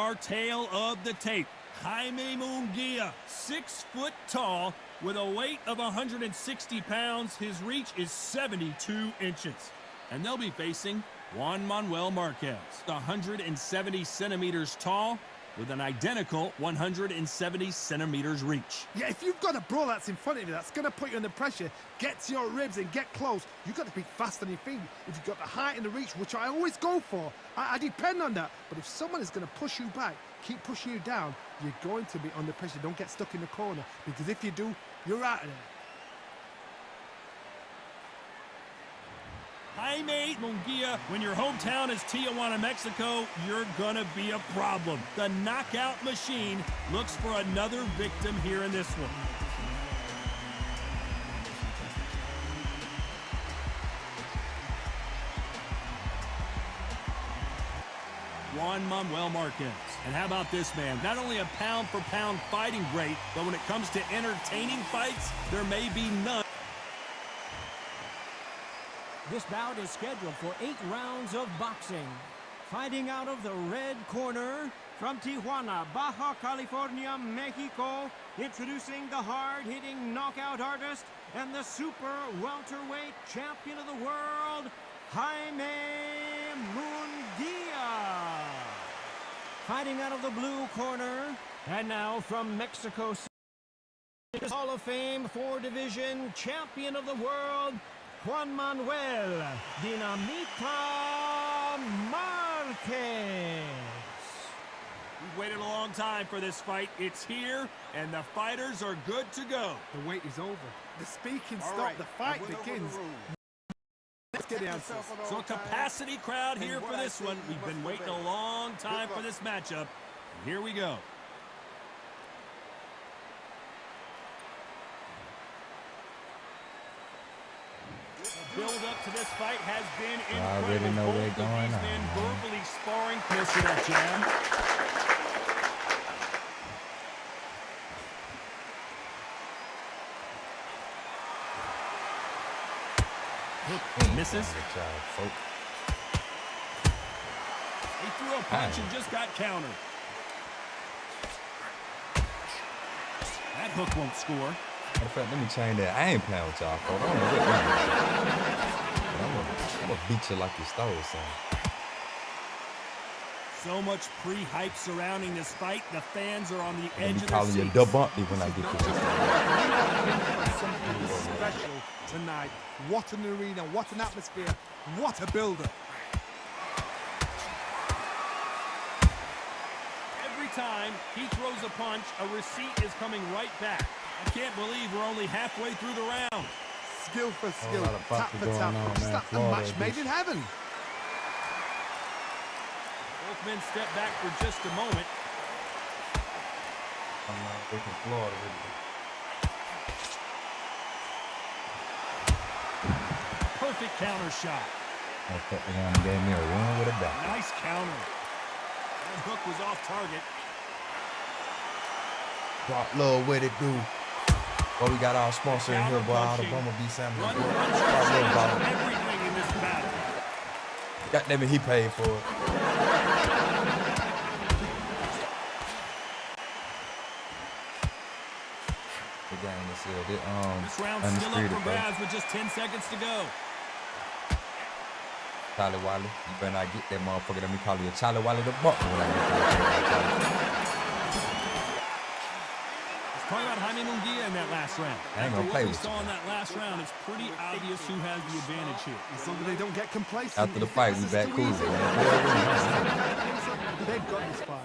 our tale of the tape. Jaime Munguia, 6 foot tall, with a weight of 160 pounds. His reach is 72 inches. And they'll be facing Juan Manuel Marquez, 170 centimeters tall, with an identical 170 centimeters reach. Yeah, if you've got a brawl that's in front of you, that's going to put you under pressure, get to your ribs and get close, you've got to be fast on your feet. If you've got the height and the reach, which I always go for, I depend on that. But if someone is going to push you back, keep pushing you down, you're going to be under pressure. Don't get stuck in the corner, because if you do, you're out of there. Jaime Munguia, when your hometown is Tijuana, Mexico, you're gonna be a problem. The knockout machine looks for another victim here in this one. Juan Manuel Marquez. And how about this man? Not only a pound-for-pound fighting great, but when it comes to entertaining fights, there may be none. This bout is scheduled for 8 rounds of boxing. Fighting out of the red corner, from Tijuana, Baja California, Mexico, introducing the hard-hitting knockout artist and the super welterweight champion of the world, Jaime Munguia. Fighting out of the blue corner, and now from Mexico City, Hall of Fame 4-division champion of the world, Juan Manuel Dinamita Marquez. We've waited a long time for this fight. It's here, and the fighters are good to go. The wait is over. The speaking stopped. The fight begins. Let's get the answers. So a capacity crowd here for this one. We've been waiting a long time for this matchup. And here we go. Build up to this fight has been incredible. I already know where it's going on. Men verbally sparring. Missing that jam. Hook misses. Good job, folks. He threw a punch and just got countered. That hook won't score. Matter of fact, let me change that. I ain't playing with y'all, folks. I'm gonna beat you like you stole something. So much pre-hype surrounding this fight. The fans are on the edge of their calling you seats. double bumpy when I get to this. Something special tonight. What an arena, what an atmosphere, what a build-up. Every time he throws a punch, a receipt is coming right back. I can't believe we're only halfway through the round. Skill for skill, lot of tap for boxing tap. going on, Just man. that a Florida match made in heaven. Both men step back for just a moment. I'm freaking Florida with you. Perfect counter shot. Gave me a win with a dot. Nice counter. That hook was off target. Rock Love, what it do? Well, we got our sponsor in here, boy. All the Bumblebee Sandwich. Run, Rock run, Love, bottle. everything in this battle. Goddamn it, he paid for it. The game is still This round's still up for grabs with just 10 seconds to go. Charlie Wally, you better not get that motherfucker. Let me call you a Charlie Wally the Buck when I get that. Talking about Jaime Munguia in that last round. I ain't gonna play with What we saw in that last round, it's pretty obvious who has the advantage here. As long as they don't get complacent. After the fight, we back cool. They've got this fight.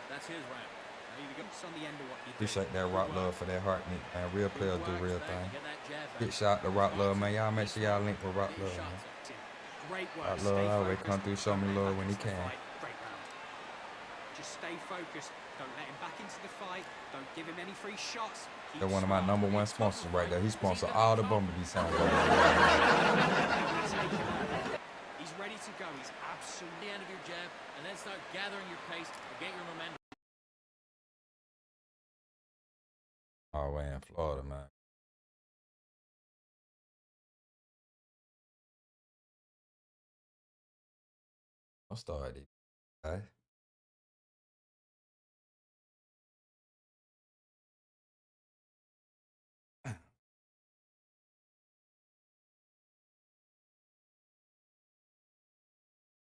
That's his round. It's on the end of what you do. Appreciate that Rock Love for that heart, man. Real players do real thing. Big shout out to Rock Love, man. Y'all make sure y'all link with Rock Love, man. Rock Love always come through, show me love when he can. Just stay focused. Don't let him back into the fight. Don't give him any free shots. They're one of my #1 sponsors right there. He sponsors all the Bumblebee Sound. He's ready to go. He's absolutely end of your jab, and then start gathering your pace and get your momentum. All the way in Florida, man. I'll start it.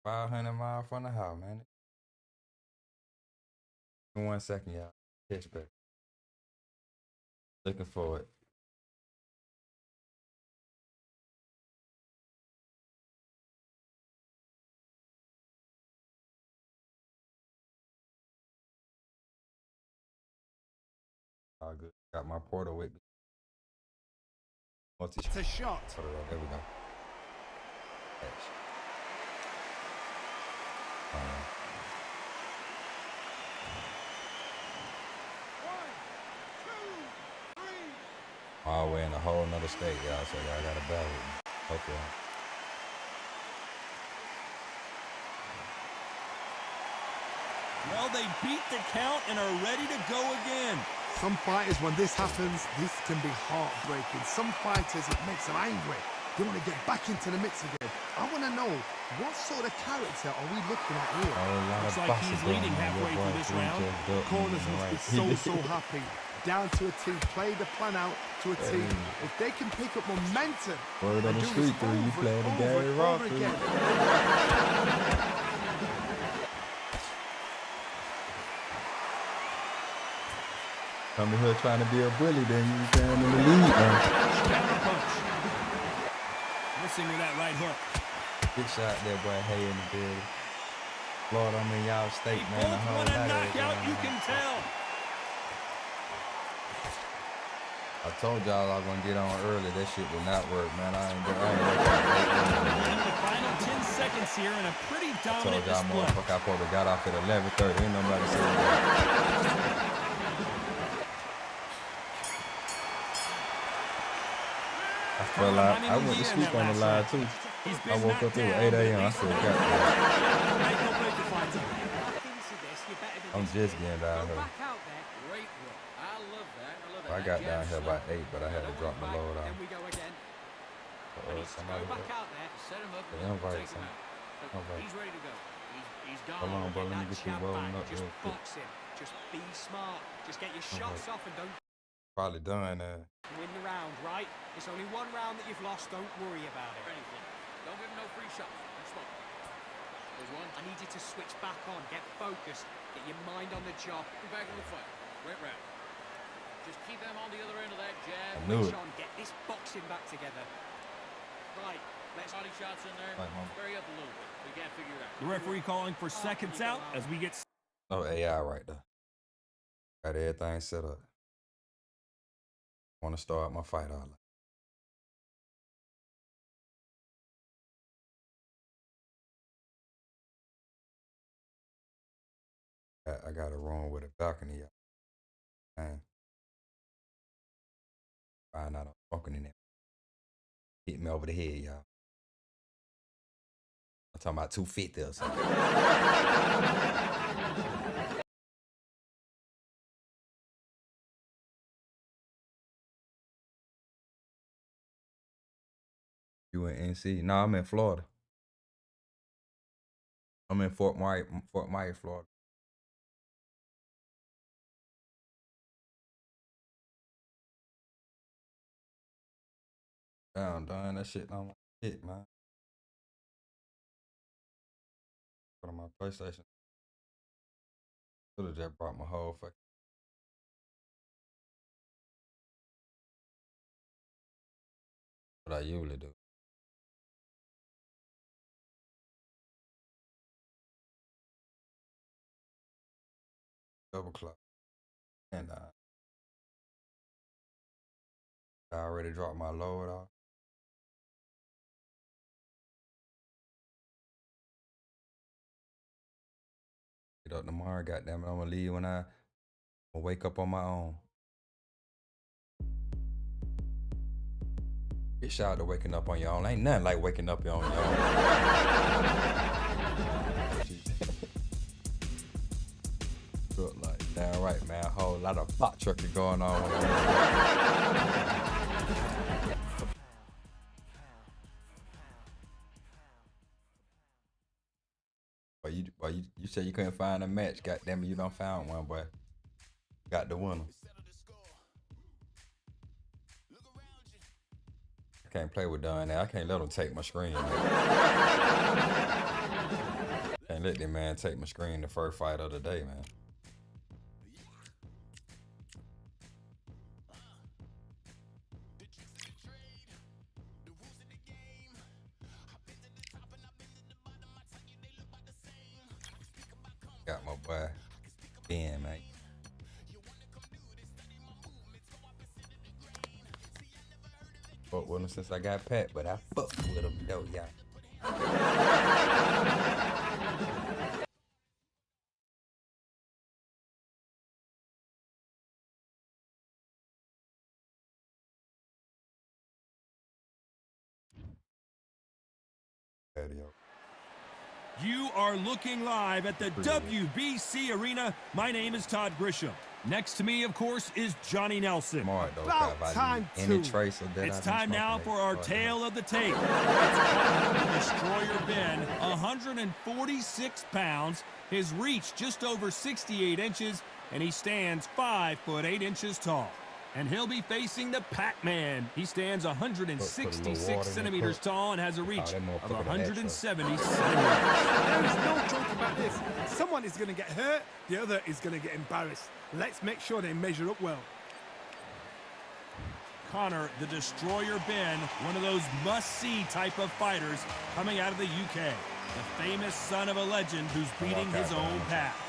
500 miles from the house, man. 1 second, y'all. Catch back. Looking for it. All good. Got my portal with me. It's a shot. There we go. All the way in a whole nother state, y'all, so y'all gotta bear with me. Hope y'all. Well, they beat the count and are ready to go again. Some fighters, when this happens, this can be heartbreaking. Some fighters, it makes them angry. They want to get back into the mix again. I want to know, what sort of character are we looking at here? Looks like he's leading halfway through this round. Corners must be so happy. Down to a T, play the plan out to a T. If they can pick up momentum, word on the street, you playing the game wrong. Coming here trying to be a bully, then you stand in the lead. Counter punch. Missing with that right hook. Good shot there, boy. Hey in the bed. Lord, I'm in y'all state, They man. both want a knockout, you can tell. I told y'all I was gonna get on early. That shit will not work, man. I ain't gonna. The final 10 seconds here in a pretty dominant I told y'all, display. motherfucker, I probably got off at 11:30. Ain't nobody saying that. I felt like I went to sleep on the line too. I woke up at 8 a.m. I said, God damn. I'm just getting down here. Great work. I love that. I got down here by 8, but I had to drop my load off. Somebody Set him up. They invite Take him some. out. Invite. He's ready to go. He's gone. Hold on, bro. Let me get you rolling up Just real quick. box him. Just be smart. Just get your shots off and don't Probably done there. win the round, right? It's only one round that you've lost. Don't worry about it. Anything. Don't give him no free shots. Don't smoke. There's one. I need you to switch back on. Get focused. Get your mind on the job. Be back in the fight. Right round. Just keep them on the other end of that jab. I knew it. Sean, get this boxing back together. Right, let's Body shots in there. Right, mama. Vary up a little bit. We can't figure it out. The referee calling for seconds out as we get Oh, AI right there. Got everything set up. Want to start my fight all. I got a room with a balcony, y'all. Man. Find out I'm fucking in there. Hit me over the head, y'all. I'm talking about 250 or something. You in NC? No, I'm in Florida. I'm in Fort Myers, Florida. Damn, done that shit on my shit, man. Put on my PlayStation. Could have just brought my whole fucking. What I usually do. Double clock. And I already dropped my load off. Get up tomorrow, goddamn it. I'm gonna leave when I wake up on my own. Get shout out to waking up on your own. Ain't nothing like waking up on your own. Look like damn right, man. A whole lot of pot trucking going on. You said you couldn't find a match. Goddamn it, you done found one, boy. Got the winner. I can't play with Don now. I can't let him take my screen. let that man take my screen the first fight of the day, man. Got my boy Ben, man. Fuck with him since I got Pat, but I fuck with him though, y'all. You are looking live at the WBC Arena. My name is Todd Grisham. Next to me, of course, is Johnny Nelson. About time too. It's time now for our tale of the tape. It's the Destroyer Ben, 146 pounds, his reach just over 68 inches, and he stands 5 foot 8 inches tall. And he'll be facing the Pac-Man. He stands 166 centimeters tall and has a reach of 170 centimeters. There is no joke about this. Someone is going to get hurt, the other is going to get embarrassed. Let's make sure they measure up well. Conor, the Destroyer Ben, one of those must-see type of fighters coming out of the UK. The famous son of a legend who's beating his own path.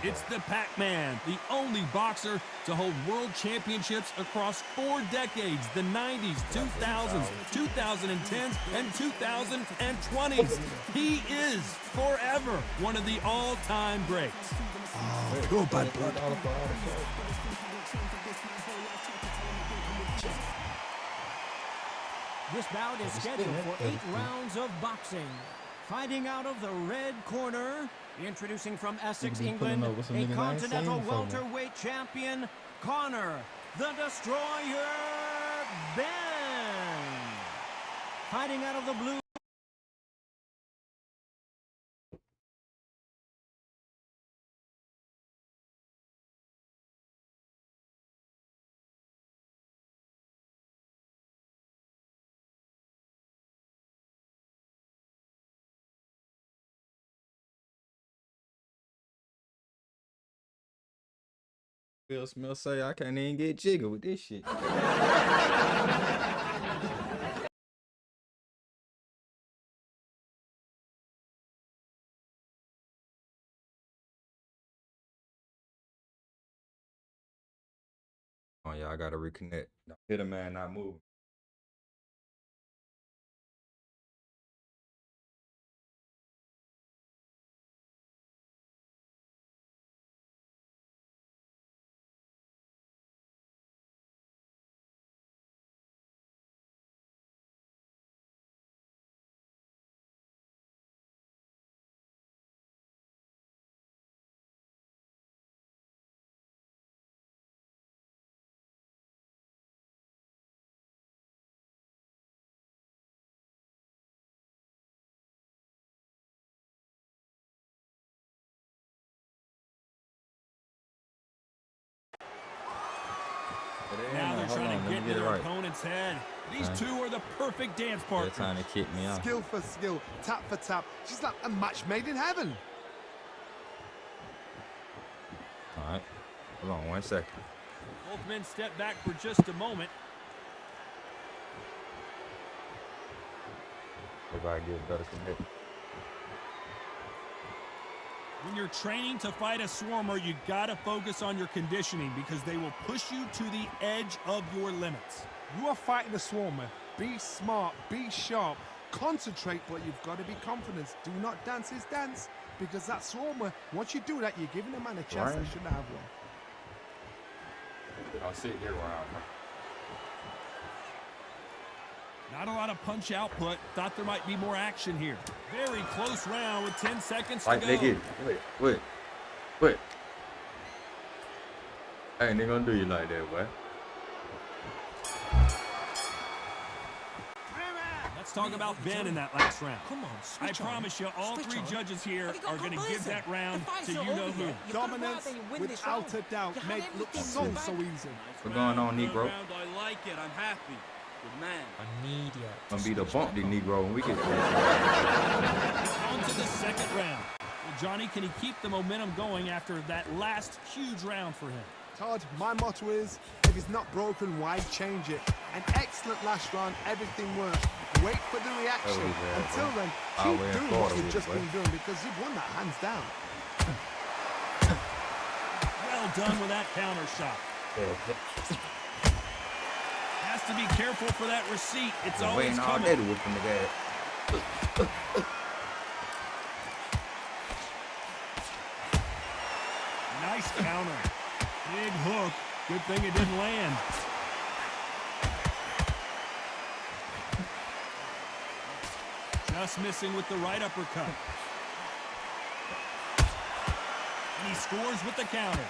It's the Pac-Man, the only boxer to hold world championships across 4 decades, the 90s, 2000s, 2010s, and 2020s. He is forever one of the all-time greats. Oh, go bad blood. This bout is scheduled for 8 rounds of boxing. Fighting out of the red corner, introducing from Essex, England, a continental welterweight champion, Conor, the Destroyer Ben. Fighting out of the blue. Will Smith say I can't even get jiggy with this shit. Oh yeah, I gotta reconnect. Hit a man, not move. Now they're trying to get into their opponent's head. These two are the perfect dance partners. They're trying to kick me out. Skill for skill, tap for tap. She's like a match made in heaven. All right. Hold on 1 second. Both men step back for just a moment. Everybody get better commit. When you're training to fight a swarmer, you gotta focus on your conditioning because they will push you to the edge of your limits. You are fighting a swarmer. Be smart, be sharp, concentrate, but you've got to be confident. Do not dance his dance because that swarmer, once you do that, you're giving a man a chance that shouldn't have one. I'll sit here where I'm. Not a lot of punch output. Thought there might be more action here. Very close round with 10 seconds to go. Nigga. Wait. I ain't gonna do you like that, boy. Let's Let's talk about Ben in that last round. Come on, I promise you, all three judges here are going to give that round to you-know-who. Dominance, without a doubt, made it look so easy. What's going on, Negro? I like it. I'm happy. Good man. Immediate. Gonna be the bumpy Negro when we get there. On to the second round. Well, Johnny, can he keep the momentum going after that last huge round for him? Todd, my motto is, if it's not broken, why change it? An excellent last round, everything worked. Wait for the reaction. Until then, keep doing what you've just been doing because you've won that hands down. Well done with that counter shot. Has to be careful for that receipt. It's always coming. Waiting all day to whoop him together. Nice counter. Big hook. Good thing it didn't land. Just missing with the right uppercut. And he scores with the counter.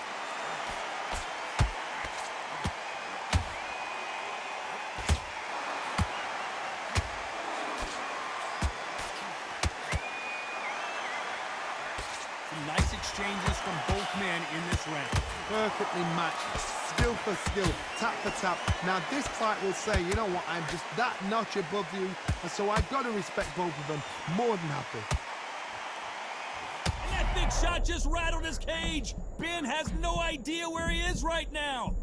Some nice exchanges from both men in this round. Perfectly matched, skill for skill, tap for tap. Now this fight will say, you know what, I'm just that notch above you, and so I've got to respect both of them. More than happy. And that big shot just rattled his cage. Ben has no idea where he is right now.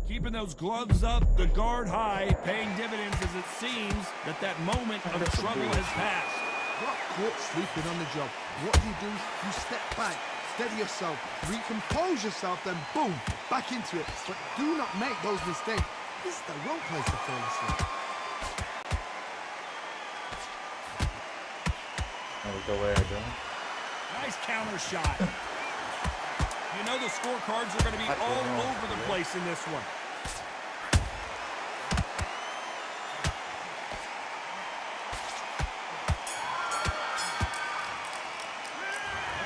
Keeping those gloves up, the guard high, paying dividends as it seems that moment of trouble has passed. Got caught sleeping on the job. What do? You step back, steady yourself, recompose yourself, then boom, back into it. But do not make those mistakes. This is the wrong place to fall asleep. Go ahead, John. Nice counter shot. You know the scorecards are going to be all over the place in this one.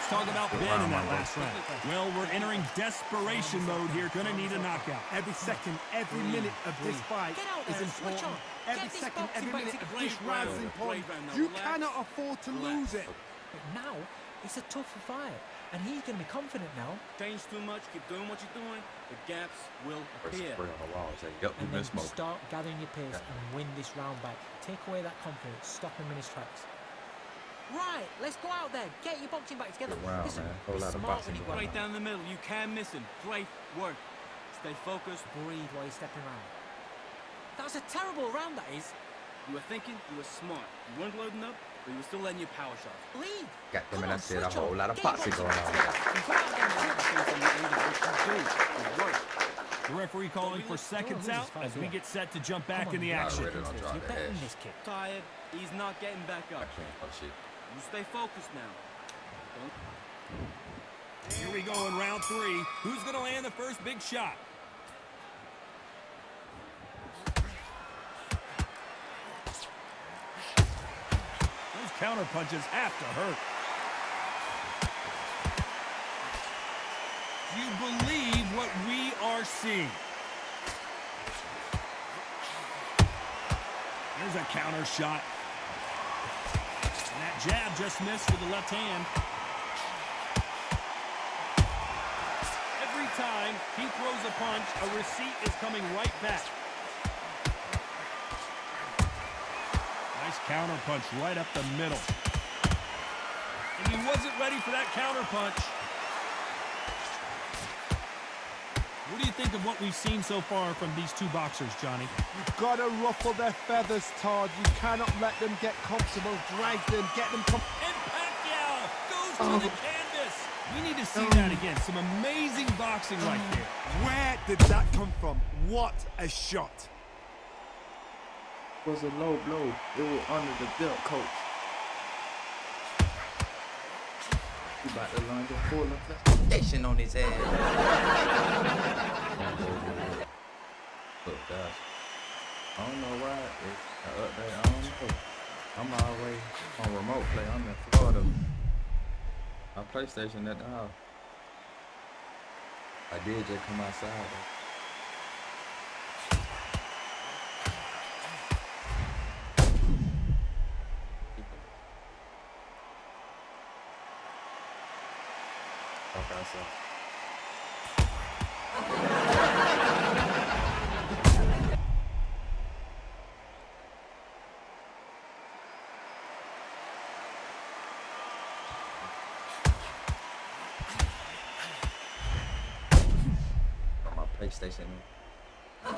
Talk about Ben in that last round. Well, we're entering desperation mode here. Gonna need a knockout. Every second, every minute of this fight is important. Every second, every minute of this round is important. You cannot afford to lose it. But now, it's a tougher fight, and he's going to be confident now. Change too much, keep doing what you're doing, the gaps will appear. And then start gathering your pace and win this round back. Take away that confidence, stop him in his tracks. Right, let's go out there. Get your boxing back together. Wow, Listen, man. Whole be lot of smart boxing when you go Right out. down the middle, you can miss him. Great work. Stay focused. Breathe while you're stepping around. That's a terrible round, that is. You were thinking, you were smart. You weren't loading up, but you were still letting your power shots. Lead. Got them, Come and I on, said a switch whole on. lot of Get your boxing boxing going back on. together. And go out there and do From the end of what you do. Good work. The referee calling for seconds out as we get set to jump back in the action. You're better than this kid. Tired. He's not getting back up. Oh, shit. You stay focused now. Here we go in round 3. Who's gonna land the first big shot? Those counter punches have to hurt. Do you believe what we are seeing? There's a counter shot. And that jab just missed with the left hand. Every time he throws a punch, a receipt is coming right back. Nice counter punch right up the middle. And he wasn't ready for that counter punch. What do you think of what we've seen so far from these two boxers, Johnny? You've got to ruffle their feathers, Todd. You cannot let them get comfortable. Drag them, get them And Pacquiao goes to the canvas. We need to see that again. Some amazing boxing right there. Where did that come from? What a shot. Was a low blow. It was under the belt, coach. He about to land a full infestation on his ass. Look, gosh. I don't know why it's an update. I don't know. I'm always on remote play. I'm in Florida. My PlayStation at the house. I did just come outside though. I saw. On my PlayStation. Oh,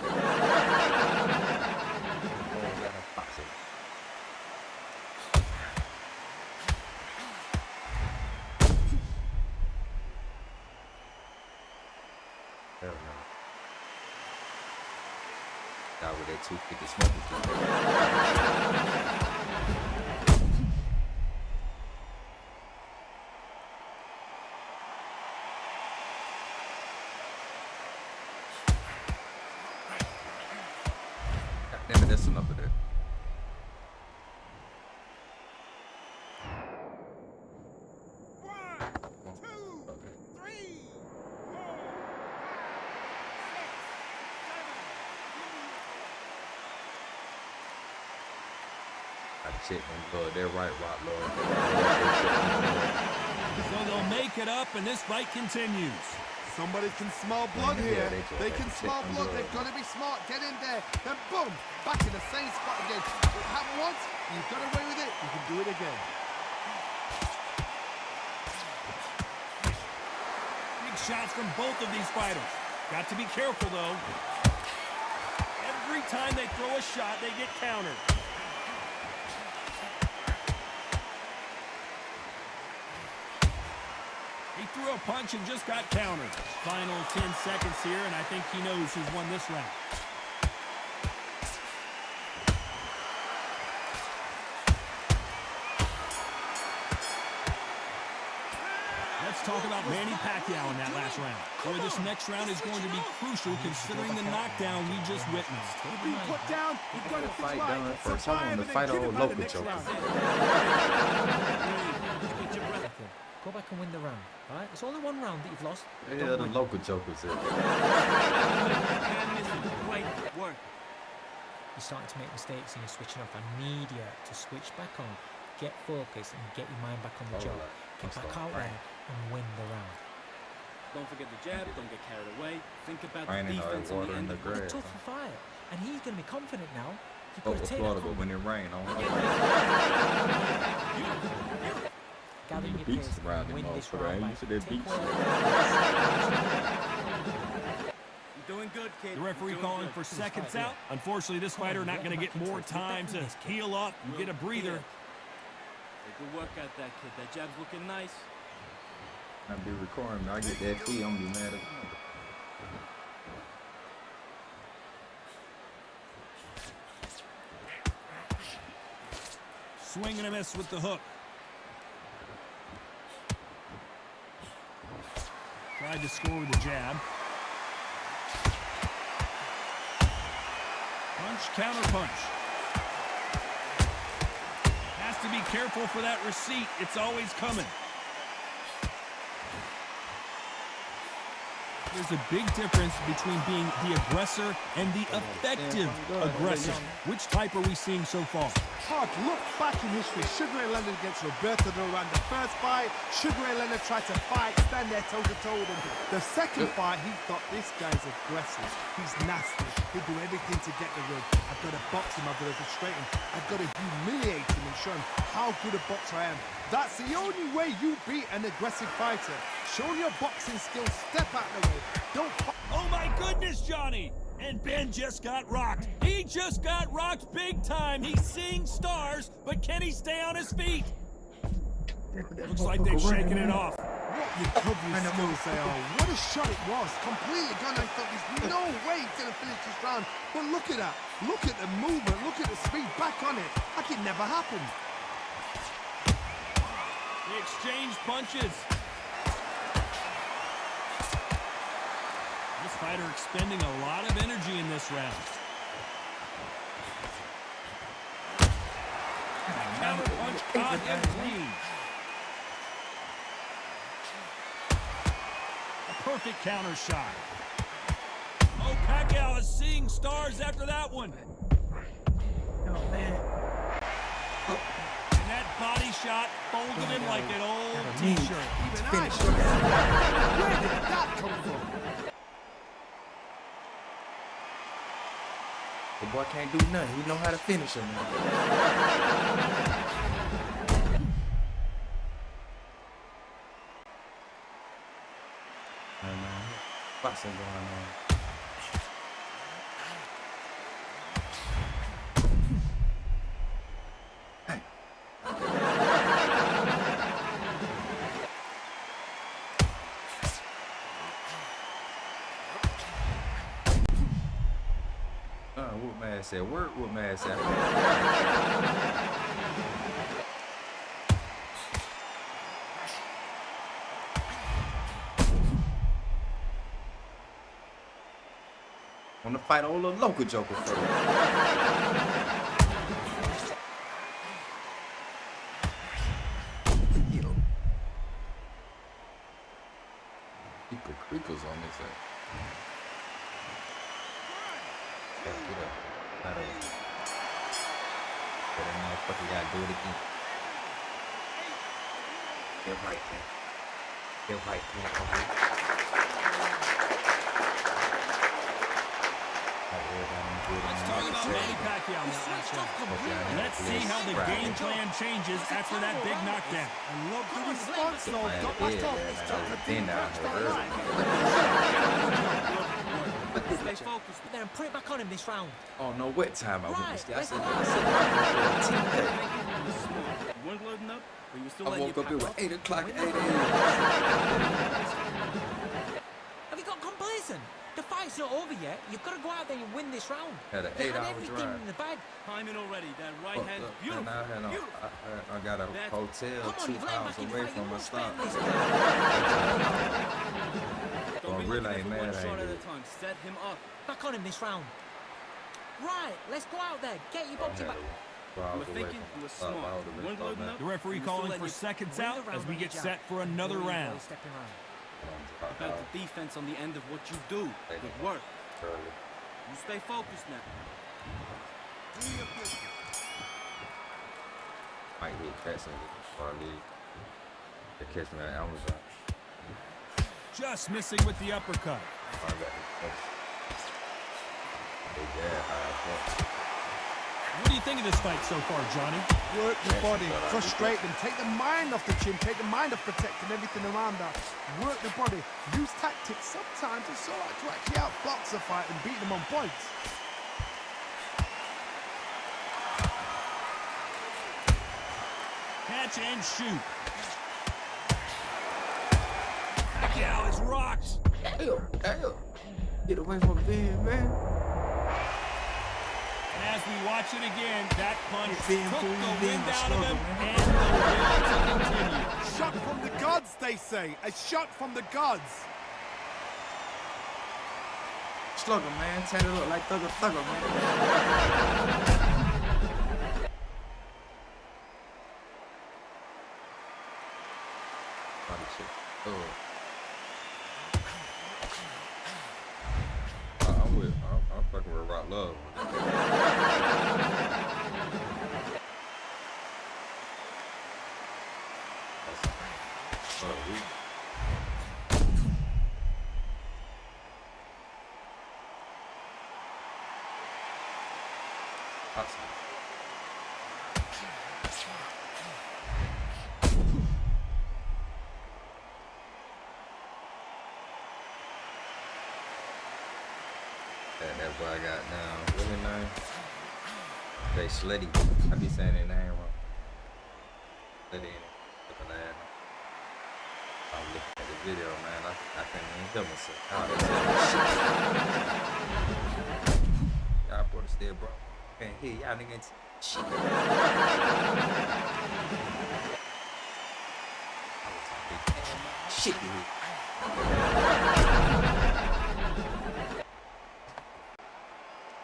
yeah, boxing. Hell no. That with that 250 smoking. Damn it, that's enough of that. Shit, Lord, they're right, Rock Lord. So they'll make it up, and this fight continues. Somebody can smell blood here. Yeah, they can smell blood. They've got to be smart. Get in there. Then boom, back in the same spot again. It happened once. You've got away with it. You can do it again. Big shots from both of these fighters. Got to be careful, though. Every time they throw a shot, they get countered. He threw a punch and just got countered. Final 10 seconds here, and I think he knows who's won this round. Let's talk about Manny Pacquiao in that last round. Boy, this next round is going to be crucial considering the knockdown we just witnessed. Being put down, you've got to Fight fight. done first. I want to fight Survive old and then local get him out of joker. Go back and win the round, right? It's only one round that you've lost. Yeah, the local jokers here. Great work. You're starting to make mistakes and you're switching off. I need you to switch back on, get focused, and get your mind back on the job. Get back out there and win the round. Don't forget the jab. Don't get carried away. Think about the Raining defense hard on water the in end. the What a grass. tough fight. And he's going to be confident now. You've Oh, got to it's take Florida, that but when confidence. it rain, I don't Gather your beats pace around and them win this motherfucker, round ain't back. you? So they're Take beats. away You're doing good, kid. The referee You're doing calling good. for seconds out. Unfortunately, this fighter not going to get more time to heal up and get a breather. Hey, good work out that kid. That jab's looking nice. I be recording, I get that fee, I'm gonna be mad at Swing and a miss with the hook. Tried to score with a jab. Punch, counter punch. Has to be careful for that receipt. It's always coming. There's a big difference between being the aggressor and the effective aggressor. Which type are we seeing so far? Hard look back in history. Sugar Ray Leonard against Roberto Duran. The first fight, Sugar Ray Leonard tried to fight, stand there toe-to-toe with him. The second fight, he thought this guy's aggressive. He's nasty. He'll do everything to get the win. I've got to box him. I've got to frustrate him. I've got to humiliate him and show him how good a boxer I am. That's the only way you beat an aggressive fighter. Show your boxing skills. Step out of the way. Don't fight. Oh my goodness, Johnny! And Ben just got rocked. He just got rocked big time. He's seeing stars, but can he stay on his feet? Looks like they've shaken it off. What recovery skills they are. What a shot it was. Completely gone. I thought there's no way he's going to finish this round. But look at that. Look at the movement. Look at the speed. Back on it. Like it never happened. They exchange punches. This fighter expending a lot of energy in this round. Counter punch caught and clean. A perfect counter shot. Oh, Pacquiao is seeing stars after that one. Oh, man. And that body shot folded in like an old t-shirt. Even I Finish. should have. Where did that come from? The boy can't do nothing. He know how to finish him. Boxing going on. Hey. Whoop my ass at work, whoop my ass at home. Want to fight all the local joker first. Yo. He put crinkles on this thing. Get up. Not over. But that motherfucker gotta do it again. Get right there. Get right there. Let's talk about Manny Pacquiao now. Let's see how the game plan changes after that big knockdown. I love the response, though. Man, Got my yeah, top. man, Stuck I the was deep in down catch here that early. line. Stay focused. Then put it back on him this round. Oh no, what time I witnessed it? I Right, said, let's You weren't loading up, or you were still I letting woke you up, it was pack 8 o'clock, 8 a.m. Have you got complacent? The fight's not over yet. You've got to go out there and win this round. Had an They had 8-hour everything drive. in the bag. Timing already. That right Fucked hand's up. beautiful. And I got a hotel Come on, 2 you've let him hours back in the away fight. You from my won't spend stop. this Don't Well, be really looking ain't for mad, one I shot ain't at a good. time. Set him up. Back on him this round. Right, let's go out there. Get your boxing back. 4 hours You were away thinking, from you my were stop. I smart. would've You been weren't loading fucked up. The referee You still calling let for you seconds Win out the round as we on get your set jab. for another Really round. stepping round. About the defense on the end of what you do. Good work. Early. You stay focused now. Might hit catching before I leave. They catch me at Amazon. Just missing with the uppercut. I got his catch. They jab high. What do you think of this fight so far, Johnny? Work the body, frustrate them, take the mind off the chin, take the mind off protecting everything around that. Work the body, use tactics. Sometimes it's so hard to actually outbox a fight and beat them on points. Catch and shoot. Pacquiao is rocked. Damn. Get away from Ben, man. And as we watch it again, that punch It's being took cool, the being wind a out of him struggle, and the will to continue. Shot from the gods, they say. A shot from the gods. Slugger, man. Tan it up like Thugger, man. Body shit. Oh. I'm fucking with Rock Love. Awesome. That boy I got now. Really nice. They Slitty. I be saying their name wrong. Slitty and looking at him. I'm looking at the video, man. I can't even hear myself. Y'all boys still, bro. Can't hear y'all niggas. Shit. Shit, you.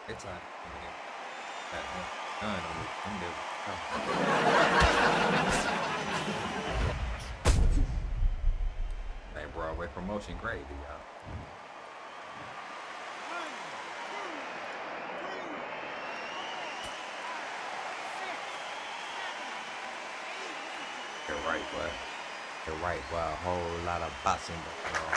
It's time. Hey, Broadway Promotion, great, y'all. right, boy. You're right, boy. A whole lot of boxing going on.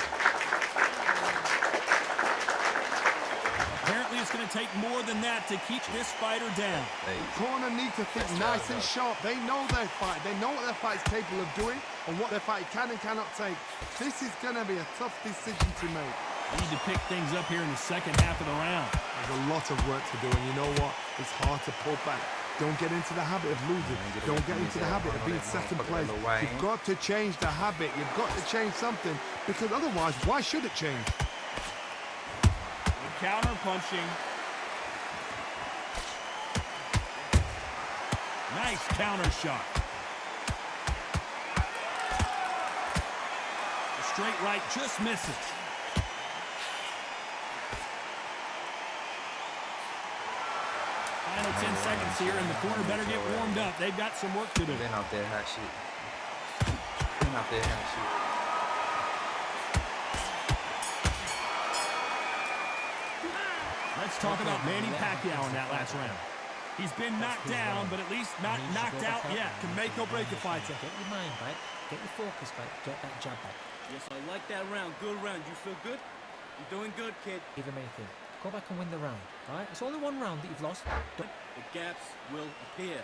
Apparently, it's going to take more than that to keep this fighter down. Hey, Corner need to think nice and sharp. They know their fight. They know what their fight is capable of doing and what their fight can and cannot take. This is going to be a tough decision to make. Need to pick things up here in the second half of the round. There's a lot of work to do, and you know what? It's hard to pull back. Don't get into the habit of losing. Don't get into the habit of being second place. You've got to change the habit. You've got to change something, because otherwise, why should it change? Counter punching. Nice counter shot. The straight right just misses. Final 10 seconds here, and the corner better get warmed up. They've got some work to do. Been out there hot shit. Been out there hot shit. Let's talk about Manny Pacquiao in that last round. He's been knocked down, but at least not knocked out yet. Can make or break a fighter. Get your mind back, get your focus back, get that jab back. Yes, I like that round. Good round. You feel good? You're doing good, kid. Give him anything. Go back and win the round, all right? It's only one round that you've lost. The gaps will appear.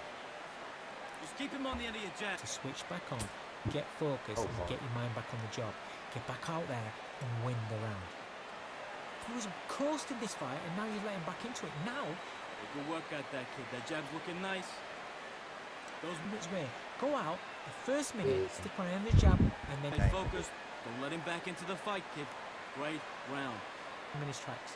Just keep him on the end of your jab. To switch back on, get focused, and get your mind back on the job. Get back out there and win the round. He was coasting this fight, and now you're letting back into it. Now, Good work at that, kid. That jab's looking nice. Those minutes way. Go out, the first minute, stick on the jab, and then stay focused. Don't let him back into the fight, kid. Great round. Minutes tracks.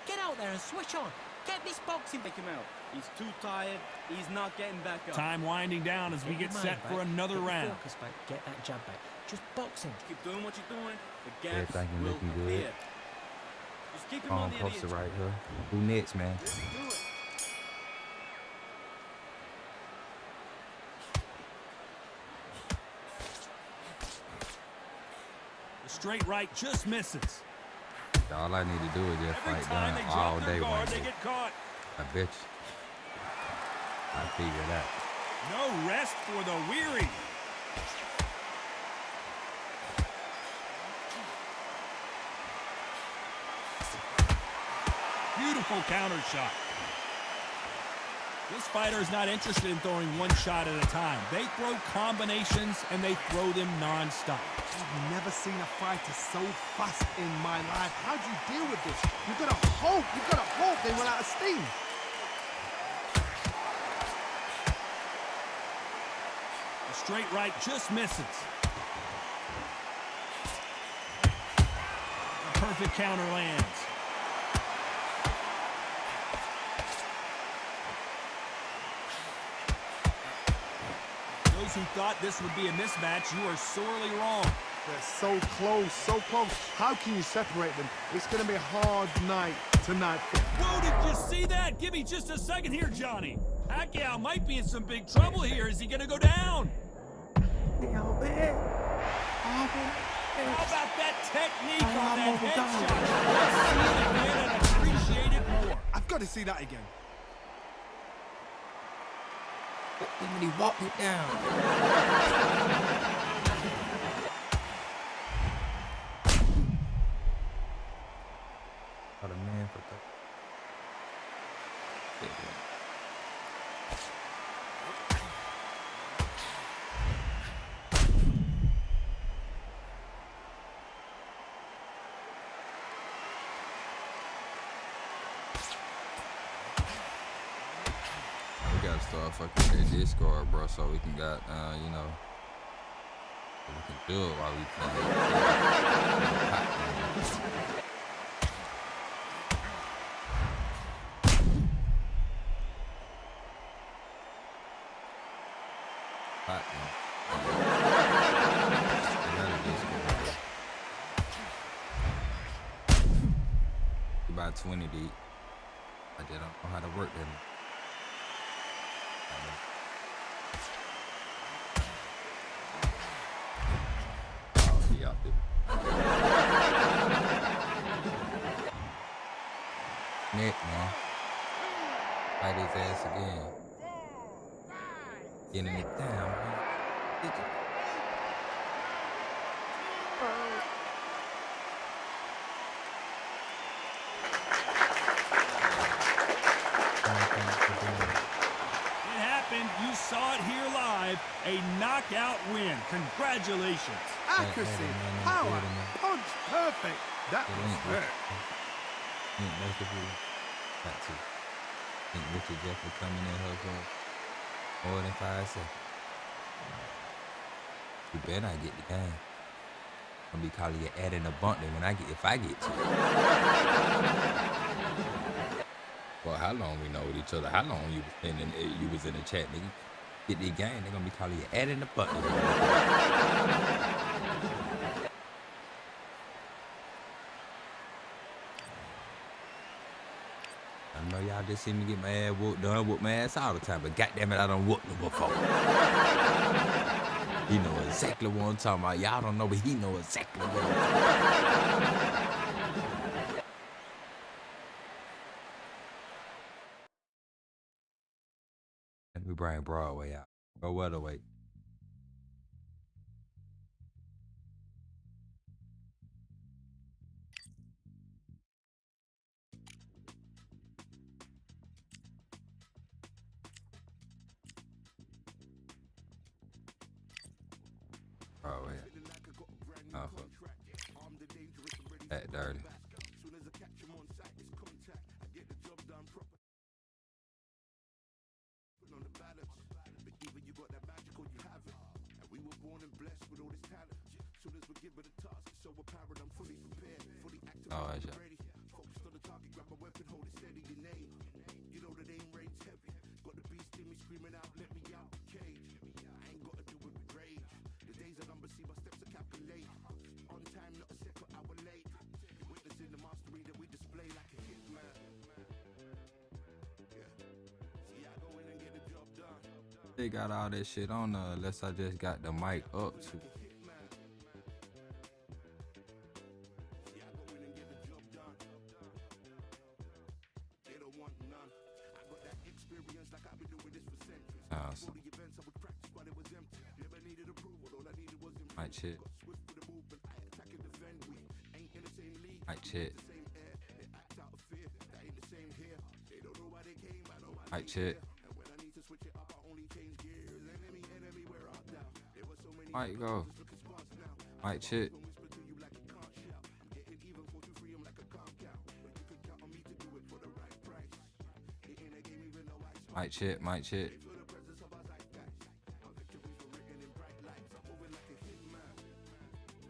Get out there and switch on. Get this boxing. Take him out. He's too tired. He's not getting back up. Time winding down as we get set for another round. Focus back. Get that jab back. Just boxing. Keep doing what you're doing. The gaps everything will looking appear. good. Just keep him on the end of Poster your right here. Who next, man? Do it. The straight right just misses. All I need to do is just Every fight time down they all drop day their guard, Wednesday. they get caught. I bet you. I figure that. No rest for the weary. Beautiful counter shot. This fighter is not interested in throwing one shot at a time. They throw combinations and they throw them non-stop. I've never seen a fighter so fast in my life. How do you deal with this? You've got to hope they run out of steam. The straight right just misses. A perfect counter lands. Those who thought this would be a mismatch, you are sorely wrong. They're so close, so close. How can you separate them? It's going to be a hard night tonight. Whoa, did you see that? Give me just a second here, Johnny. Pacquiao might be in some big trouble here. Is he going to go down? How about that technique on that headshot? Let's see it again and appreciate it more. I've got to see that again. When he walked it down. Got a man for that. We gotta start fucking their Discord, bro, so we can got, you know, so we can do it while we about 20 deep. I just don't know how to work them. Oh, he out there. Nick, man. Fight his ass again. Getting it down, man. It happened. You saw it here live. A knockout win. Congratulations. Accuracy, power, punch, perfect. That was fair. Ain't most of you got to. Think Richard Jeffrey coming in here for more than 5 seconds. You better not get the game. I'm gonna be calling you adding a bump when if I get to it. Well, how long we know with each other? How long you was in the chat, nigga? Get the game, they're gonna be calling you adding the button. I know y'all just see me get my ass whooped, done whoop my ass all the time, but goddamn it, I done whooped them before. He know exactly what I'm talking about. Y'all don't know, but he know exactly what I'm talking about. Let me bring Broadway out. Go welterweight. Broadway. Oh, fuck. That dirty. Oh, that's it. They got all that shit on unless I just got the mic up to. Mic check. Mic check. Mic check. Mic go. Mic check. Mic check. Mic check.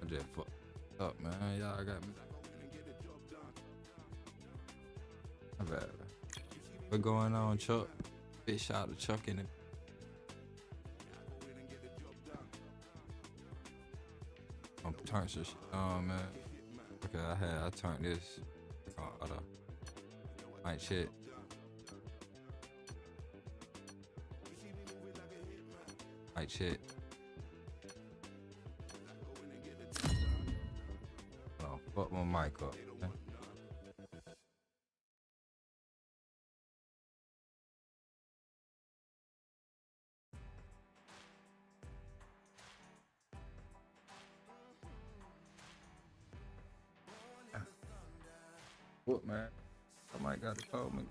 I just fucked up, man. Y'all got me. My bad. What going on, Chuck? Big shout out to Chuck in it. I'm turning some shit on, man. Okay, I turned this. Mic check. Mic check. Oh, fuck my mic up, man. What, man? Somebody got to call me.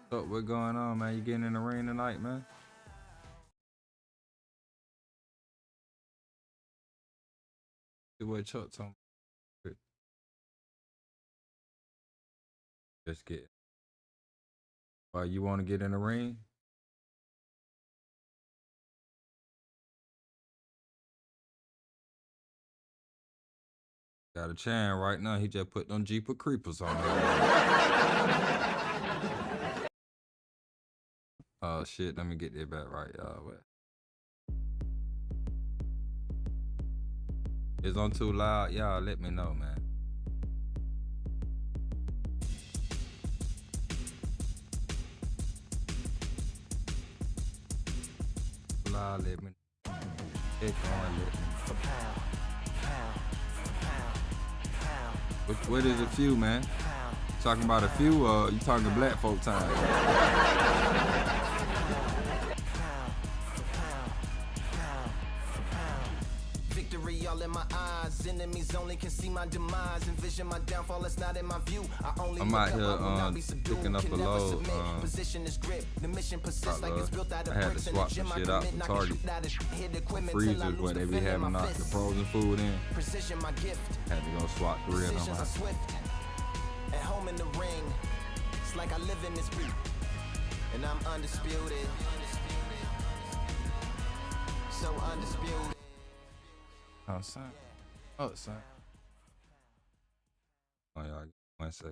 So what's going on, man? You getting in the ring tonight, man? See what Chuck told me. Just get. Why you want to get in the ring? Got a chain right now. He just put them Jeepers Creepers on there. Oh shit, let me get that back right, y'all. It's on too loud, y'all let me know, man. Too loud, let me know. Heck on it. What is a few, man? Talking about a few, or you talking black folk time? Victory all in my eyes. Enemies only can see my demise. Envision my downfall, it's not in my view. I'm out here picking up a load. Position is grip. The mission persists like it's built out of I had to bricks in swap the gym. some I shit out commit, from Target. Freezers where they be having out the frozen food in. Precision my gift. Had to go swap 3 of them Decisions are out. swift. At home in the ring, it's like I live in this beat, and I'm undisputed. So undisputed. Oh, son. Oh, son. Oh, y'all. 1 sec.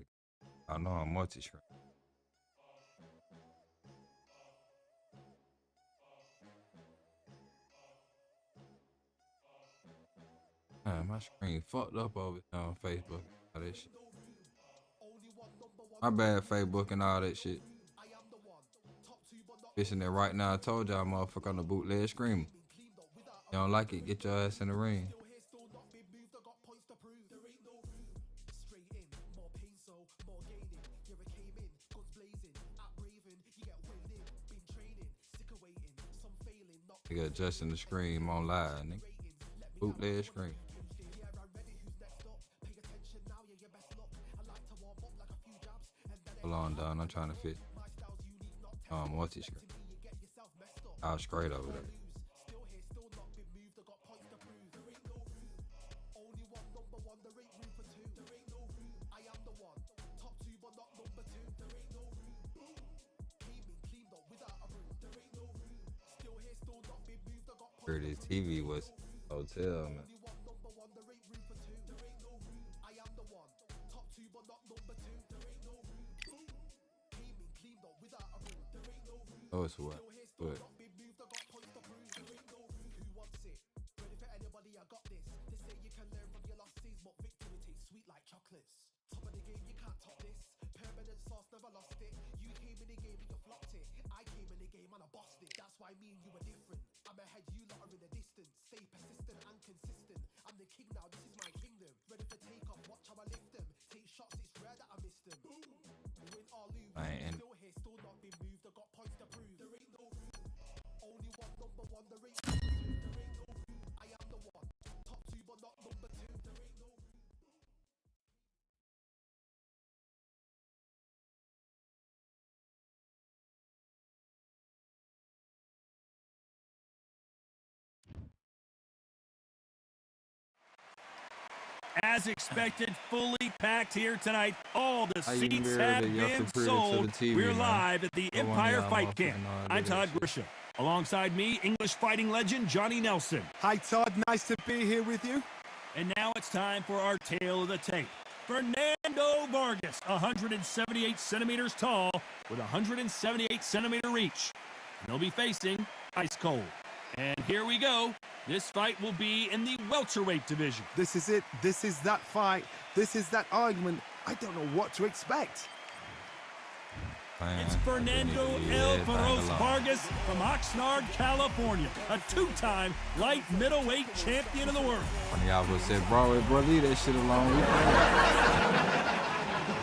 I know I'm multi-shrimp. Man, my screen fucked up over on Facebook. All that shit. My bad, Facebook and all that shit. Fishing that right now. I told y'all, motherfucker, on the bootleg screamer. You don't like it? Get your ass in the ring. Nigga adjusting the screen on live, nigga. Bootleg screen. Hold on, Don. I'm trying to fit. Multi-screen. I was straight over there. This TV was hotel, man. Oh, it's what? What? As expected, fully packed here tonight. All the seats have been to sold. the TV, We're man. live at the No one Empire y'all Fight Camp. motherfucking I'm do Todd that Grisham. Alongside me, English fighting legend Johnny Nelson. Hi, Todd. Nice to be here with you. And now it's time for our tale of the tape. Fernando Vargas, 178 centimeters tall with 178 centimeter reach. They'll be facing Ice Cold. And here we go. This fight will be in the welterweight division. This is it. This is that fight. This is that argument. I don't know what to expect. Man, It's Fernando El Feroz Vargas from Oxnard, California, a two-time light middleweight champion of the world. One of y'all would say, bro, leave that shit alone.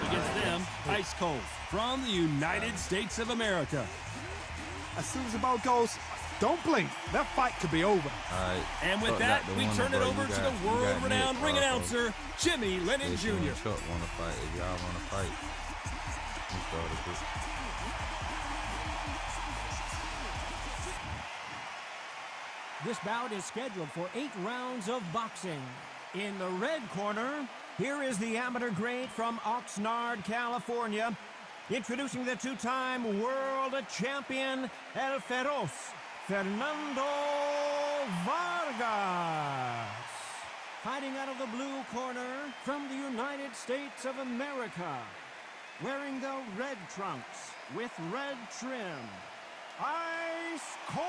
Against them, Ice Cold from the United States of America. As soon as the ball goes, don't blink. That fight could be over. All right. And with that, we turn it over to the world-renowned ring announcer, Jimmy Lennon Jr. Chuck want to fight. If y'all want to fight, you start a group. This bout is scheduled for 8 rounds of boxing. In the red corner, here is the amateur great from Oxnard, California, introducing the two-time world champion El Feroz, Fernando Vargas. Fighting out of the blue corner from the United States of America, wearing the red trunks with red trim, Ice Cold.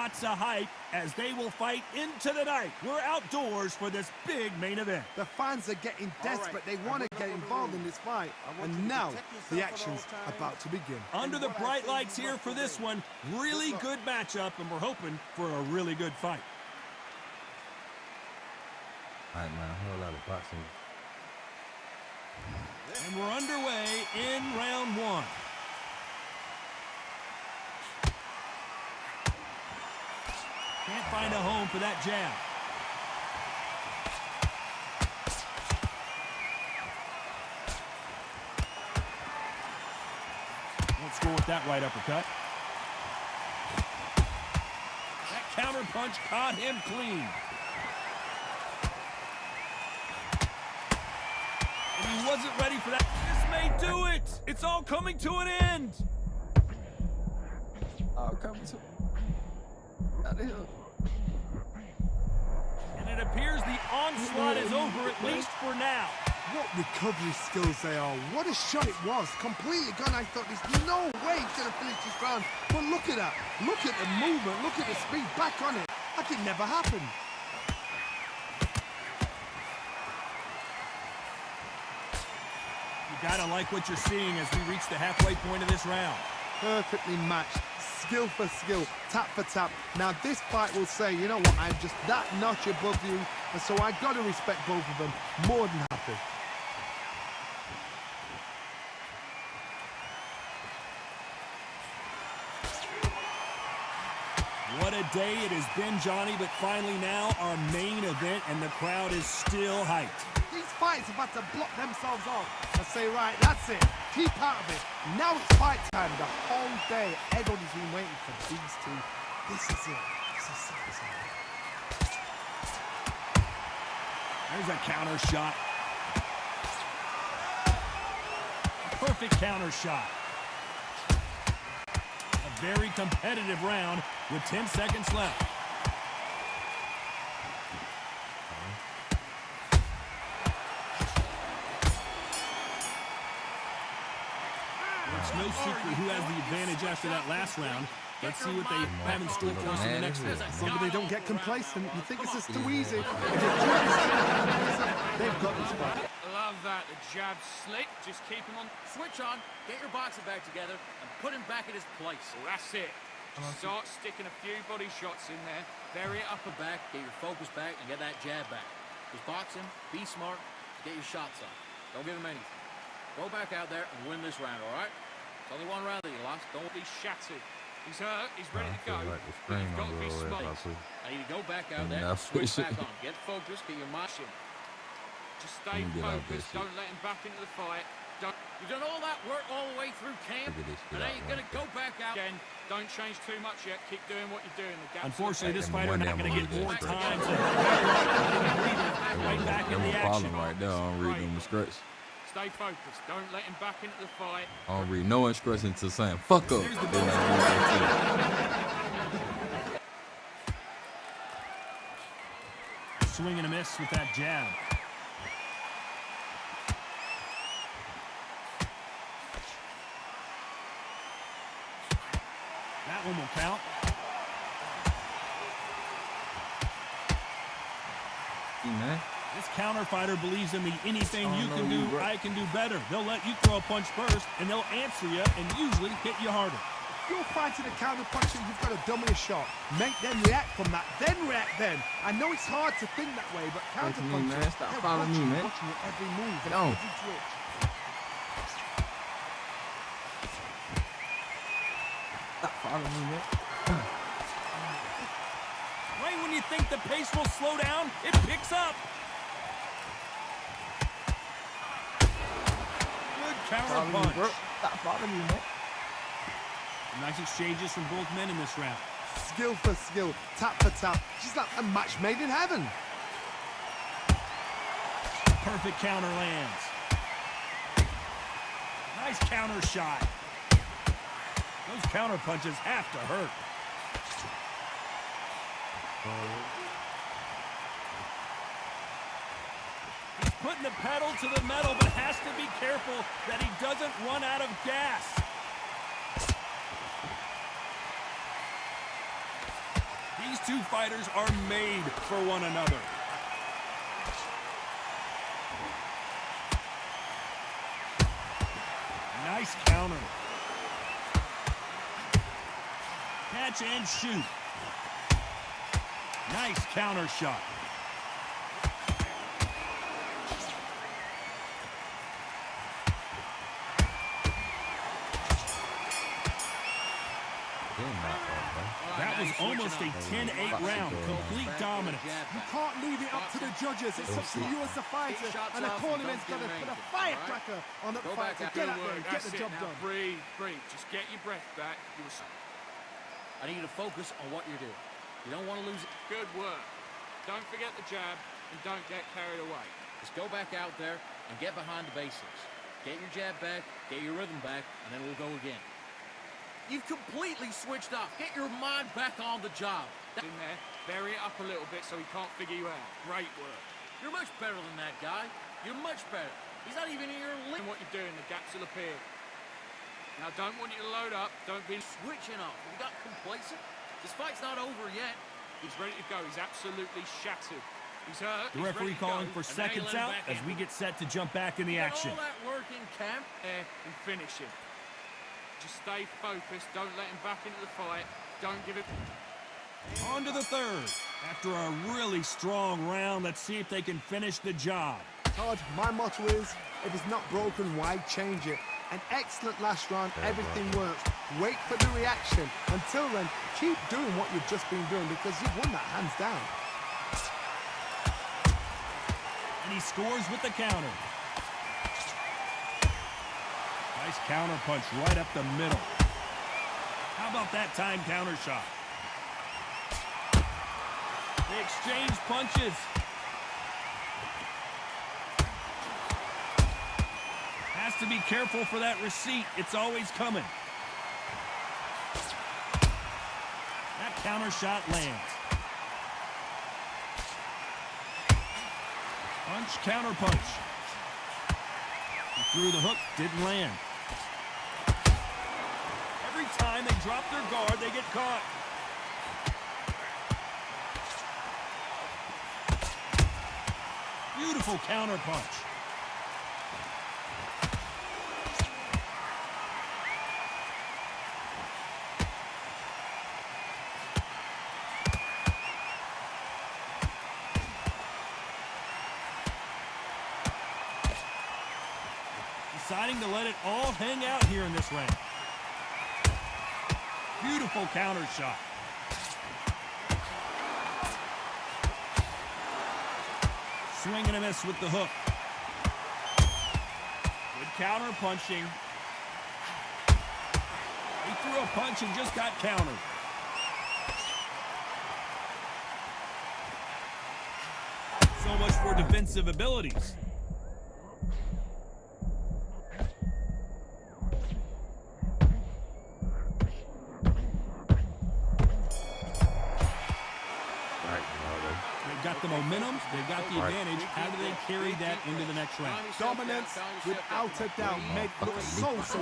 lots of hype as they will fight into the night. We're outdoors for this big main event. The fans are getting desperate. They want to get involved in this fight. And now the action's about to begin. Under the bright lights here for this one, really good matchup, and we're hoping for a really good fight. All right, man, a whole lot of boxing. And we're underway in round one. Can't find a home for that jab. Won't score with that right uppercut. That counter punch caught him clean. And he wasn't ready for that. This may do it. It's all coming to an end. Oh, coming to. Out of here. And it appears the onslaught is over, at least for now. What recovery skills they are. What a shot it was. Completely gone. I thought there's no way he's going to finish this round. But look at that. Look at the movement. Look at the speed. Back on it. Like it never happened. You gotta like what you're seeing as we reach the halfway point of this round. Perfectly matched. Skill for skill, tap for tap. Now this fight will say, you know what, I'm just that notch above you, and so I got to respect both of them. More than happy. What a day it has been, Johnny, but finally now our main event, and the crowd is still hyped. These fights are about to block themselves off and say, right, that's it. Keep out of it. Now it's fight time. The whole day, everybody's been waiting for these two. This is it. This is it. There's a counter shot. Perfect counter shot. A very competitive round with 10 seconds left. It's no secret who has the advantage after that last round. Let's see what they have in store for us in the next one. Maybe they don't get complacent. You think it's just too easy. They've got this fight. Love that. The jab slick. Just keep him on. Switch on. Get your boxing bag together and put him back at his place. Well, that's it. Just start sticking a few body shots in there. Vary it up and back. Get your focus back and get that jab back. Just boxing. Be smart. Get your shots off. Don't give him anything. Go back out there and win this round, all right? It's only one round that you lost. Don't be shattered. He's hurt. He's ready to go. Like But you've got to be smart. I need to go back out there. Switch back on. Get focused. Get your march in. Just stay focused. Don't let him back into the fight. You've done all that work all the way through camp, and now you're going to go back out again. Don't change too much yet. Keep doing what you're doing. Unfortunately, this fighter not going to get more time to right back in the action. Right there, I don't read no instructions. Stay focused. Don't let him back into the fight. I don't read no instructions to saying fuck up. Swing and a miss with that jab. That one will count. Man. This counter fighter believes in the anything you can do, I can do better. They'll let you throw a punch first, and they'll answer you and usually hit you harder. You're fighting a counter puncher, you've got to dummy a shot. Make them react from that, then react then. I know it's hard to think that way, but counter punchers, Stop following me, man. Watching your every move and No. every twitch. Stop following me, man. Right when you think the pace will slow down, it picks up. Good counter punch. Stop following me, man. Nice exchanges from both men in this round. Skill for skill, tap for tap. Just like a match made in heaven. Perfect counter lands. Nice counter shot. Those counter punches have to hurt. He's putting the pedal to the metal, but has to be careful that he doesn't run out of gas. These two fighters are made for one another. Nice counter. Catch and shoot. Nice counter shot. That was almost a 10-8 round. Complete dominance. You can't leave it up to the judges. It's up to you as a fighter, and the opponent's got to put a firecracker on that fight to get out there and get the job done. Breathe, breathe. Just get your breath back. I need you to focus on what you're doing. You don't want to lose it. Good work. Don't forget the jab, and don't get carried away. Just go back out there and get behind the basics. Get your jab back, get your rhythm back, and then we'll go again. You've completely switched off. Get your mind back on the job. In there, vary it up a little bit so he can't figure you out. Great work. You're much better than that guy. You're much better. He's not even in your league. What you're doing, the gaps will appear. Now, don't want you to load up. Don't be switching off. Have you got complacent? This fight's not over yet. He's ready to go. He's absolutely shattered. He's hurt. The referee calling for seconds out as we get set to jump back in the action. All that work in camp and finish him. Just stay focused. Don't let him back into the fight. Don't give it. On to the third. After a really strong round, let's see if they can finish the job. Todd, my motto is, if it's not broken, why change it? An excellent last round, everything works. Wait for the reaction. Until then, keep doing what you've just been doing because you've won that hands down. And he scores with the counter. Nice counter punch right up the middle. How about that time counter shot? They exchange punches. Has to be careful for that receipt. It's always coming. That counter shot lands. Punch, counter punch. He threw the hook, didn't land. Every time they drop their guard, they get caught. Beautiful counter punch. Deciding to let it all hang out here in this round. Beautiful counter shot. Swing and a miss with the hook. Good counter punching. He threw a punch and just got countered. So much for defensive abilities. Got the momentum, they've got the advantage. How do they carry that into the next round? Dominance, without a doubt, made look so Nice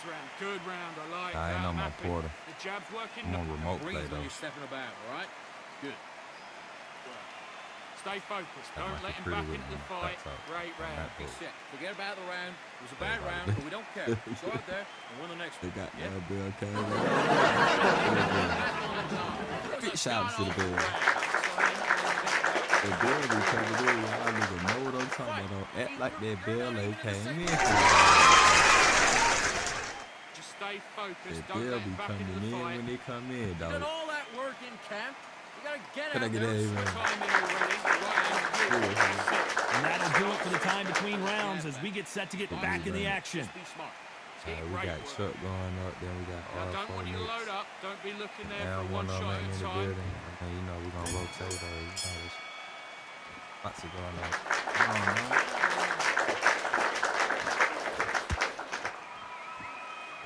round, good round. I like that. I ain't on my quarter. The jab's working. I'm on remote play Breathe when though. you're stepping about, all right? Good. Stay focused. Got Don't my let him computer back with into me. the fight. That's all. Great round. Not Be good. set. Forget about the round. It was a bad round, but we don't care. Go out there and win the next They one. got Yeah? that bill came Big shout out to the bill. The bill be coming in. Y'all niggas know what I'm talking about. Don't act like that bill ain't came in. Just stay focused. That Don't bill let be him back into coming the in fight. when they come in, You did dog. all that work in camp. You gotta get Can I out get there and that, switch man? time in already. Right, And that'll do it for the time between rounds as we get set to get back in the action. Just be smart. Keep We great got work. Chuck going up, then we got Now, don't R4 want you to load mix. up. Don't be looking there Now for one one of shot them at in a the time. building. And you know we're gonna rotate her. You know, there's lots of going on. I don't know.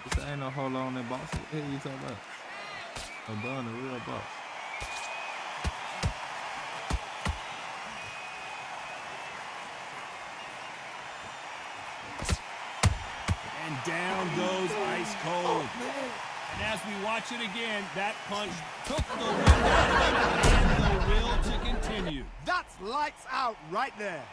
This ain't no hold on that box. What the hell you talking about? I'm done the real box. And down goes ice cold. And as we watch it again, that punch took the wind out of him and the will to continue. That's lights out right there.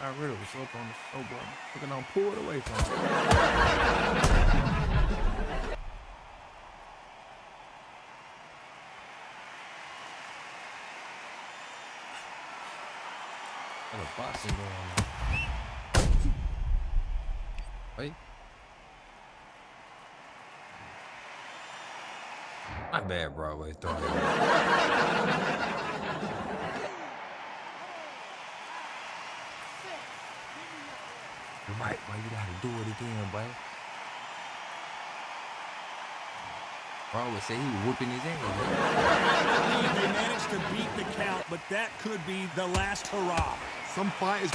I really was up on the show button. Looking on, pull it away from me. Got a boxing going on. Wait. My bad, Broadway throwing it. You're right, boy. You gotta do it again, boy. Broadway said he was whooping his ass. I believe they managed to beat the count, but that could be the last hurrah. Some fighters.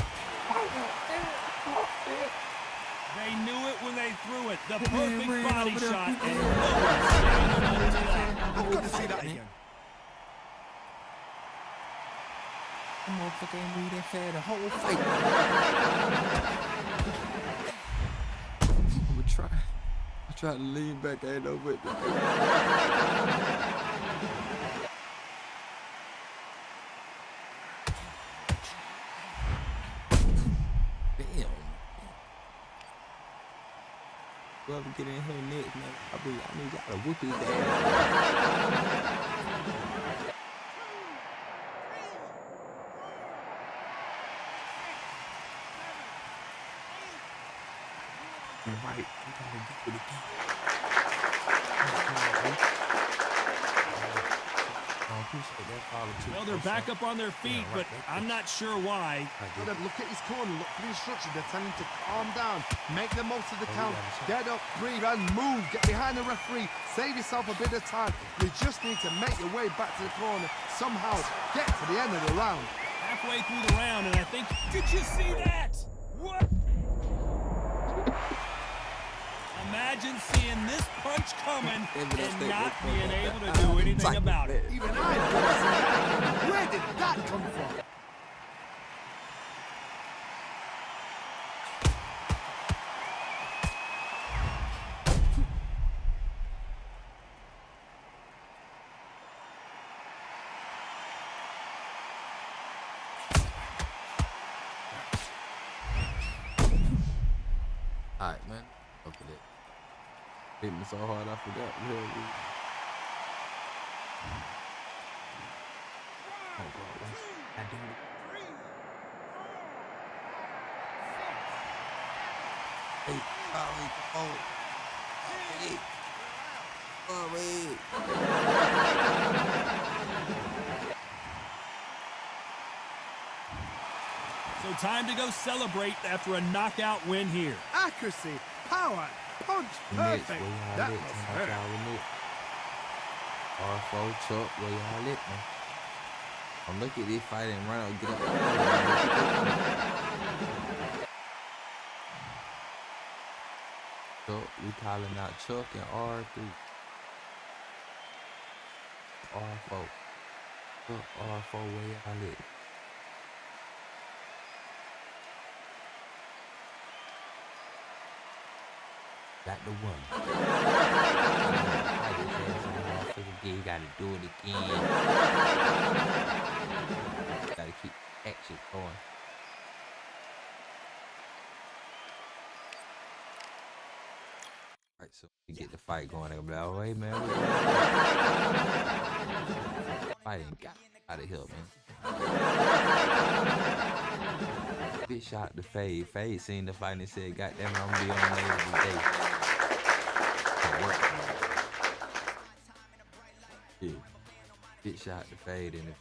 They knew it when they threw it. The perfect body shot, and no one's standing up to that. I've got to see that again. That motherfucker ain't moved that fast the whole fight. I'ma try. I try to lean back, I ain't no but damn. Whoever get in here next, man, I need y'all to whoop his ass. You're right, we gotta do it again. I appreciate that follow too. Well, they're back up on their feet, but I'm not sure why. Look at his corner, look for the instructions. They're telling him to calm down, make the most of the count, get up, breathe, and move. Get behind the referee, save yourself a bit of time. You just need to make your way back to the corner, somehow get to the end of the round. Halfway through the round, and I think, did you see that? What? Imagine seeing this punch coming and not being able to do anything about it. Even I didn't see that. Where did that come from? Alright, man. Look at it. Hit me so hard I forgot. Oh, God. I do it. Hey, So time to go celebrate after a knockout win here. Accuracy, power, punch, perfect. That was hurt. R4 Chuck, where y'all at, man? I'm looking at this fight and run out, get up. Chuck, we calling out Chuck and R3. R4. Chuck, R4, where y'all at? Got the one. You gotta do it again. Gotta keep action going. Alright, so we get the fight going. I'm like, oh, hey, man. Fighting got out of here, man. Big shot to Fade. Fade seen the fight and said, goddamn, I'm gonna be on there every day. Yeah. Big shot to Fade in it.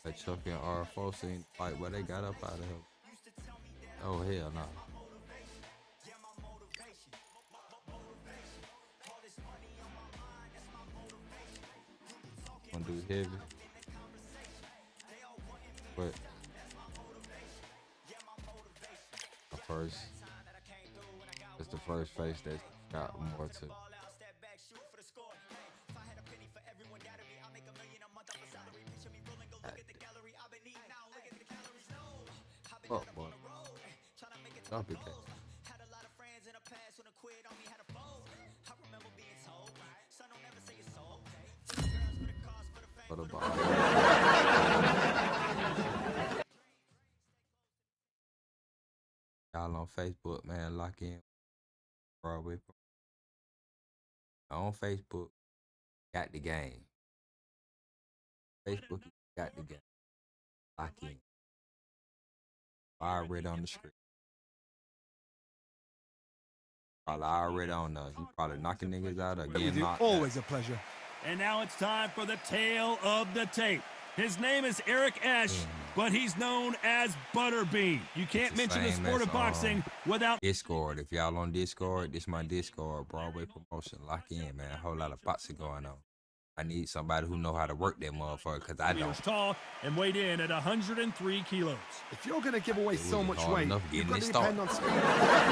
But Chuck and R4 seen the fight where they got up out of him. Oh, hell no. Gonna do heavy. But first. It's the first face that got more to. Oh boy. Don't be catching. For the ball. Y'all on Facebook, man, lock in Broadway. On Facebook, got the game. Facebook, got the game. Lock in. Already on the screen. Probably already on us. You probably knocking niggas out or getting knocked Always out. a pleasure. And now it's time for the tale of the tape. His name is Eric Esch, but he's known as Butterbean. You can't mention the sport of boxing without Discord. If y'all on Discord, this my Discord, Broadway Promotion. Lock in, man. A whole lot of boxing going on. I need somebody who know how to work that motherfucker, because I don't. tall and weighed in at 103 kilos. If you're going to give away so much hard weight, enough you've getting got to this depend on speed. If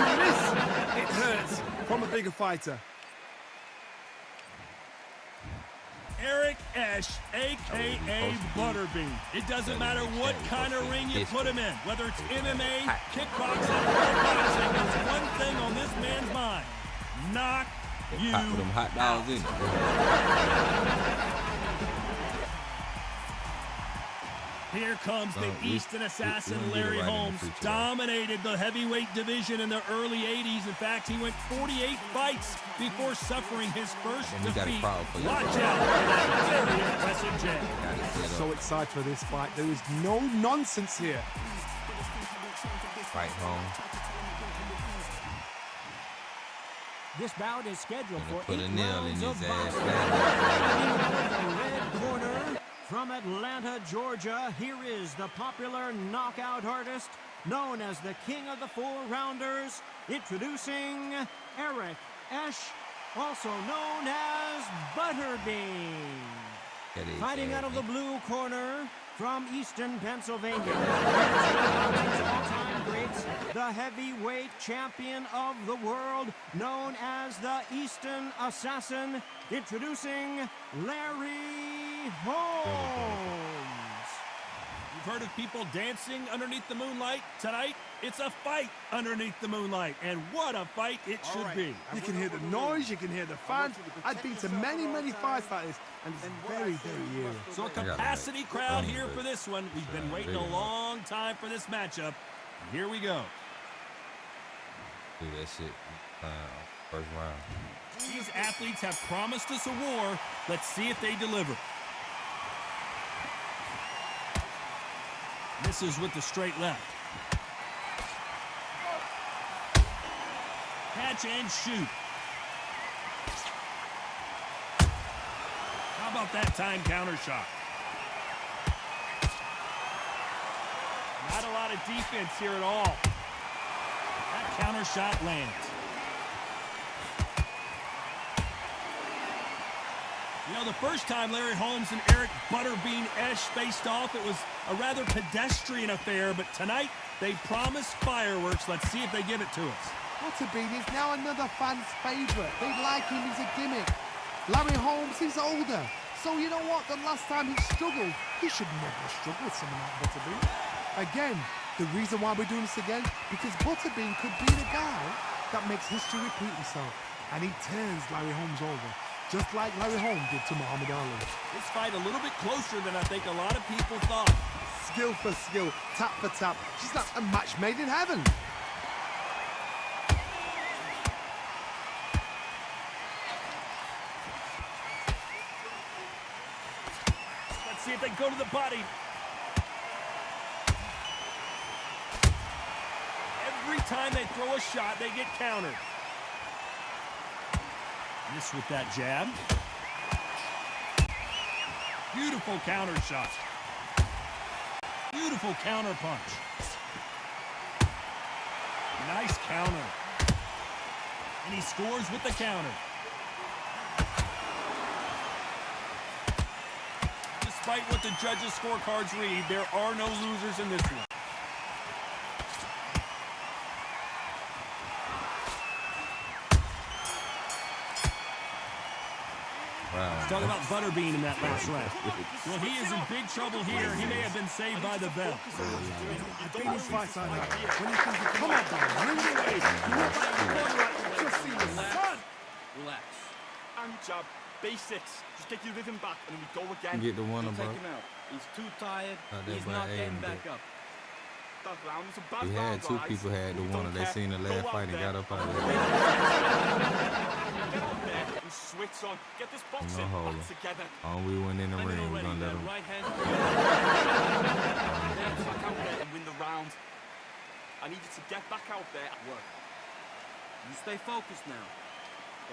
you miss, it hurts from a bigger fighter. Eric Esch, a.k.a. Butterbean. It doesn't matter what kind of ring you put him in, whether it's MMA, kickboxing, or boxing, there's one thing on this man's mind: knock you Put them hot dogs in. Here comes the Eastern assassin, we Larry get it right in the Holmes. future. Dominated the heavyweight division in the early 80s. In fact, he went 48 fights before suffering his first And we got a defeat. crowd for you. Watch out for that very impressive jab. So excited for this fight. There is no nonsense here. Right home. This bout is scheduled Gonna for put 8 a nail in rounds his of ass, boxing. man. Fighting out of the red corner from Atlanta, Georgia, here is the popular knockout artist known as the King of the Four-Rounders, introducing Eric Esch, also known as Butterbean. Fighting out of the blue corner from Easton, Pennsylvania, here's boxing's all-time greats, the heavyweight champion of the world, known as the Easton Assassin, introducing Larry Holmes. You've heard of people dancing underneath the moonlight? Tonight, it's a fight underneath the moonlight. And what a fight it should be. You can hear the noise, you can hear the fans. I've been to many, many fights like this, and it's very, very eerie. So a capacity crowd here for this one. We've been waiting a long time for this matchup. And here we go. Do that shit. First round. These athletes have promised us a war. Let's see if they deliver. Misses with the straight left. Catch and shoot. How about that time counter shot? Not a lot of defense here at all. That counter shot lands. You know, the first time Larry Holmes and Eric Butterbean Esch faced off, it was a rather pedestrian affair, but tonight they promised fireworks. Let's see if they give it to us. Butterbean is now another fan's favourite. They like him, he's a gimmick. Larry Holmes, he's older. So you know what? The last time he struggled, he should never have struggled with someone like Butterbean. Again, the reason why we're doing this again, because Butterbean could be the guy that makes history repeat himself. And he turns Larry Holmes over, just like Larry Holmes did to Muhammad Ali. This fight a little bit closer than I think a lot of people thought. Skill for skill, tap for tap. She's not a match made in heaven. Let's see if they go to the body. Every time they throw a shot, they get countered. Miss with that jab. Beautiful counter shot. Beautiful counter punch. Nice counter. And he scores with the counter. Despite what the judges' scorecards read, there are no losers in this one. Talk about Butterbean in that last round. Well, he is in big trouble here. He may have been saved by the bell. I've been in fights like that. When you think, come on, man, ring the way. You look like you're going like you've just seen the sun. Relax. And jab, basics. Just get your rhythm back and then we go again. Get the winner, bro. Take him out. He's too tired. Not that He's boy not aiming, getting back bro. up. That round was a bad We round, had two guys. people had the We winner. don't They care. seen the Go last out fight and there. got up out of Get there. out there and switch on. Get this boxing hold back him. together. We went in the ring, we're gonna let him. Right hand. Get back out there and win the round. I need you to get back out there and work. You stay focused now.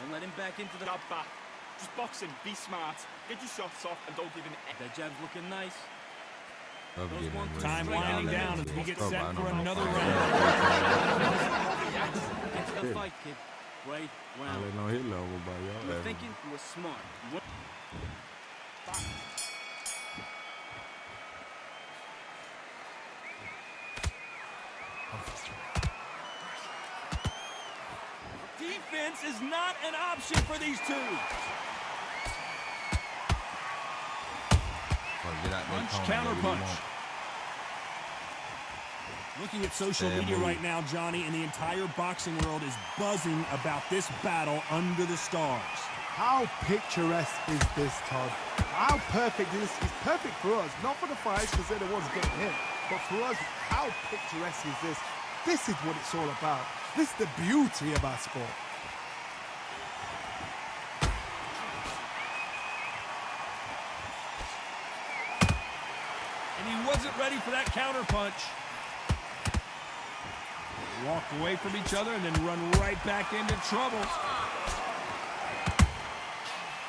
Don't let him back into the... Jab back. Just boxing. Be smart. Get your shots off and don't give an... That jab's looking nice. Love getting in the ring. Time winding down as we get Oh, I set know for my another fight. round. Get to the fight, kid. Great I round. let no hit level by You y'all. were thinking, you were smart. You were- Defense is not an option for these two. Get out there, Punch, corner, counter whatever you punch. want. Looking at social Bad media move. right now, Johnny, and the entire boxing world is buzzing about this battle under the stars. How picturesque is this, Todd? How perfect is this? It's perfect for us, not for the fighters because they're the ones getting hit, but for us, how picturesque is this? This is what it's all about. This is the beauty of our sport. And he wasn't ready for that counter punch. Walk away from each other and then run right back into trouble.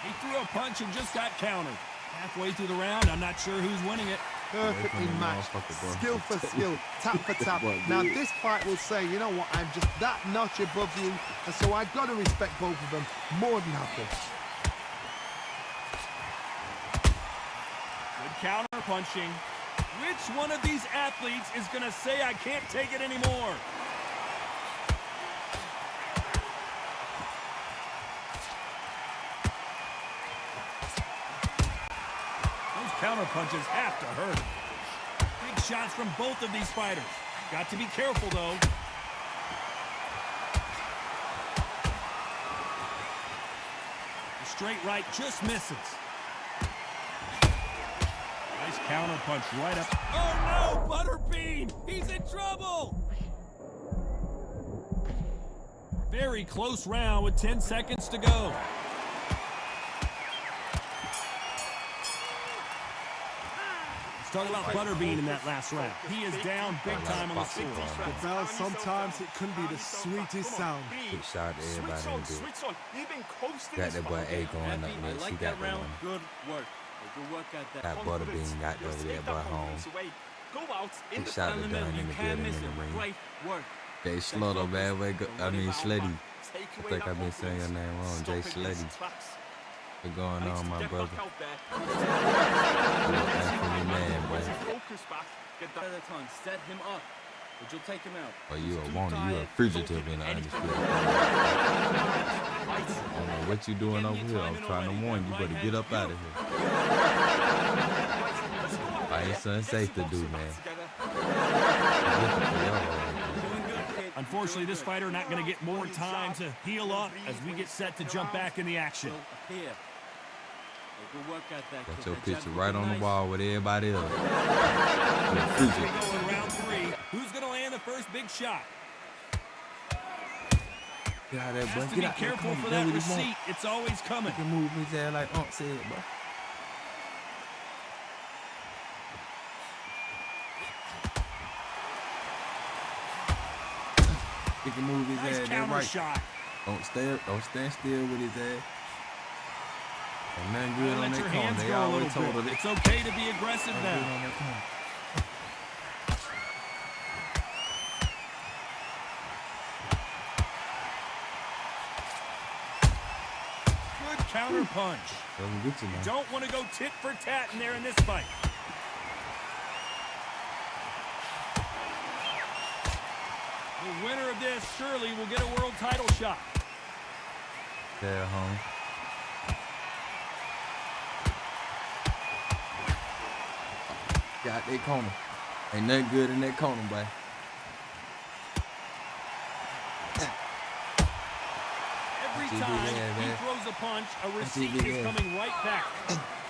He threw a punch and just got countered. Halfway through the round, I'm not sure who's winning it. Perfectly Away from the matched, motherfucker, bro. skill for skill, tap for tap. What, Now dude? this fight will say, you know what, I'm just that notch above you, and so I've got to respect both of them more than happy. Good counter punching. Which one of these athletes is going to say, I can't take it anymore? Those counter punches have to hurt. Big shots from both of these fighters. Got to be careful, though. The straight right just misses. Nice counter punch right up. Oh no, Butterbean! He's in trouble! Very close round with 10 seconds to go. Let's talk about Butterbean in that last round. He is down big time on the score. The bell, sometimes it can be the sweetest sound. Good shot to everybody Switch on, in the switch on. You've been coasting Got this that boy fight. A going up Happy, I next. He like got that the round. one. Good work. Good work at that. Got Butterbean got You'll over take there that by home. confidence away. Go out in Big the shot Down to the middle, Dunn in you the can't building miss in it. the ring. Great work. Jay Slaughter, man. I mean, Sleddy. Take away think that I've been saying your name wrong. Stop Jay it in its Sleddy. tracks. What's going I need on, you to my get brother? back out there. That's for your man, boy. Get your focus back. Get that. At a time, set him up. But you'll take him out. Oh, you a He's too wanted. You a tired. fugitive in the Anything. Undisputed. I don't know what you doing over here. I'm trying to warn you. You better get up out of here. I ain't something safe to do, man. Unfortunately, this fighter not going to get more time to heal up as we get set to jump back in the action. Will appear. Good work at that. Got kid. your That picture jab's right looking on the nice. wall with everybody else. You a We fugitive. go in round 3. Who's going to land the first big shot? Get out of there, Has boy. to Get be out there. careful Come for on. that That's what he want. receipt. It's always coming. He can move his ass like Unc said, bro. He can move his Nice ass that counter right. shot. Don't stand still with his ass. Ain't nothing good Don't on let that your corner. hands They go a always little told her bit. that. It's okay to be aggressive Nothing good now. on that corner. Good counter punch. Doesn't get you now. Don't want to go tit for tat in there in this fight. The winner of this surely will get a world title shot. There, home. Got that corner. Ain't nothing good in that corner, boy. Every time he throws a punch, a receipt is coming right back.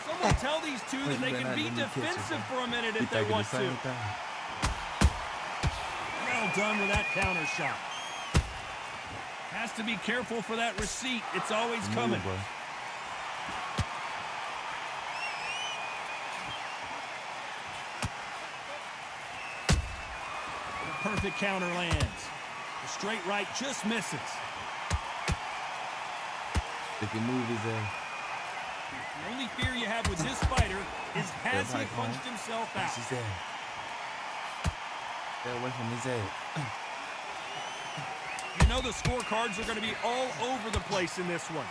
Someone tell these two that they can be defensive for a minute if they want to. Well done with that counter shot. Has to be careful for that receipt. It's always coming. The perfect counter lands. The straight right just misses. If he move his ass. The only fear you have with this fighter is has he punched himself out. That's his ass. Stay away from his ass. You know the scorecards are going to be all over the place in this one.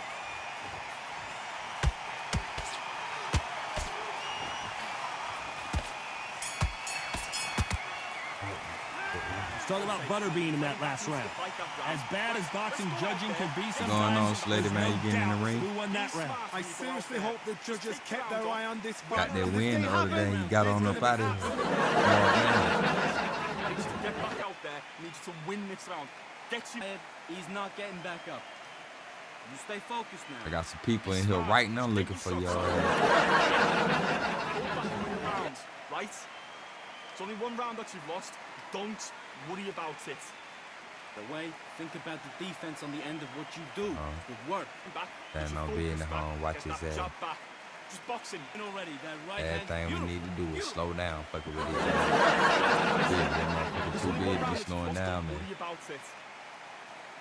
Let's talk about Butterbean in that last round. As bad as boxing judging can be sometimes, going on, Slater, man? You getting in the ring? Who won that round? I seriously hope the judges kept their eye on this fight. Got that win the other day. He got on up out of here. Needs to get back out there. Needs to win this round. He's not getting back up. You stay focused now. I got some people in here right now looking for y'all. Go back and win the rounds, right? It's only one round that you've lost. Don't worry about it. The way, think about the defense on the end of what you do. Good work. Back. Stand on being at home, watch his ass. Jab back. Just boxing. Already, that right hand. Everything we need to do is slow down, fucking with each other. That motherfucker too big to be slowing down, man. Worry about it.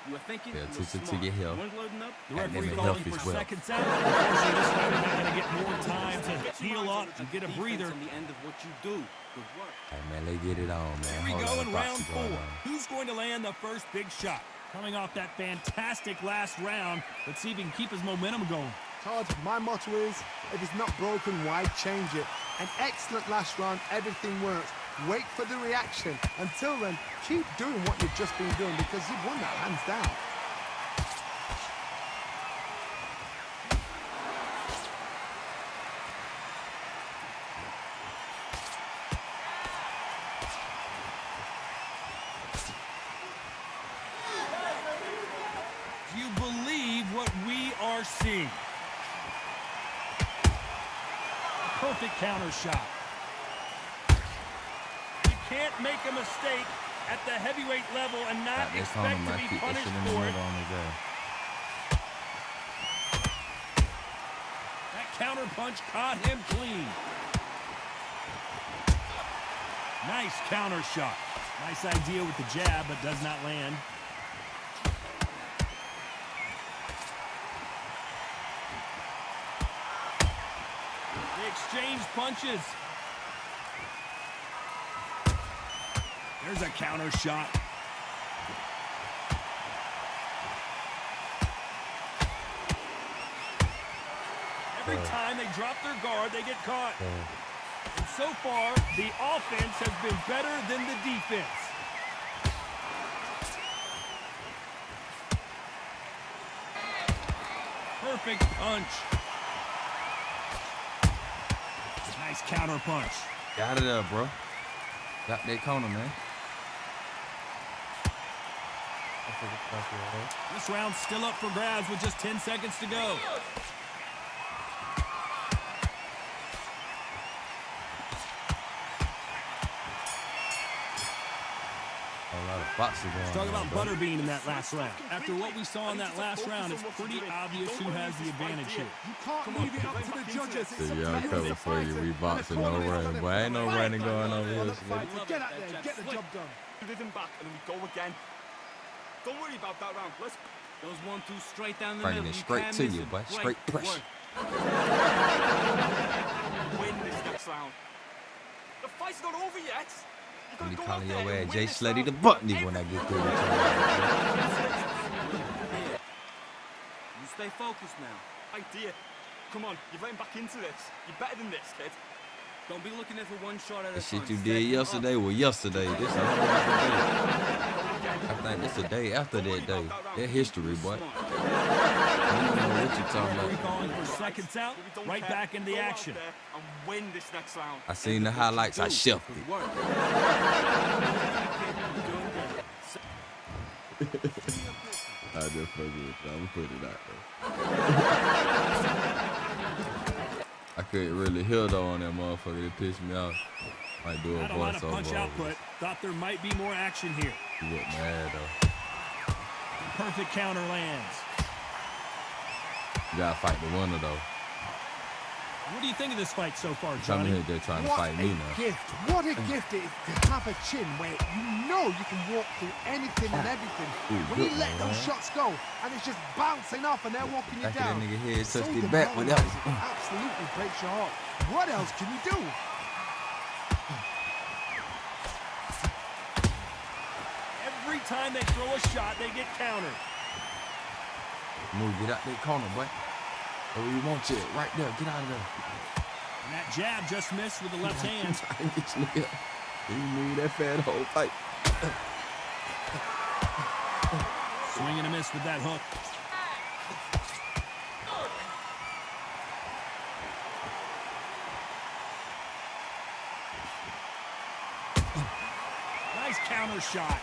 You were thinking. Yeah, to get health. You weren't loading up. The Got them referee in calling health as for well. seconds out. Unfortunately, this fighter not going to get more time to heal up and get a breather. On the end of what you do. Good work. Hey, man, they get it on, man. Here we go in round Boxing 4. going on. Who's going to land the first big shot? Coming off that fantastic last round, let's see if he can keep his momentum going. Todd, my motto is, if it's not broken, why change it? An excellent last round, everything works. Wait for the reaction. Until then, keep doing what you've just been doing because you've won that hands down. Do you believe what we are seeing? Perfect counter shot. You can't make a mistake at the heavyweight level and not Got this on expect him, to I be keep that punished shit in the for it. middle on his ass. That counter punch caught him clean. Nice counter shot. Nice idea with the jab, but does not land. They exchange punches. There's a counter shot. Every time they drop their guard, they get caught. And so far, the offense has been better than the defense. Perfect punch. Nice counter punch. Got it up, bro. Got that corner, man. This round's still up for grabs with just 10 seconds to go. Boxing going Let's talk on, about bro. Butterbean in that last round. After what we saw in that last round, it's pretty obvious who has the advantage here. You can't leave it up to the judges. It's See, up y'all to you cover as a for you. fighter. We And boxing, the no corner running. is Boy, ain't no gonna running fight going on on here, the Slick. fighter. Get out there, get the job done. Rhythm back and then we go again. Don't worry about that round. Let's Those 1-2 straight down the Bringing middle. it straight can't to miss you, it. boy. Great Straight pressure. work. win this next round. The fight's not over yet. You When gotta you go out calling there your and ass win Jay this Sleddy round. the Buttney when I get through with you. You stay focused now. Idea. Come on, you're getting back into this. You're better than this, kid. Don't be looking there for one shot at a The shit time. you Set did him up. yesterday was yesterday. This a whole different day. I think this a day after that day. That history, boy. Smart. What you talking Referee about? calling for seconds out, If you don't right care, back into the go out action. there and win this next round. I seen the highlights. I shuffled it. Work. I just fuck with you. I'm gonna put it out there. I couldn't really hear though on that motherfucker. It pissed me off. Might do a Not a lot of voiceover. punch over output. this. Thought there might be more action here. You look mad though. Perfect counter lands. You gotta fight the winner though. What do you think of this fight so far, Some Johnny? here they're trying to What fight a me now. gift. What a gift it is to have a chin where you know you can walk through anything and everything. Ooh, When you good let one, those man. shots go and it's just bouncing off and they're walking you Back of down. that nigga head so touched his back with that demoralizing. one. Absolutely breaks your heart. What else can you do? Every time they throw a shot, they get countered. Move, get out that corner, boy. Oh, you want you right there. Get out of there. And that jab just missed with the left hand. Try and get you nigga. You move that fat whole fight. Swing and a miss with that hook. Nice counter shot.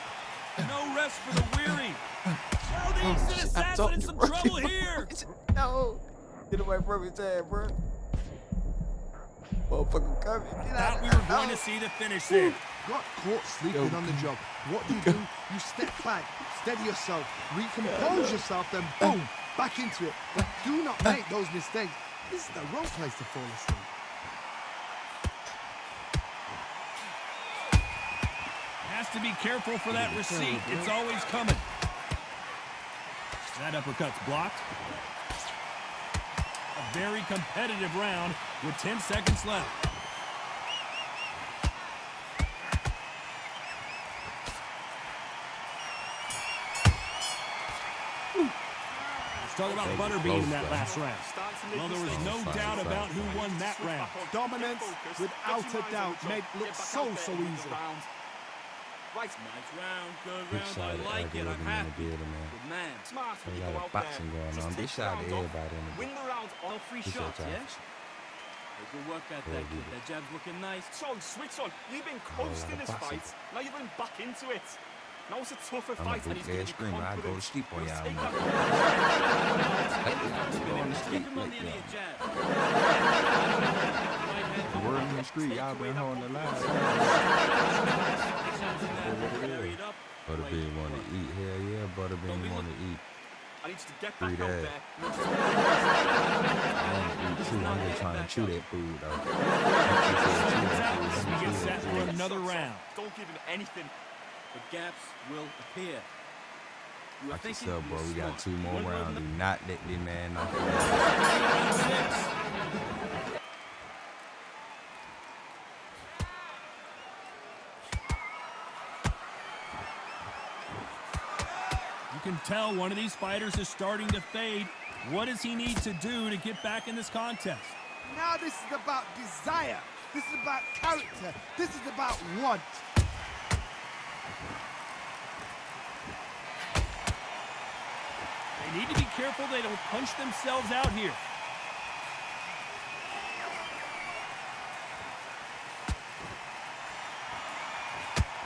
No rest for the weary. Oh, the instant assassin in some trouble here. No. Get away from his head, bro. Motherfucker coming. Get out Thought we of were going to see the finish there. Got caught sleeping on the job. What do? You step back, steady yourself, recompose yourself, then boom, back into it. But do not make those mistakes. This is the wrong place to fall asleep. Has to be careful for that receipt. It's always coming. That uppercut's blocked. A very competitive round with 10 seconds left. Let's talk about Butterbean in that last round. Well, there was no doubt about who won that round. Dominance, without a doubt, made look so easy. Right. Nice round, good Big round. shout I out to like it. everybody I'm in the happy. building, man. Good man. Smart when There's you a go lot out of boxing there. going Just on. take Big the shout out to round off. everybody in the Win the round All off. three Appreciate shots, y'all. yeah? Hey, good work out Yeah, there, we kid. did. That jab's looking nice. So, switch on. You've been lot coasting of this boxing. fight. Now you're going back into it. Now it's a tougher I'm a fight and he's going bootleg to be screamer. I go to confident. sleep on He'll y'all, take man. that- Go on the street Keep him on like the end of that. your jab. The word in the street, y'all been holding the line. Carry it up. Butterbean want to eat. Hell yeah, Butterbean want to eat. I need you to get Free back out that. there. I want to eat too. I'm just trying to chew that food, though. Seconds out as we get set for another round. Don't give him anything. The gaps will appear. You are Watch thinking yourself, bro. you're We got smart. 2 more One rounds. Do round- not let this man knock you out. Round 6. You can tell one of these fighters is starting to fade. What does he need to do to get back in this contest? Now this is about desire. This is about character. This is about want. They need to be careful they don't punch themselves out here.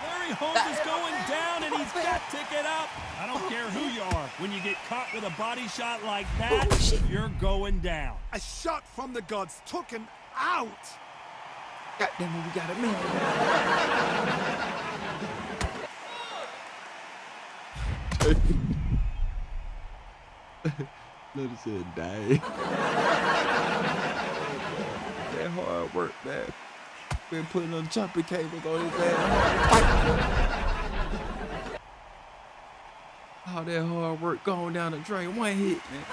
Larry Holmes is going down, and he's got to get up. I don't care who you are. When you get caught with a body shot like that, you're going down. A shot from the gods took him out. Goddamn it, we got it, man. Let us say die. That hard work, man. Been putting on jumping cables on his ass. All that hard work going down the drain. One hit, man.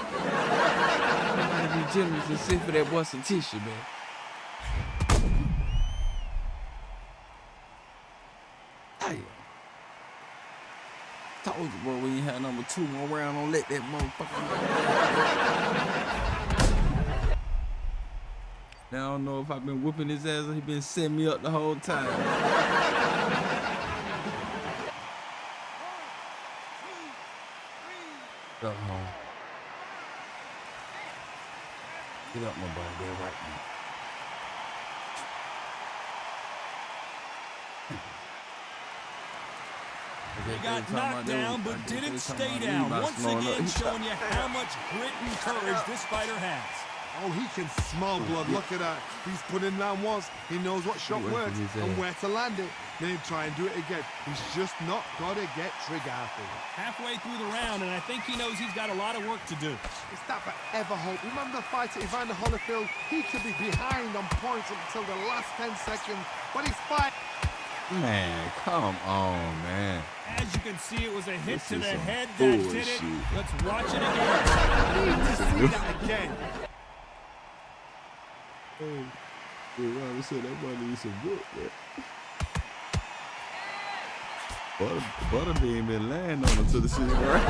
Somebody be generous and sit for that boy some tissue, man. Damn. Told you, bro, when you had number 2 more round, don't let that motherfucker. Now I don't know if I've been whooping his ass or he been setting me up the whole time. Get up, my boy. Get right now. He got knocked down, but didn't stay down. Once again, showing you how much grit and courage this fighter has. Oh, he can smell blood. Look at that. He's put in round once. He knows what shot works and where to land it. Then he'll try and do it again. He's just not got to get trigger happy. Halfway through the round, and I think he knows he's got a lot of work to do. Is that forever hope? Remember the fight at Evander Holyfield? He could be behind on points until the last 10 seconds, but he's fighting. Man, come on, man. As you can see, it was a hit to the some head that bullshit. did it. Let's watch it again. I need to see that again. Oh, Ronald said that boy needs some work, man. Butterbean been laying on him to the city, right?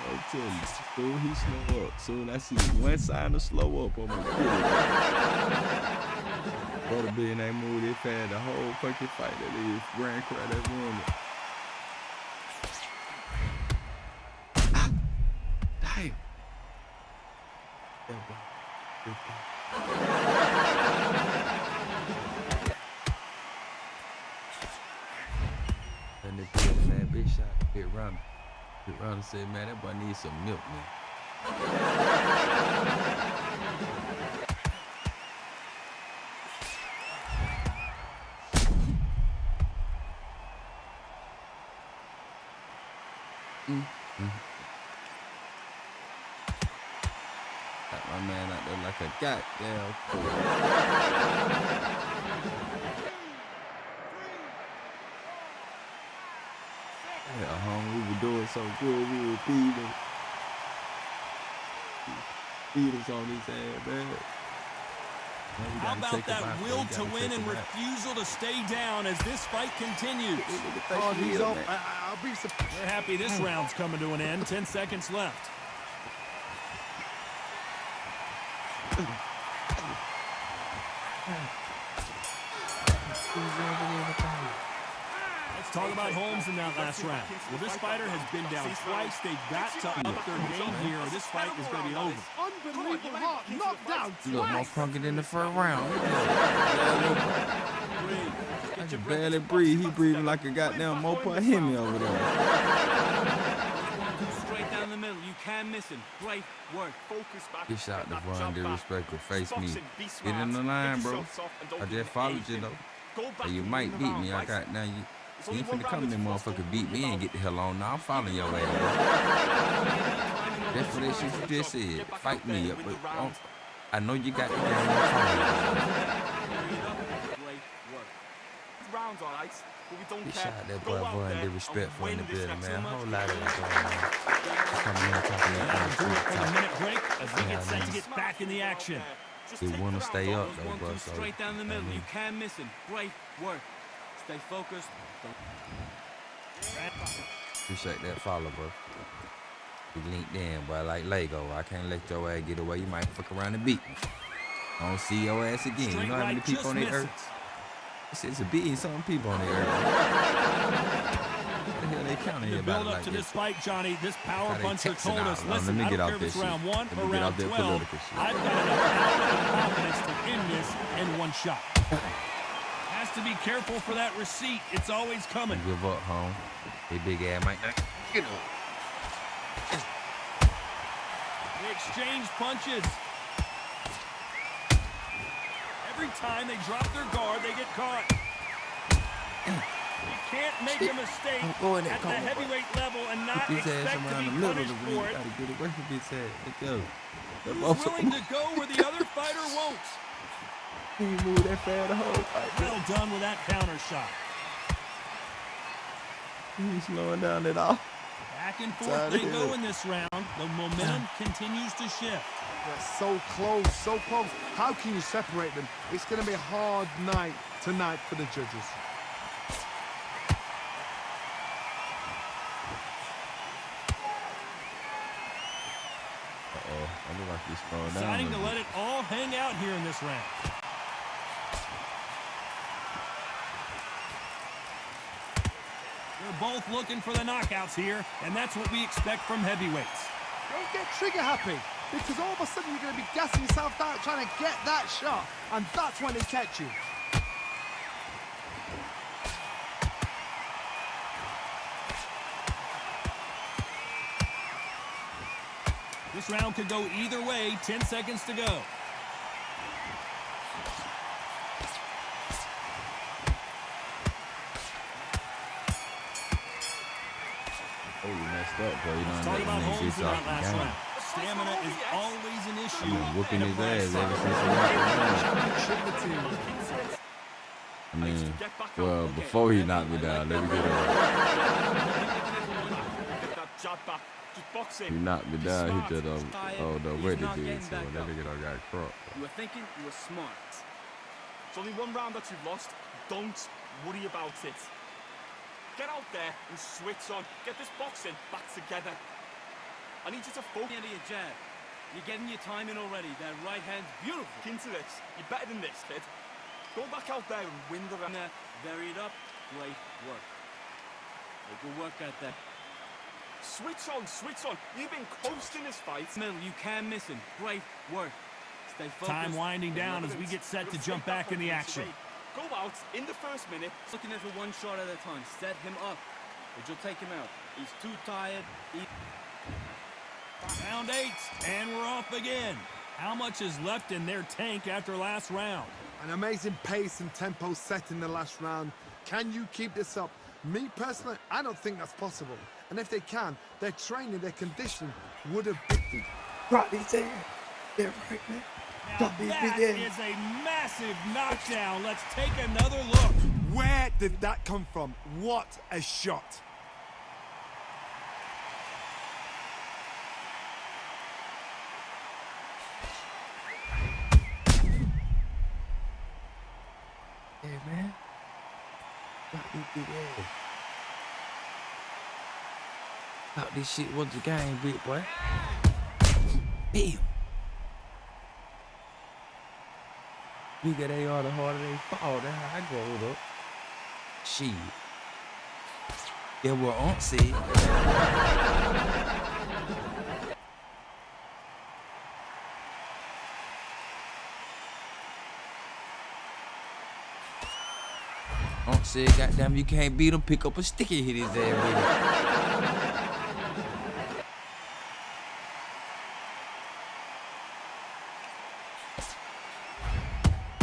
I'm telling you, soon he slow up. Soon I see one sign to slow up, I'm gonna kill him. Butterbean ain't moved it fast the whole fucking fight. That is grand crowd that won it. Damn. And the kid, man, big shot, big runner. Big runner said, man, that boy needs some milk, man. Got my man out there like a goddamn fool. Yeah, homie, we were doing so good, we were beat us on his ass, man. How about that will to win and refusal to stay down as this fight continues? Oh, he's up. I'll be surprised. They're happy this round's coming to an end. 10 seconds left. Let's talk about Holmes in that last round. Well, this fighter has been down twice. They've got to up their game here, or this fight is going to be over. Unbelievable heart, knocked down You look more twice. funky than the first round. I can barely breathe. He breathing like a goddamn Mopar Hemi over there. Straight down the middle. You can't miss him. Great work. Focus back. Good shot to Von, disrespectful. Face me. Get in the line, bro. I just followed you, though. Hey, you might beat me. I got now. You ain't finna come in there, motherfucker, beat me and get the hell on. Now I'm following your ass, bro. That's what that shit you just said. Fight me up, but I know you got the game. Rounds, all right, but we don't He care. shot that Go boy, out boy, there and disrespectful in and the win this building, next man. match. Whole lot of that going on. Coming here talking that kind of Do it shit. for the minute break as we Yeah, get set to man. get back in the action. He wanna stay up, though, One, bro. two, So, straight down the middle. I mean, You can't miss him. Great work. Stay focused. appreciate that follow, bro. We linked in, boy, like Lego. I can't let your ass get away. You might fuck around and beat me. I don't see your ass again. Straight You know how many right people just on the misses. earth? It's a billion something people on the earth. What the hell they counting The here about build it up like to this? this fight, Johnny, this power How they puncher texting told out. us, Let listen, me I get don't off care if this it's round shit. 1 Let or me get round off that 12. political shit. I've got enough power and confidence to end this in one shot. Has to be careful for that receipt. It's always coming. Give up, home. They big ass might. Get up. They exchange punches. Every time they drop their guard, they get caught. You can't make a mistake Go in there, at the come on, boy. heavyweight level and not Put his ass expect to around be the middle of punished the ring. for You it. gotta get away from his ass. Let's go. That Who's willing motherfucker. to go where the other fighter won't? He moved that fast the whole fight. Well done with that counter shot. He ain't slowing down at all. Back and forth Tired they of go it. in this round. The momentum continues to shift. They're so close, so close. How can you separate them? It's going to be a hard night tonight for the judges. Uh-oh. I look like he's slowing down. Deciding a to little let it all hang out here in this round. They're both looking for the knockouts here, and that's what we expect from heavyweights. Don't get trigger happy, because all of a sudden you're going to be gassing yourself out trying to get that shot, and that's when they catch you. This round could go either way, 10 seconds to go. Oh, you messed up, bro. You don't Talk about let Holmes me in get that off the last game. round. Stamina is always an issue. I've been whooping his ass ever since he knocked me down. I mean, well, before he knocked me down, let me get over. He knocked me down, he just, oh, the way they did, so that nigga done got cropped. You were thinking, you were smart. It's only one round that you've lost. Don't worry about it. Get out there and switch on. Get this boxing back together. I need you to focus. Into your jab. You're getting your time in already. That right hand's beautiful. Into this. You're better than this, kid. Go back out there and win the round. Varied up. Great work. Good work at that. Switch on, switch on. You've been coasting this fight. Middle, you can't miss him. Great work. Stay focused. Time winding down as we get set to jump back in the action. Go out in the first minute. Looking at it one shot at a time. Set him up. But you'll take him out. He's too tired. Round 8, and we're off again. How much is left in their tank after last round? An amazing pace and tempo set in the last round. Can you keep this up? Me personally, I don't think that's possible. And if they can, their training, their conditioning would have been. Right, he's there. Yeah, right, man. Now that is a massive knockdown. Let's take another look. Where did that come from? What a shot. Yeah, man. Thought he did that. Thought this shit was the game, big boy. Bam. Bigger they are, the harder they fall. That's how I growed up. Shit. Yeah, what Aunt said. Aunt said, goddamn, you can't beat him, pick up a stick and hit his ass with it.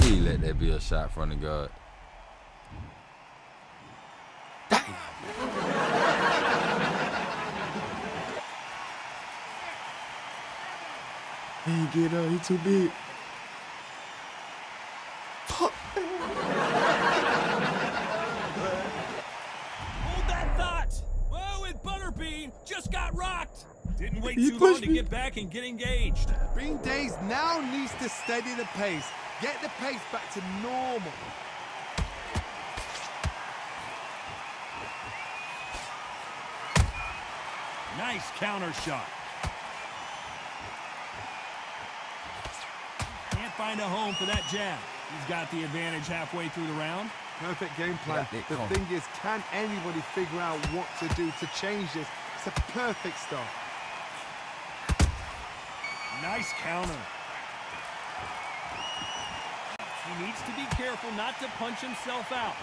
He let that be a shot from the guard. He ain't get up, he too big. Fuck. Hold that thought. Whoa, with Butterbean just got rocked. Didn't wait too long to get back and get engaged. Bean Days now needs to steady the pace. Get the pace back to normal. Nice counter shot. Can't find a home for that jab. He's got the advantage halfway through the round. Perfect game plan. The thing is, can anybody figure out what to do to change this? It's a perfect start. Nice counter. He needs to be careful not to punch himself out.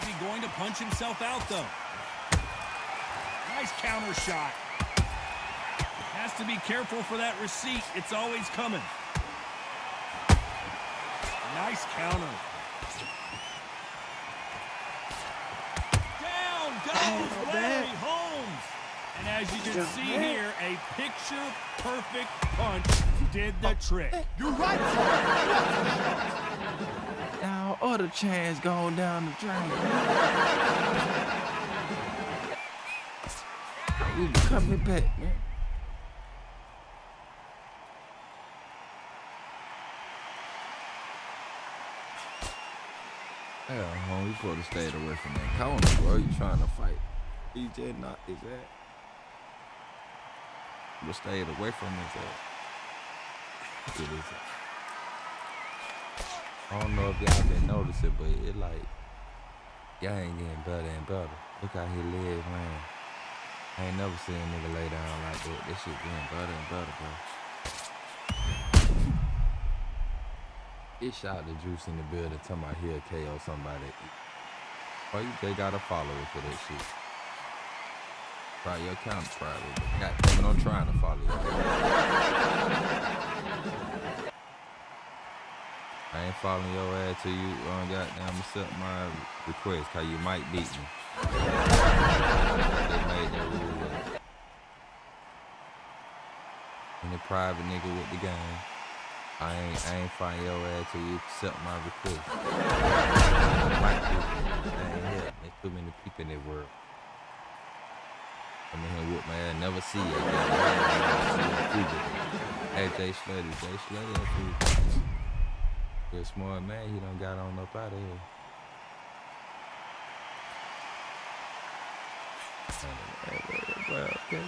Is he going to punch himself out, though? Nice counter shot. Has to be careful for that receipt. It's always coming. Nice counter. Down goes Larry Holmes. And as you can see here, a picture-perfect punch did the trick. You're right, Tom. Now, other chance going down the drain. We be coming back, man. Hell, home, you supposed to stay away from that corner, bro. You trying to fight. He just knocked his ass. You stayed away from his ass. It is. I don't know if y'all been noticing, but it like y'all ain't getting better and better. Look how his legs man. I ain't never seen a nigga lay down like that. This shit getting better and better, bro. It shot the juice in the building talking about he'll KO somebody. Or they got a follower for that shit. Try your account private, but goddamn, I'm trying to follow you. I ain't following your ass till you goddamn accept my request, cause you might beat me. They made that rule up. And the private nigga with the game. I ain't fighting your ass till you accept my request. Might beat me. I ain't here. There's too many people in the world. I'm in here with my ass, never see you again. Hey, Jay Slutty, that food. You're a smart man, he done got on up out of here. Well, okay.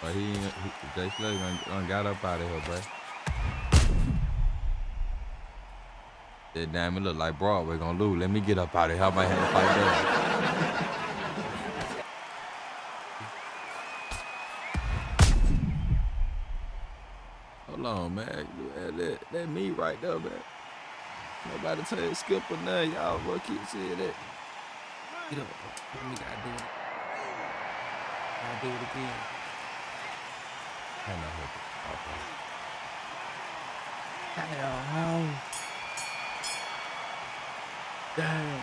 But Jay Slutty done got up out of here, bro. That damn, it look like Broadway gonna lose. Let me get up out of here. I might have to fight back. Hold on, man. That me right there, man. Nobody tell you skip or nothing. Y'all will keep saying that. Get up. We gotta do it. Gotta do it again. I know her. Okay. Damn.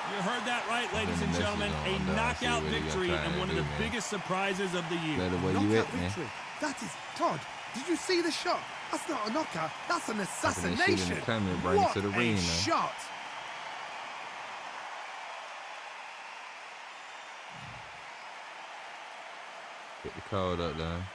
You heard that right, ladies and gentlemen. A knockout victory and one of the biggest surprises of the year. Knockout victory. That is Todd. Did you see the shot? That's not a knockout. That's an assassination. What a shot! Get the code up there.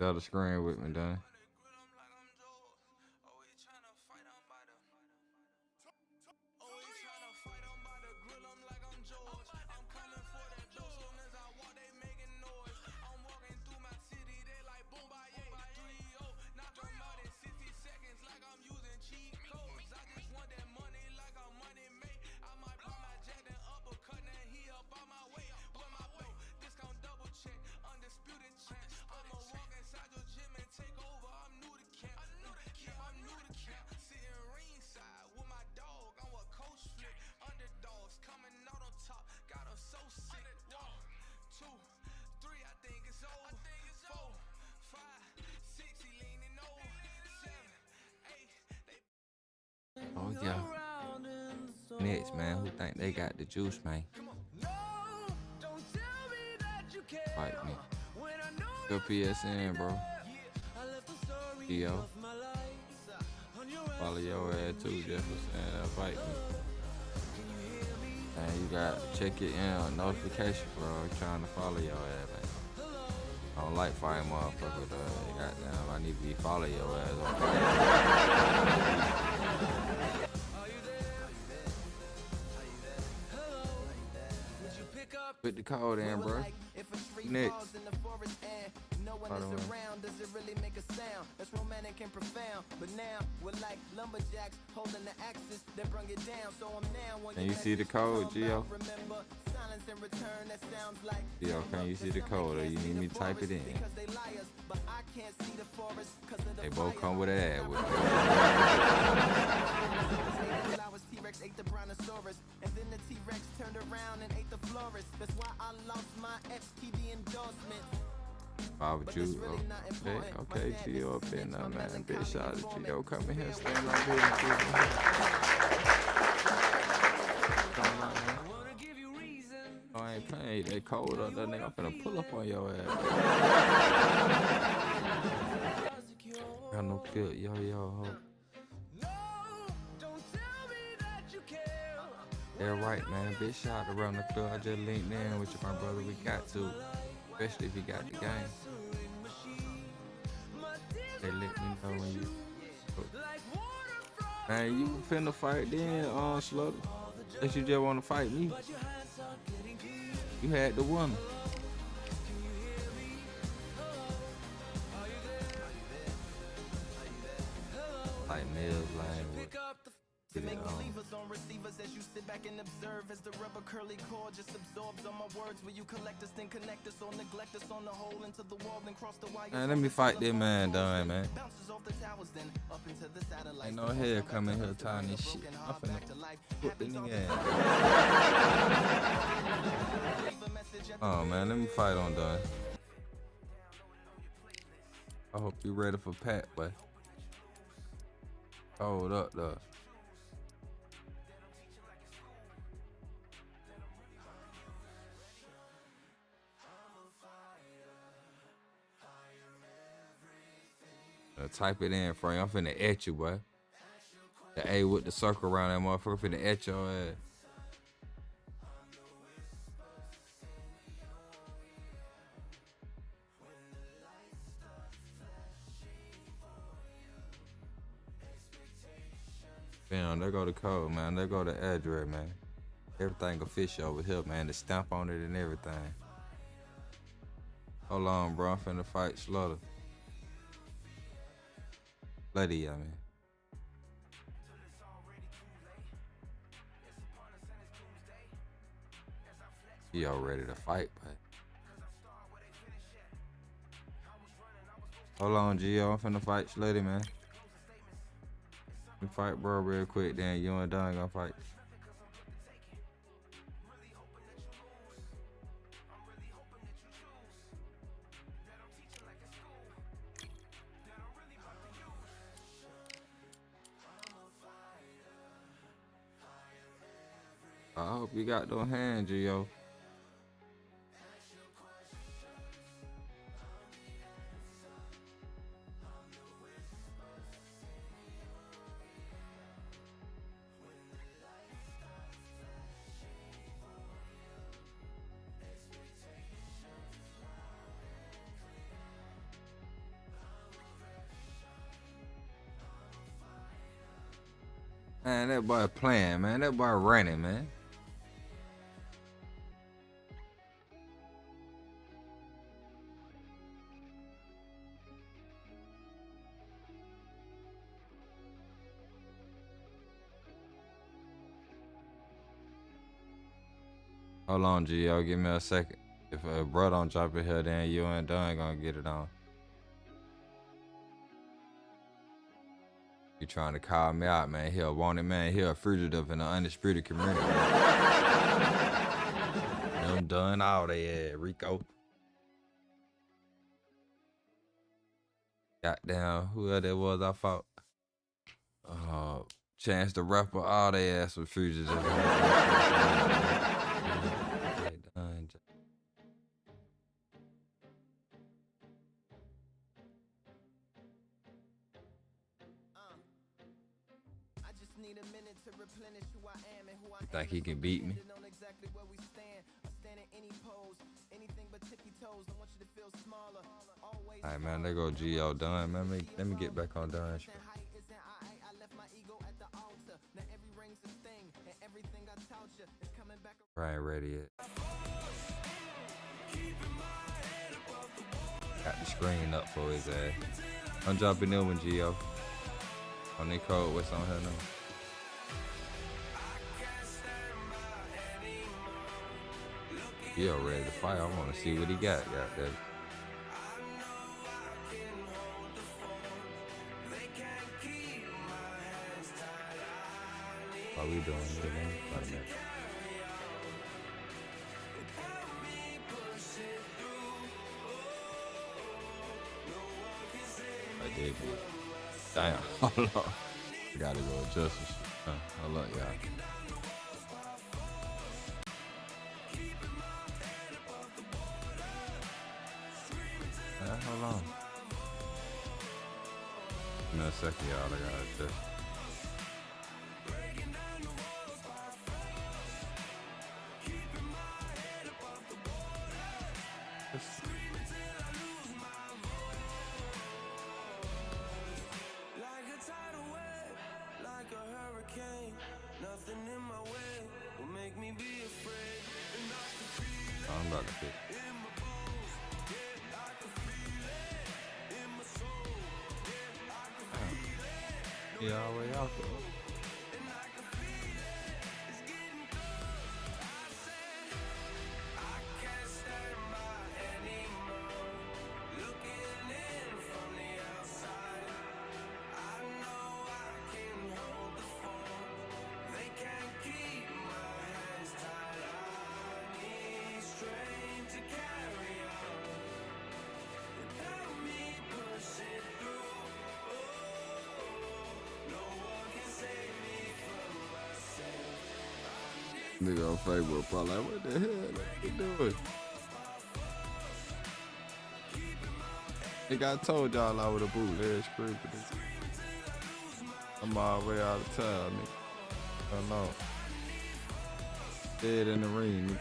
Share the screen with me, done. Oh yeah. Next, man, who think they got the juice, man? Fight me. Go PSN, bro. Yo. Follow your ass too, just for saying that. Fight me. And you got check your notification, bro. I'm trying to follow your ass, man. I don't like fighting motherfuckers, goddamn, I need to be following your ass. Put the code in, bro. Next. No one is around, does it really make a sound? That's romantic and profound. But now we're like lumberjacks holding the axes that bring it down. So I'm now. Can you see the code, Gio? Gio, can you see the code, or you need me to type it in? They both come with an ad with me. T-Rex ate the brontosaurus, and then the T-Rex turned around and ate the florist. That's why I lost my FTD endorsement. Why would you? Okay, Gio up in there, man. Big shout out to Gio. Come in here, stand right here. Oh, I ain't playing. They cold up there, nigga. I'm finna pull up on your ass. Got no fit, yo, ho. They're right, man. Big shout out around the club. I just linked in with you, my brother. We got to. Especially if you got the game. They let me know when you. Man, you finna fight then, Slaughter. If you just wanna fight me. You had the one. Like Mills language. To make believers on receivers as you sit back and observe as the rubber curly cord just absorbs all my words. Will you collect us, then connect us, or neglect us on the hole into the wall, then cross the wire? Man, let me fight this man done, man. Bounces off the towers, then up into the satellites. Ain't no hair coming here tying this shit. I'm finna put the nigga in. Oh man, let me fight on done. I hope you ready for Pat, boy. Hold up though. Type it in, Frank. I'm finna etch you, boy. The A with the circle around that motherfucker finna etch your ass. Damn, there go the code, man. There go the address, man. Everything official over here, man. The stamp on it and everything. Hold on, bro. I'm finna fight Slaughter. Bloody, I mean. He all ready to fight, but. Hold on, Gio. I'm finna fight Slutty, man. We fight bro real quick, then you and Don gonna fight. I hope you got those hands, Gio. Man, that boy playing, man. That boy running, man. Hold on, Gio. Give me a second. If a bro don't drop it here, then you and Don gonna get it on. You trying to call me out, man. He a wanted man. He a fugitive in the undisputed community. Them done all they had, Rico. Goddamn, whoever that was I fought. Chance the Rapper, all they ass was fugitives. You think he can beat me? Alright, man, there go Gio done. Man, let me get back on done. I ain't ready yet. Got the screen up for his ass. I'm dropping new one, Gio. On the code, what's on here now? Gio ready to fight. I want to see what he got there. How we doing? About a minute. I did. Damn. Hold on. I gotta go adjust this shit. Hold on, y'all. Hold on. In a second, y'all. I gotta adjust. I'm about to fix it. Yeah, all the way out there. Nigga on Facebook probably like, what the hell are you doing? Nigga, I told y'all I would have bootleg screen for this. I'm all the way out of town, nigga. I know. Dead in the ring,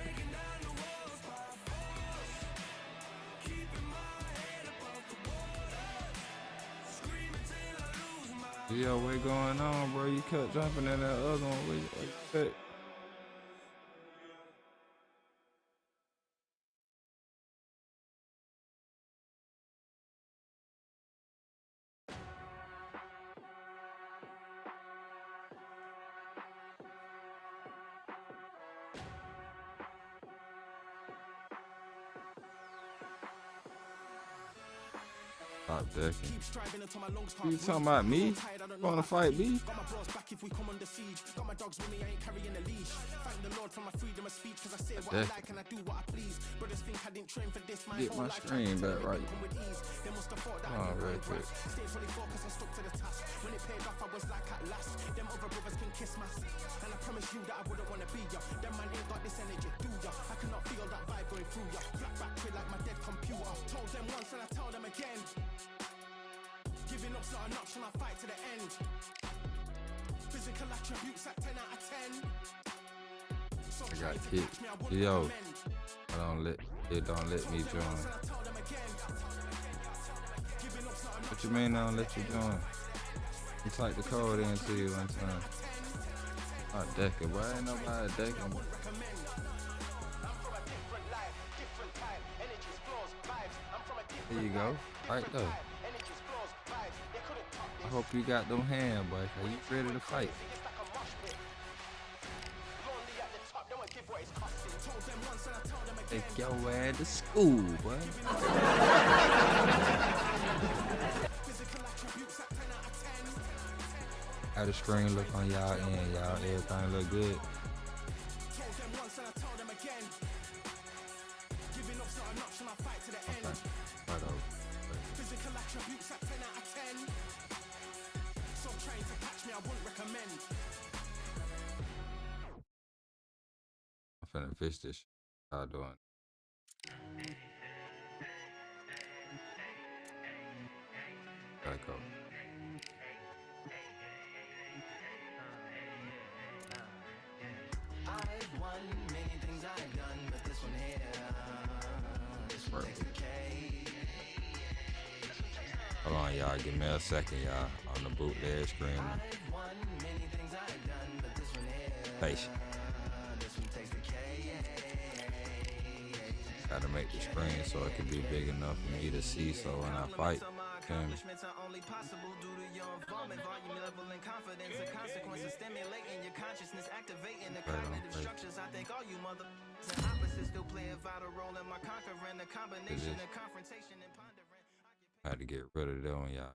nigga. Yo, what going on, bro? You kept jumping in that other one. What you Stop decking. You talking about me? You wanna fight me? Get my screen back right. Come on, real quick. And I promise you that I wouldn't wanna be ya. Them man ain't got this energy, do ya? I cannot feel that vibe going through ya. Flat battery like my dead computer. Told them once and I tell them again. Giving up's not an option, I fight to the end. Physical attributes at 10 out of 10. I got kicked. Yo, it don't let me join. What you mean I don't let you join? You type the code into you one time. Not decking, why ain't nobody decking? There you go, right there. I hope you got them hands, boy. Are you ready to fight? Take your ass to school, boy. How the screen look on y'all end, y'all? Everything look good. Okay. Right over. Physical attributes at 10 out of 10. Stop trying to catch me, I wouldn't recommend. I'm finna fish this. How you doing? Gotta go. I've won many things I've done, but this one here, this one takes the cake. Hold on, y'all. Give me a second, y'all. On the bootleg screen. I've won many things I've done, but this one here, patient. This one takes the cake. Gotta make the screen so it can be big enough for me to see. So when I fight, accomplishments are only possible due to your involvement, volume, level, and confidence. The consequences stimulating your consciousness, activating the cognitive structures. I think all you mother and opposites still play a vital role in my conquering. The combination of confrontation and pondering. I had to get rid of that one, y'all.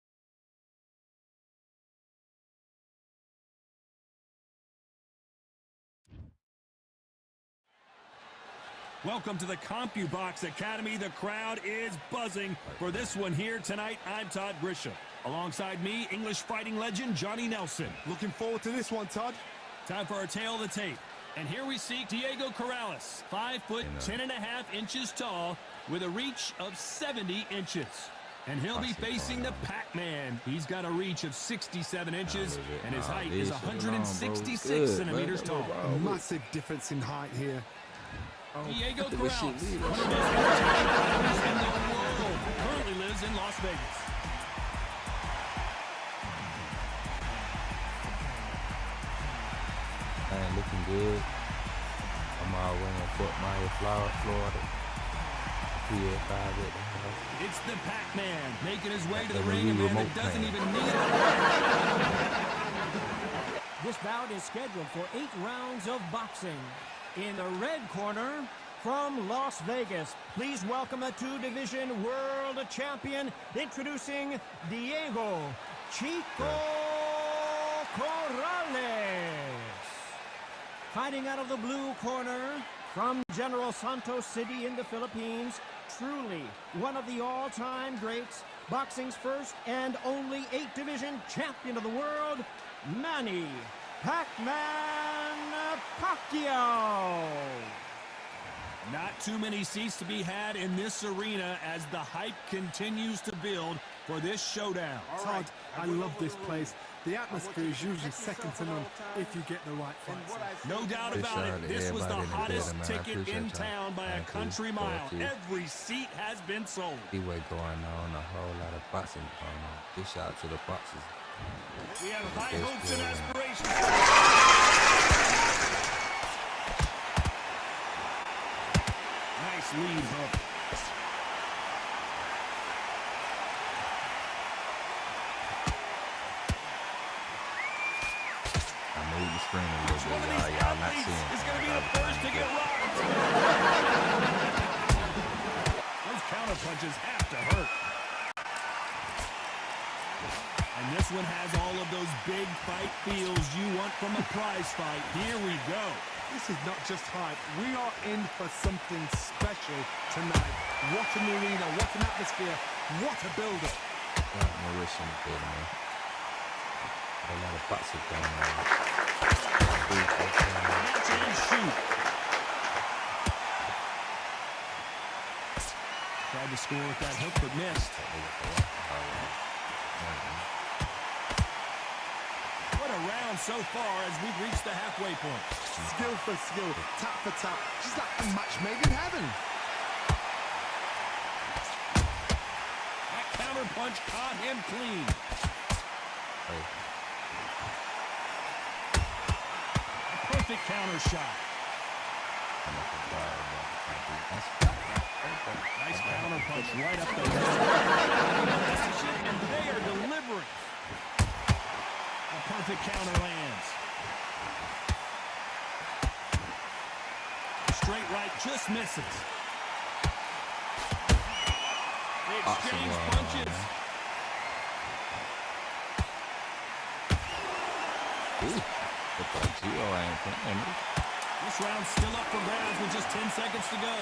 Welcome to the CompuBox Academy. The crowd is buzzing for this one here tonight. I'm Todd Grisham. Alongside me, English fighting legend Johnny Nelson. Looking forward to this one, Todd. Time for our tale of the tape. And here we see Diego Corrales, 5 foot 10.5 inches tall with a reach of 70 inches. And he'll be facing the Pac-Man. He's got a reach of 67 inches, and his height is 166 centimeters tall. A massive difference in height here. Diego Corrales, one of the most entertaining fighters in the world, currently lives in Las Vegas. Man, looking good. I'm all way in Fort Myers, Florida. PA5 at the house. It's the Pac-Man making his way to the Like a ring, a man remote that doesn't man. even need it. This bout is scheduled for 8 rounds of boxing. In the red corner, from Las Vegas, please welcome the 2-division world champion, introducing Diego Chico Corrales. Fighting out of the blue corner, from General Santos City in the Philippines, truly one of the all-time greats, boxing's first and only 8-division champion of the world, Manny Pac-Man Pacquiao. Not too many seats to be had in this arena as the hype continues to build for this showdown. Todd, I love this place. The atmosphere is usually second to none if you get the right fights. No doubt about it, this was the hottest ticket in town by a country mile. Every seat has been sold. Anyway, going on a whole lot of boxing going on. Big shout out to the boxers. We have high hopes and aspirations. Nice lead hook. I moved the screen a little bit, y'all not seeing. Is going to be the first to get rocked. Those counter punches have to hurt. And this one has all of those big fight feels you want from a prize fight. Here we go. This is not just hype. We are in for something special tonight. What an arena, what an atmosphere, what a build-up. No wish in the building, man. A lot of boxing going on. Catch and shoot. Tried to score with that hook, but missed. What a round so far as we've reached the halfway point. Skill for skill, tap for tap, just like a match made in heaven. That counter punch caught him clean. A perfect counter shot. Nice counter punch right up the and they are delivering. A perfect counter lands. Straight right just misses. They exchange punches. This round's still up for grabs with just 10 seconds to go.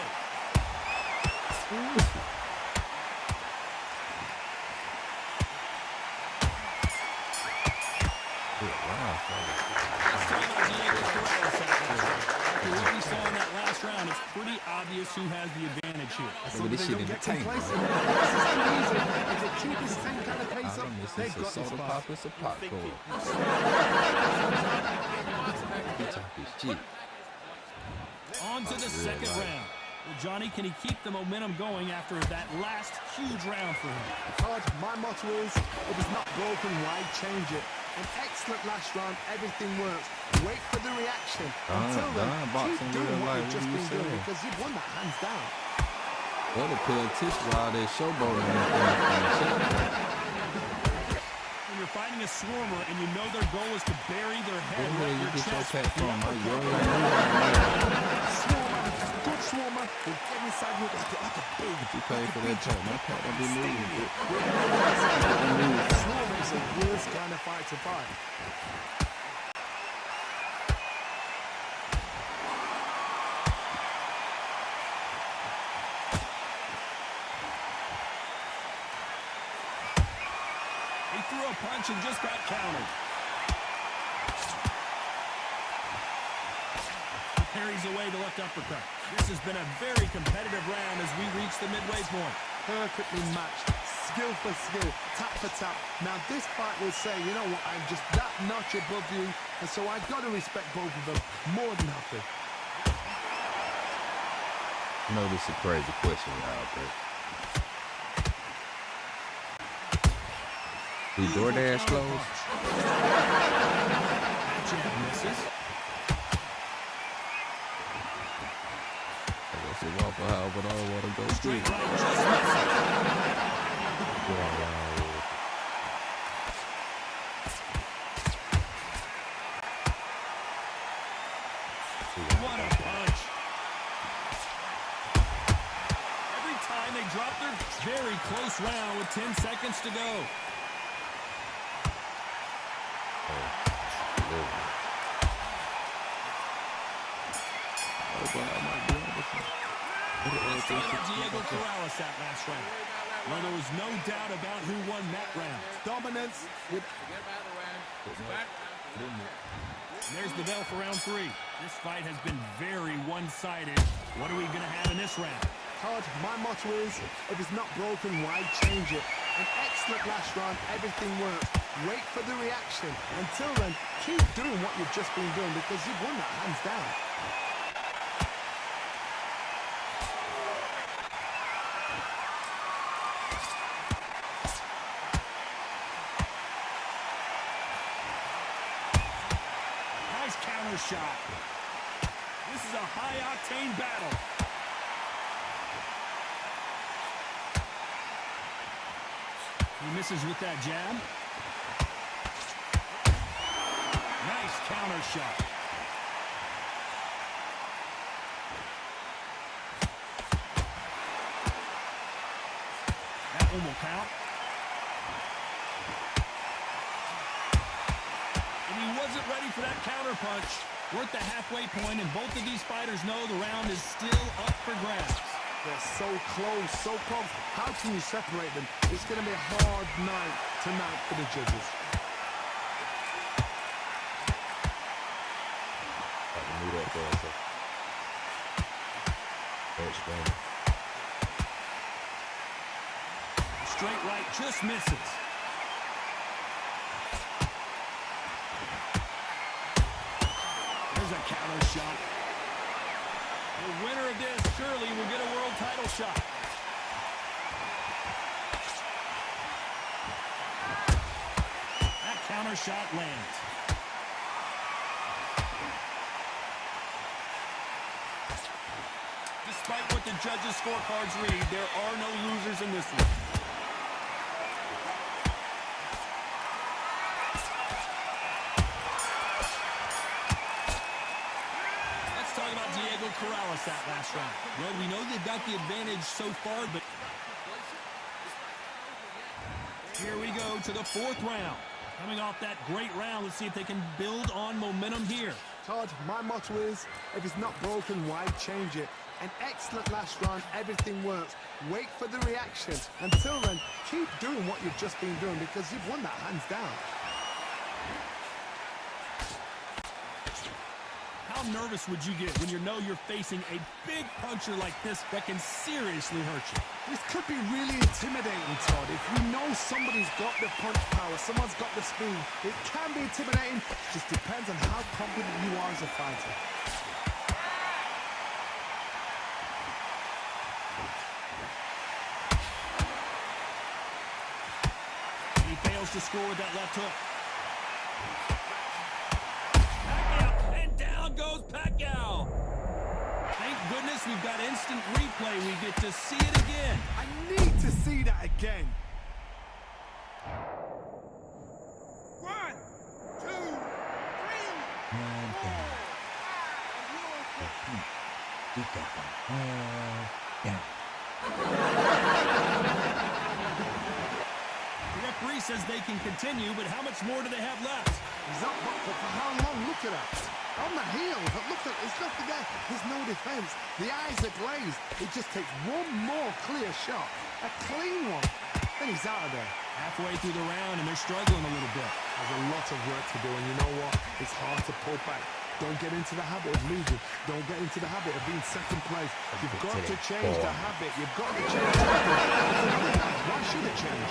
After what we saw in that last round, it's pretty obvious who has the advantage here. Look at this shit in the tank, bro. This is too easy. If they keep this same kind of pace up, they've got this soda fight. pop, it's a popcorn. Cheap. On to the second round. Well, Johnny, can he keep the momentum going after that last huge round for him? Todd, my motto is, if it's not broken, why change it? An excellent last round, everything works. Wait for the reaction. Until then, keep doing what you've just been doing because you've won that hands down. Well, they pay attention while they're showboating. When you're fighting a swarmer and you know their goal is to bury their head Where right in you your get your chest. pet from? Swarmer, good swarmer, will get inside you like a big. You pay for that check. My pet don't be moving. Swarmer is the worst kind of fight to fight. a punch and just got countered. He parries away the left uppercut. This has been a very competitive round as we reach the midway point. Perfectly matched, skill for skill, tap for tap. Now this fight will say, you know what, I'm just that notch above you, and so I've got to respect both of them more than happy. I know this is a crazy question, y'all, but do DoorDash close? Misses. I guess it's Waffle House, but I don't want to go Straight through. right, just misses. What a punch. Every time they drop their very close round with 10 seconds to go. Let's talk about Diego Corrales that last round. Well, there was no doubt about who won that round. Dominance with... There's the bell for round 3. This fight has been very one-sided. What are we going to have in this round? Todd, my motto is, if it's not broken, why change it? An excellent last round, everything works. Wait for the reaction. Until then, keep doing what you've just been doing because you've won that hands down. Nice counter shot. This is a high-octane battle. He misses with that jab. Nice counter shot. That one will count. And he wasn't ready for that counter punch. We're at the halfway point, and both of these fighters know the round is still up for grabs. They're so close, so close. How can you separate them? It's going to be a hard night tonight for the judges. Straight right just misses. There's a counter shot. The winner of this surely will get a world title shot. That counter shot lands. Despite what the judges' scorecards read, there are no losers in this one. Let's talk about Diego Corrales that last round. Well, we know they've got the advantage so far, but here we go to the 4th round. Coming off that great round, let's see if they can build on momentum here. Todd, my motto is, if it's not broken, why change it? An excellent last round, everything works. Wait for the reaction. Until then, keep doing what you've just been doing because you've won that hands down. How nervous would you get when you know you're facing a big puncher like this that can seriously hurt you? This could be really intimidating, Todd. If you know somebody's got the punch power, someone's got the speed, it can be intimidating. It just depends on how confident you are as a fighter. He fails to score with that left hook. Goes Pacquiao. Thank goodness we've got instant replay. We get to see it again. I need to see that again. 1, 2, 3, 4. The referee says they can continue, but how much more do they have left? He's up, but for how long? Look at that. On the heel, but look at, there's nothing there. There's no defense. The eyes are glazed. It just takes one more clear shot. A clean one. then he's out of there. Halfway through the round, and they're struggling a little bit. There's a lot of work to do, and you know what? It's hard to pull back. Don't get into the habit of losing. Don't get into the habit of being second place. You've got to change the habit. You've got to change the habit. Why should it change?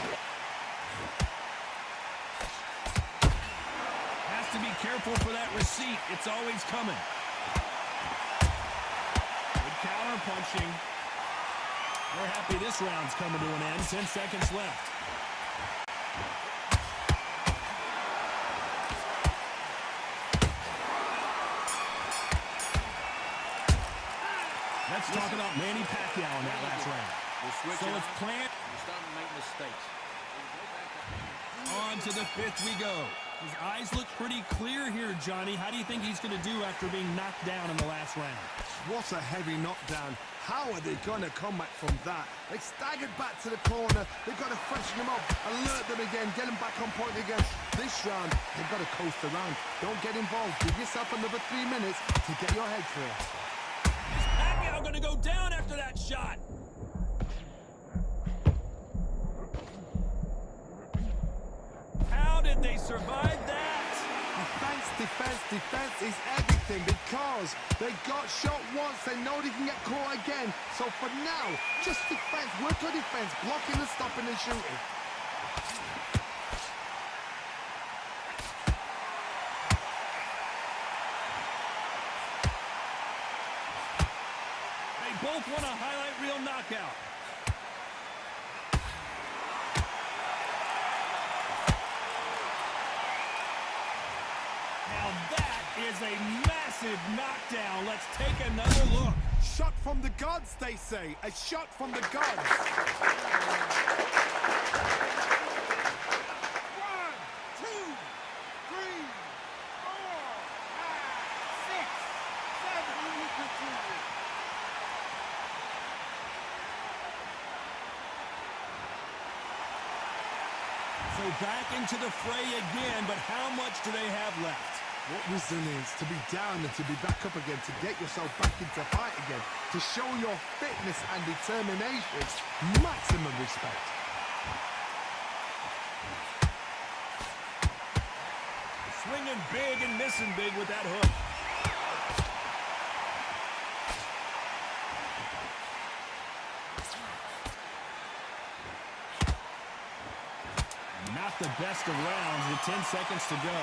Has to be careful for that receipt. It's always coming. Good counter punching. We're happy this round's coming to an end. 10 seconds left. Let's talk about Manny Pacquiao in that last round. So it's planned. We're starting to make mistakes. On to the fifth we go. His eyes look pretty clear here, Johnny. How do you think he's going to do after being knocked down in the last round? What a heavy knockdown. How are they going to come back from that? They staggered back to the corner. They've got to freshen them up, alert them again, get them back on point again. This round, they've got to coast around. Don't get involved. Give yourself another 3 minutes to get your head clear. Is Pacquiao going to go down after that shot? How did they survive that? Defense is everything because they got shot once. They know they can get caught again. So for now, just defense. Work on defense. Blocking and stopping and shooting. They both want a highlight reel knockout. Now that is a massive knockdown. Let's take another look. Shot from the gods, they say. A shot from the gods. 1, 2, 3, 4, 5, 6, 7. So back into the fray again, but how much do they have left? What resilience to be down and to be back up again, to get yourself back into fight again, to show your fitness and determination. Maximum respect. Swinging big and missing big with that hook. Not the best of rounds with 10 seconds to go.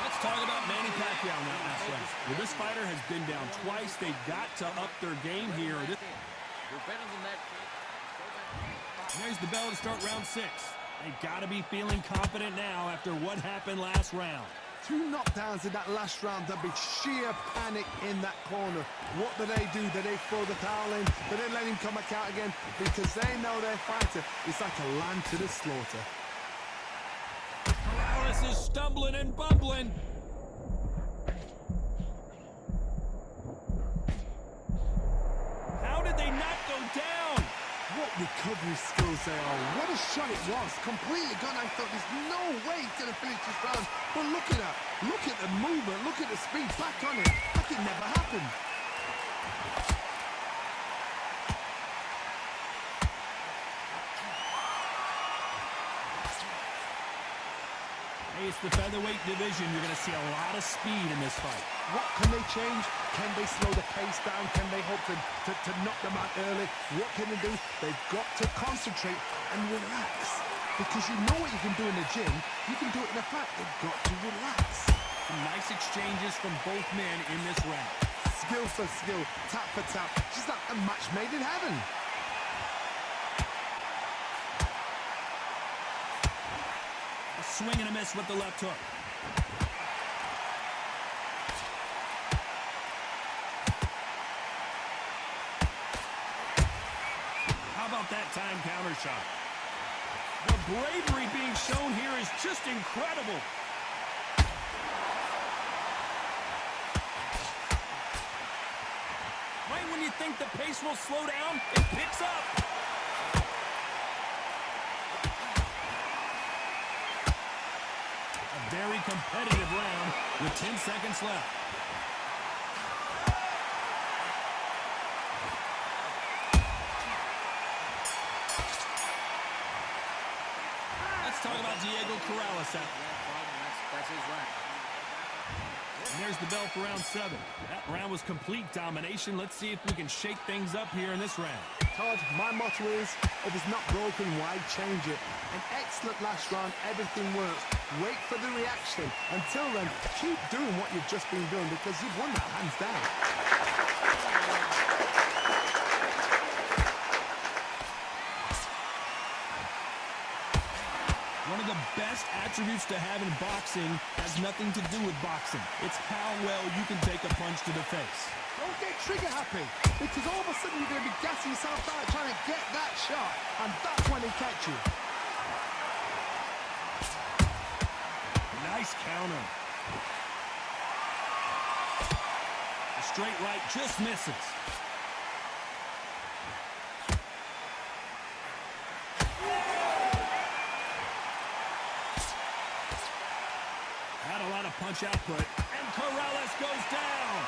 Let's talk about Manny Pacquiao in that last round. Well, this fighter has been down twice. They've got to up their game here. You're better than that, kid. There's the bell to start round 6. They've got to be feeling confident now after what happened last round. 2 knockdowns in that last round. There'll be sheer panic in that corner. What do? Do they throw the towel in? Do they let him come back out again? Because they know their fighter is like a lamb to the slaughter. Morales is stumbling and bumbling. How did they not go down? What recovery skills they are. What a shot it was. Completely gone. I thought there's no way he's going to finish this round. But look at that. Look at the movement. Look at the speed. Back on it. Like it never happened. Hey, it's the featherweight division. You're going to see a lot of speed in this fight. What can they change? Can they slow the pace down? Can they hope to knock them out early? What can they do? They've got to concentrate and relax. Because you know what you can do in the gym. You can do it in a fight. They've got to relax. Some nice exchanges from both men in this round. Skill for skill, tap for tap. Just like a match made in heaven. A swing and a miss with the left hook. How about that time counter shot? The bravery being shown here is just incredible. Right when you think the pace will slow down, it picks up. A very competitive round with 10 seconds left. Let's talk about Diego Corrales. That's his round. And there's the bell for round 7. That round was complete domination. Let's see if we can shake things up here in this round. Todd, my motto is, if it's not broken, why change it? An excellent last round, everything works. Wait for the reaction. Until then, keep doing what you've just been doing because you've won that hands down. One of the best attributes to have in boxing has nothing to do with boxing. It's how well you can take a punch to the face. Don't get trigger happy, because all of a sudden you're going to be gassing yourself out trying to get that shot, and that's when they catch you. Nice counter. The straight right just misses. Had a lot of punch output, and Corrales goes down.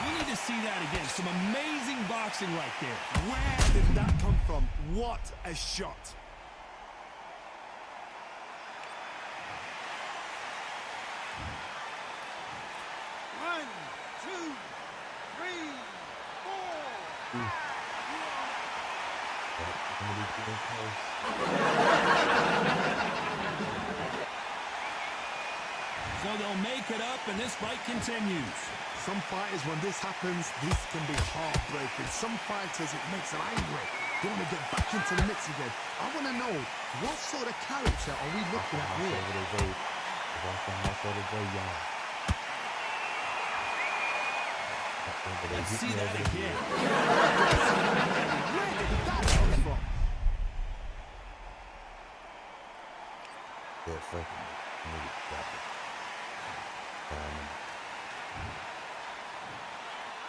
We need to see that again. Some amazing boxing right there. Where did that come from? What a shot. One, two, three, four. So they'll make it up, and this fight continues. Some fighters, when this happens, this can be heartbreaking. Some fighters, it makes them angry. They want to get back into the mix again. I want to know, what sort of character are we looking at here? Let's see that again. Where did that come from? Yeah, fucking nigga, got it.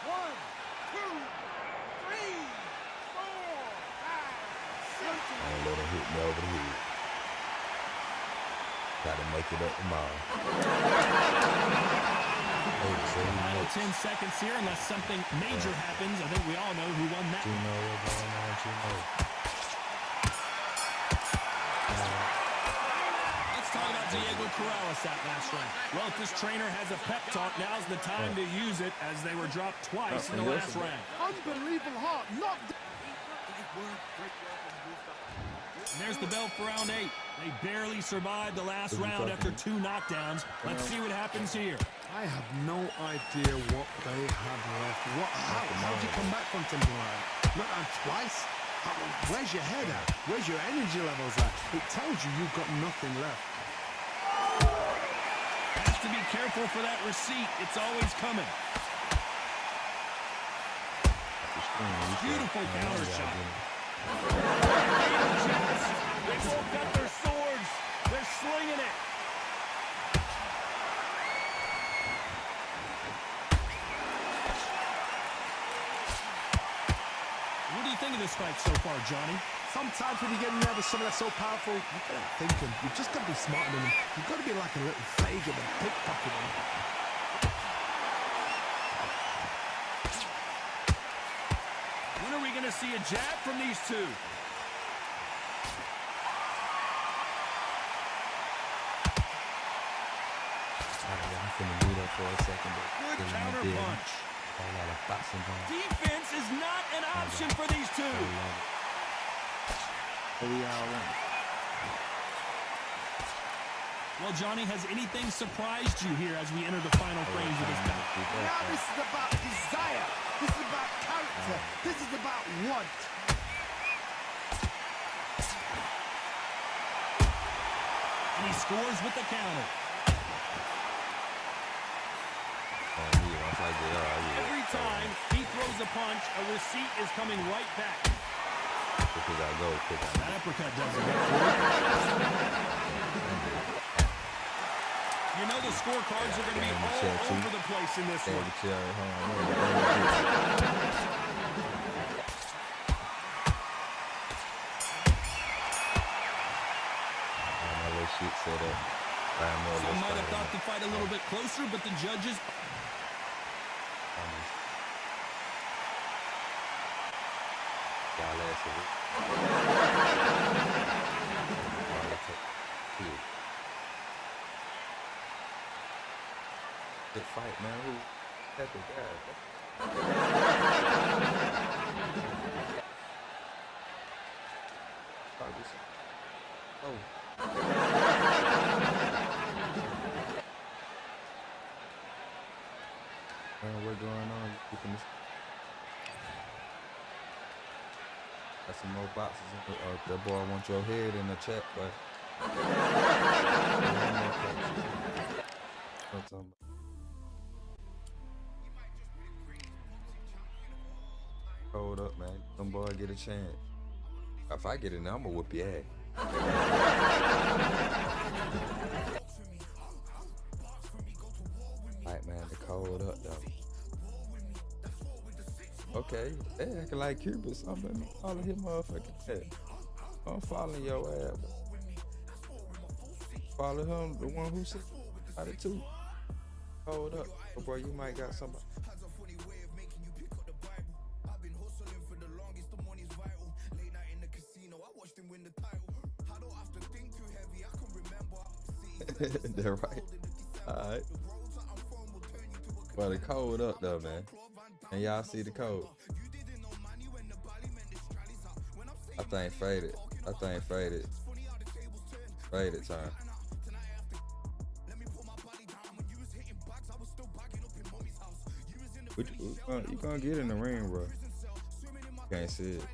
One, two, three, four, five, six. Don't let him hit me over the head. Gotta make it up tomorrow. Final 10 seconds here, unless something major happens. I think we all know who won that. Let's talk about Diego Corrales that last round. Well, if this trainer has a pep talk, now's the time to use it, as they were dropped twice in the last round. Unbelievable heart. Knocked. And there's the bell for round 8. They barely survived the last round after 2 knockdowns. Let's see what happens here. I have no idea what they have left. How do you come back from something like that? Not on twice? Where's your head at? Where's your energy levels at? It tells you you've got nothing left. Has to be careful for that receipt. It's always coming. Beautiful counter shot. They both got their swords. They're slinging it. What do you think of this fight so far, Johnny? Sometimes when you get in there with someone that's so powerful, you gotta think him. You've just gotta be smarter than him. You've gotta be like a little faggot and pickpocket him. When are we gonna see a jab from these two? Good counter punch. Defense is not an option for these two. Well, Johnny, has anything surprised you here as we enter the final frames of this battle? Now this is about desire. This is about character. This is about want. And he scores with the counter. Every time he throws a punch, a receipt is coming right back. That uppercut doesn't get through. You know the scorecards are going to be all over the place in this one. closer, but the judges... Good fight, man. Who? That's the guy. Oh. What's going on? Got some more boxes. That boy wants your head in the chat, but. Hold up, man. Some boy get a chance. If I get in there, I'm gonna whoop your ass. Alright, man, the cold up though. Okay, they acting like Cuba something. All of his motherfucking head. I'm following your ass. Follow him, the one who said about it too. Hold up, oh, boy, you might got somebody. They're right. Alright. Well, the code up though, man. And y'all see the code. I think faded. Faded time. You gonna get in the ring, bro. Can't see it.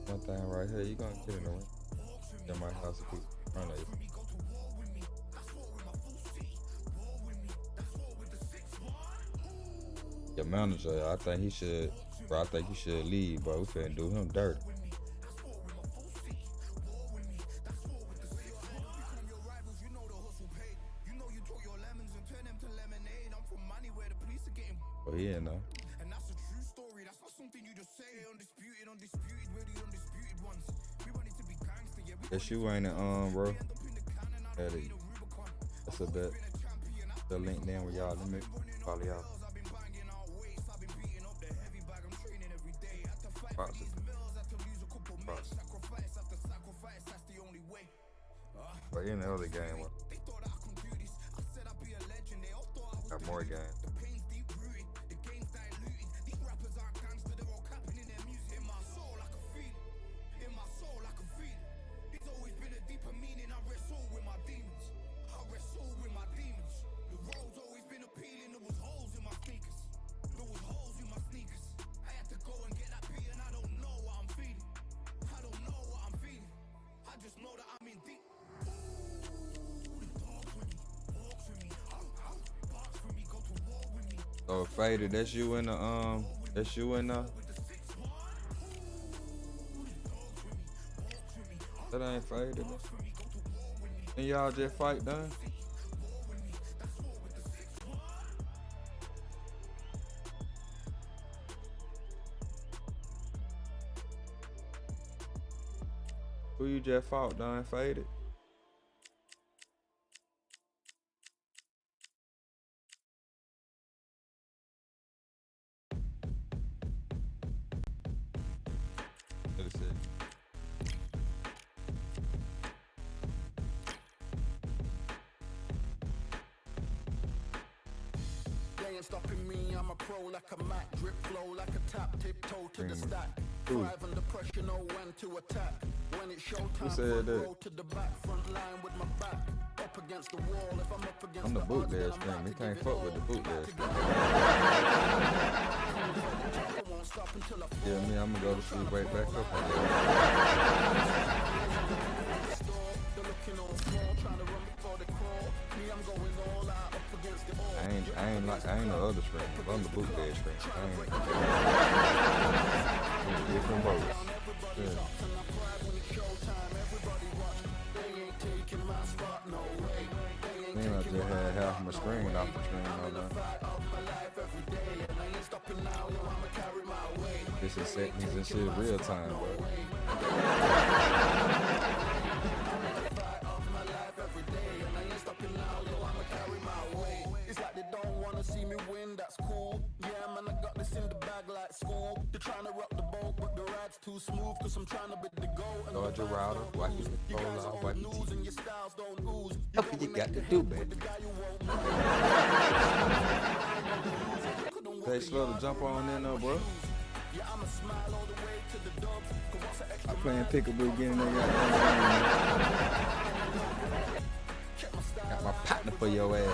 One thing right here, you gonna get in the ring. In my house, people in front of you. Your manager, I think he should leave, bro. We finna do him dirty. Oh, he in there. That you ain't bro. That's a bet. The link down with y'all. Let me follow y'all. But in the other game, got more games. Oh, faded. That's you in the That ain't faded. And y'all just fight done. Who you just fought done faded? Stopping me, I'm a pro like a Mac, drip flow like a tap, tiptoe to the stack. Thrive under pressure, know when to attack. When it's showtime, roll to the back, front line with my back. Up against the wall, if I'm up against the bootleg stream. You can't fuck with the bootleg stream. Yeah, me, I'm gonna go to sleep right back up on that. I ain't the other screen. I'm the bootleg screen. Different boats. Yeah. Man, I just had half my screen off the screen all that. This is settings and shit real time, bro. wanna see me win, that's cool. Yeah, man, I got this in the bag like school. They're trying to rock the boat, but the ride's too smooth, cause I'm trying to be the goal. Dodge a router, why you You roll guys out, are why old you news and your styles don't ooze. What you got to do, baby? They slow to jump on in there, bro. Yeah, I'ma smile all the way to the dubs. Cause once an extra I playing pickaboo again. Got my partner for your ass.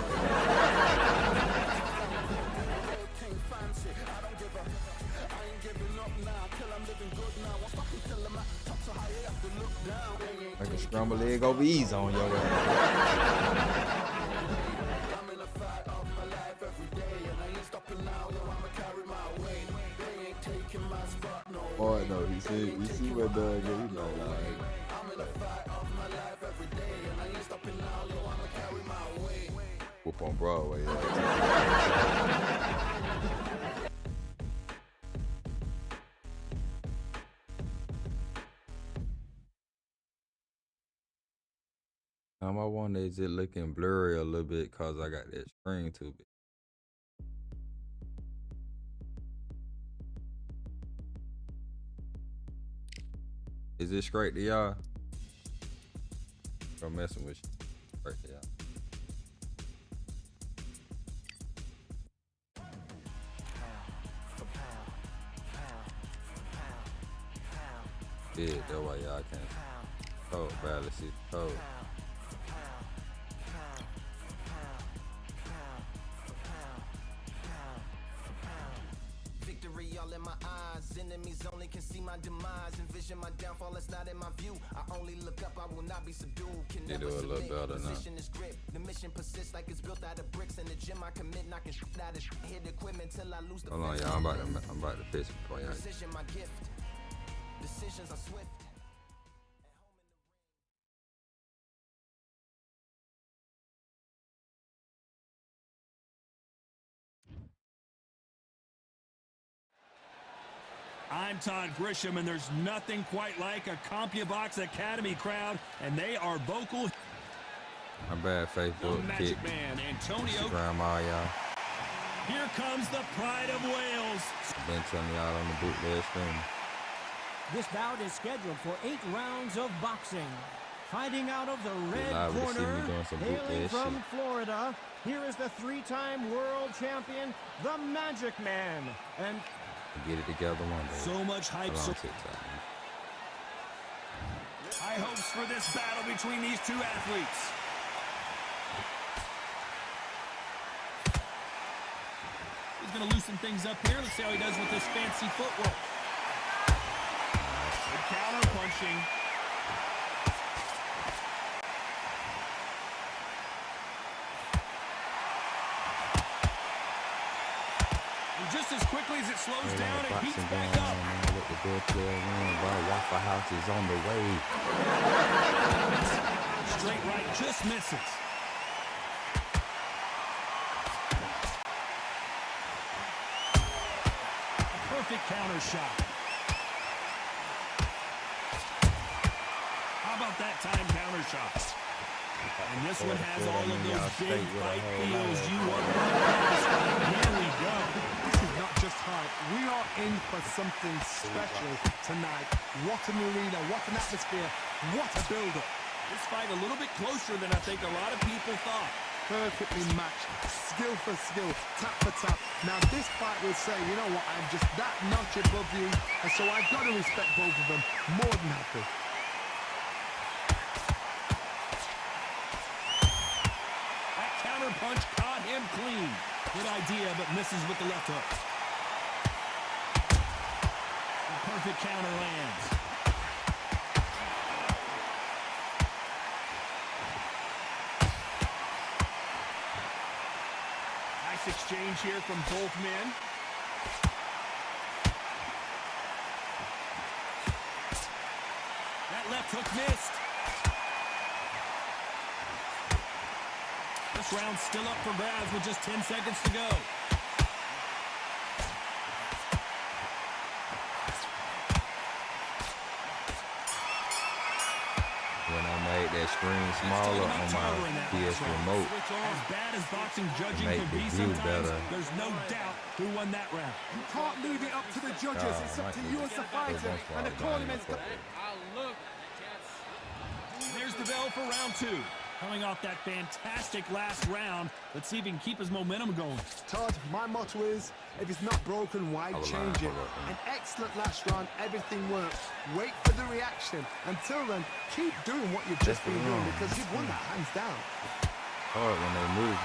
Like a scrambled egg over ease on your ass. I'm in a fight of my life every day, and I ain't stopping now, yo, I'ma carry my weight. They ain't taking my spot, no. Boy, no, you see what Doug get, he know, like. I'm in a fight of my life every day, and I ain't stopping now, yo, I'ma carry my weight. Whoop on Broadway, yeah. I wonder is it looking blurry a little bit cause I got that screen too big. Is it straight to y'all? I'm messing with you. Straight to y'all. Yeah, that's why y'all can't. Oh, barely see the code. Victory all in my eyes. Enemies only can see my demise. Envision my downfall, it's not in my view. I only look up, I will not be subdued. Can They never do a little submit. better now. Position is grip. The mission persists like it's built out of bricks. In the gym I commit, knocking shit out of shit. Hit equipment till I lose the Hold on, fence. y'all. I'm about to fix it for y'all. Precision my gift. Decisions are swift. I'm Todd Grisham, and there's nothing quite like a CompuBox Academy crowd, and they are vocal. My bad, The Facebook, Magic kick, Man, Antonio. Instagram, all y'all. Here comes the pride of Wales. Been telling y'all on the bootleg stream. This bout is scheduled for 8 rounds of boxing. Fighting out of the red liable to see me corner, doing some hailing bootleg from shit. Florida, here is the 3-time world champion, the Magic Man. And Get it together one day. So much hype. Hold So on, TikTok, man. high hopes for this battle between these two athletes. He's going to loosen things up here. Let's see how he does with this fancy footwork. Good counter punching. And just as quickly as it slows down, it heats back up. Let the good player win, bro. Waffle House is on the way. Straight right just misses. A perfect counter shot. How about that time counter shot? And this one has all of those big fight feels you want from a prize fight. Here we go. This is not just hype. We are in for something special tonight. What an arena, what an atmosphere, what a build-up. This fight a little bit closer than I think a lot of people thought. Perfectly matched, skill for skill, tap for tap. Now this fight will say, you know what, I'm just that notch above you, and so I've got to respect both of them. More than happy. That counter punch caught him clean. Good idea, but misses with the left hook. The perfect counter lands. Nice exchange here from both men. That left hook missed. This round's still up for grabs with just 10 seconds to go. When I made that screen smaller on my PS remote. As bad as boxing judging Make can the be view sometimes, better. there's no doubt who won that round. You can't leave it up to the judges. It's up to you as the fighter and the cornerman's got. There's the bell for round 2. Coming off that fantastic last round, let's see if he can keep his momentum going. Todd, my motto is, if it's not broken, why change it? An excellent last round, everything works. Wait for the reaction. Until then, keep doing what you've just been doing because you've won that hands down. Hard when they move.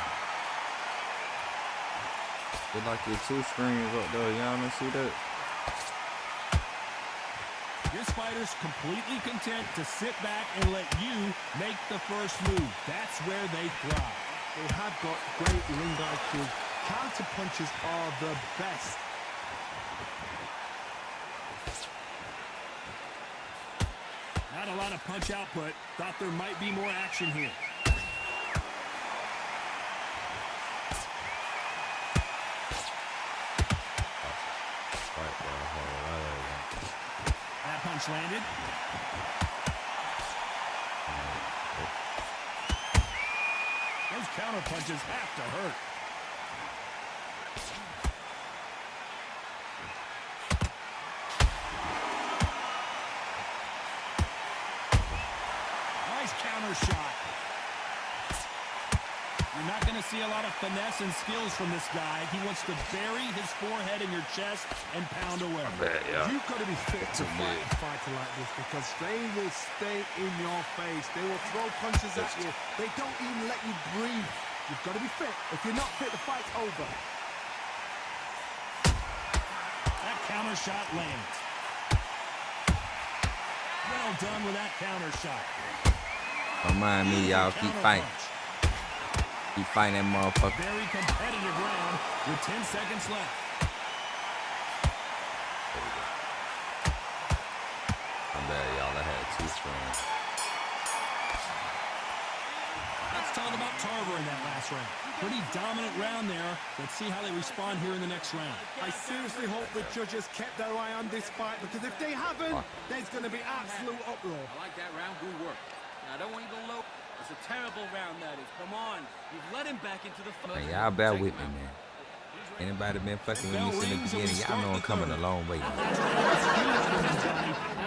It's like your 2 screens up there. Y'all don't see that? This fighter's completely content to sit back and let you make the first move. That's where they thrive. They have got great ring IQ. Counter punches are the best. Not a lot of punch output. Thought there might be more action here. That punch landed. Those counter punches have to hurt. Nice counter shot. You're not going to see a lot of finesse and skills from this guy. He wants to bury his forehead in your chest and pound away. You've got to be fit to fight a fighter like this because they will stay in your face. They will throw punches at you. They don't even let you breathe. You've got to be fit. If you're not fit, the fight's over. That counter shot lands. Well done with that counter shot. Don't mind me, y'all. Keep fighting. Keep fighting that motherfucker. Very competitive round with 10 seconds left. I'm bad, y'all. I had 2 screens. Let's talk about Tarver in that last round. Pretty dominant round there. Let's see how they respond here in the next round. I seriously hope the judges kept their eye on this fight because if they haven't, there's going to be absolute uproar. I like that round. Good work. Now, I don't want you to go low. It's a terrible round, that is. Come on. You've let him back into the fight. Hey, y'all bear with me, man. Anybody been fucking with me since the beginning? Y'all know I'm coming a long way. How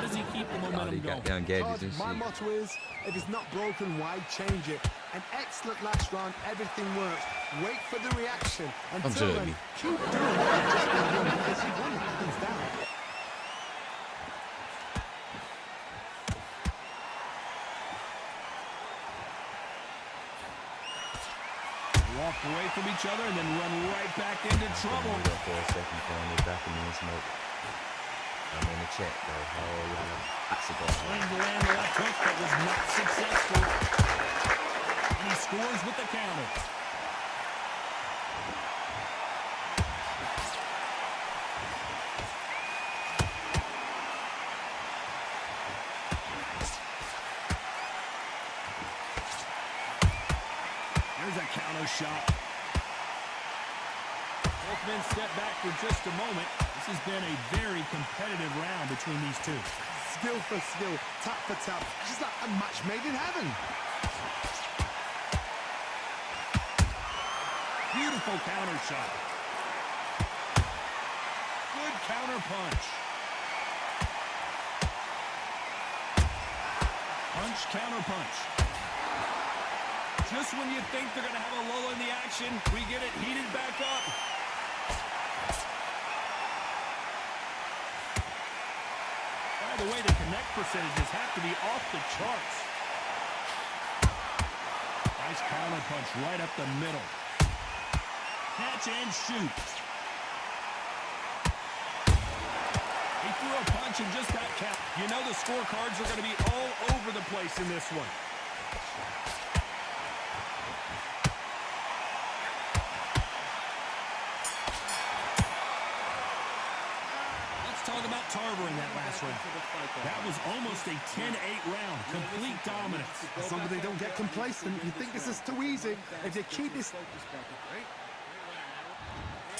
does he keep the momentum Got going? young gadgets and My shit. motto is, if it's not broken, why change it? An excellent last round, everything works. Wait for the reaction. Until then, keep doing what you've just been doing because you've won that hands down. Walk away from each other and then run right back into trouble. For a second, throwing it back in the smoke. I'm in the chat, though. Whole lot of hot cigars. Trying to land the left hook that was not successful. And he scores with the counter. There's a counter shot. Both men step back for just a moment. This has been a very competitive round between these two. Skill for skill, tap for tap. Just like a match made in heaven. Beautiful counter shot. Good counter punch. Punch, counter punch. Just when you think they're going to have a lull in the action, we get it heated back up. By the way, the connect percentages have to be off the charts. Nice counter punch right up the middle. Catch and shoot. He threw a punch and just got capped. You know the scorecards are going to be all over the place in this one. Talk about Tarver in that last round. That was almost a 10-8 round. Complete dominance. Somebody don't get complacent. You think this is too easy. If you keep this...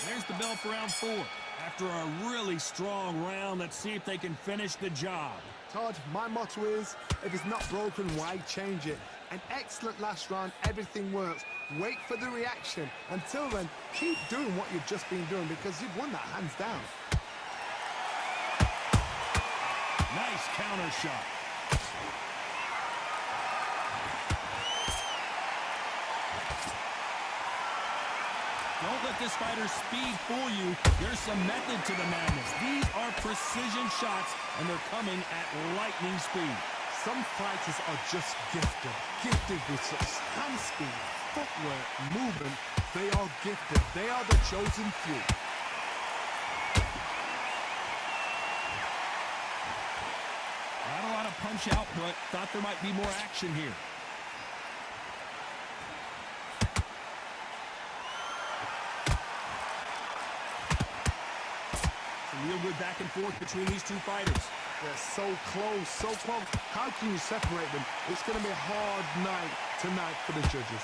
There's the bell for round 4. After a really strong round, let's see if they can finish the job. Todd, my motto is, if it's not broken, why change it? An excellent last round, everything works. Wait for the reaction. Until then, keep doing what you've just been doing because you've won that hands down. Nice counter shot. Don't let this fighter's speed fool you. There's some method to the madness. These are precision shots, and they're coming at lightning speed. Some fighters are just gifted with such hand speed, footwork, movement. They are gifted. They are the chosen few. Not a lot of punch output. Thought there might be more action here. Some real good back and forth between these two fighters. They're so close, so close. How can you separate them? It's going to be a hard night tonight for the judges.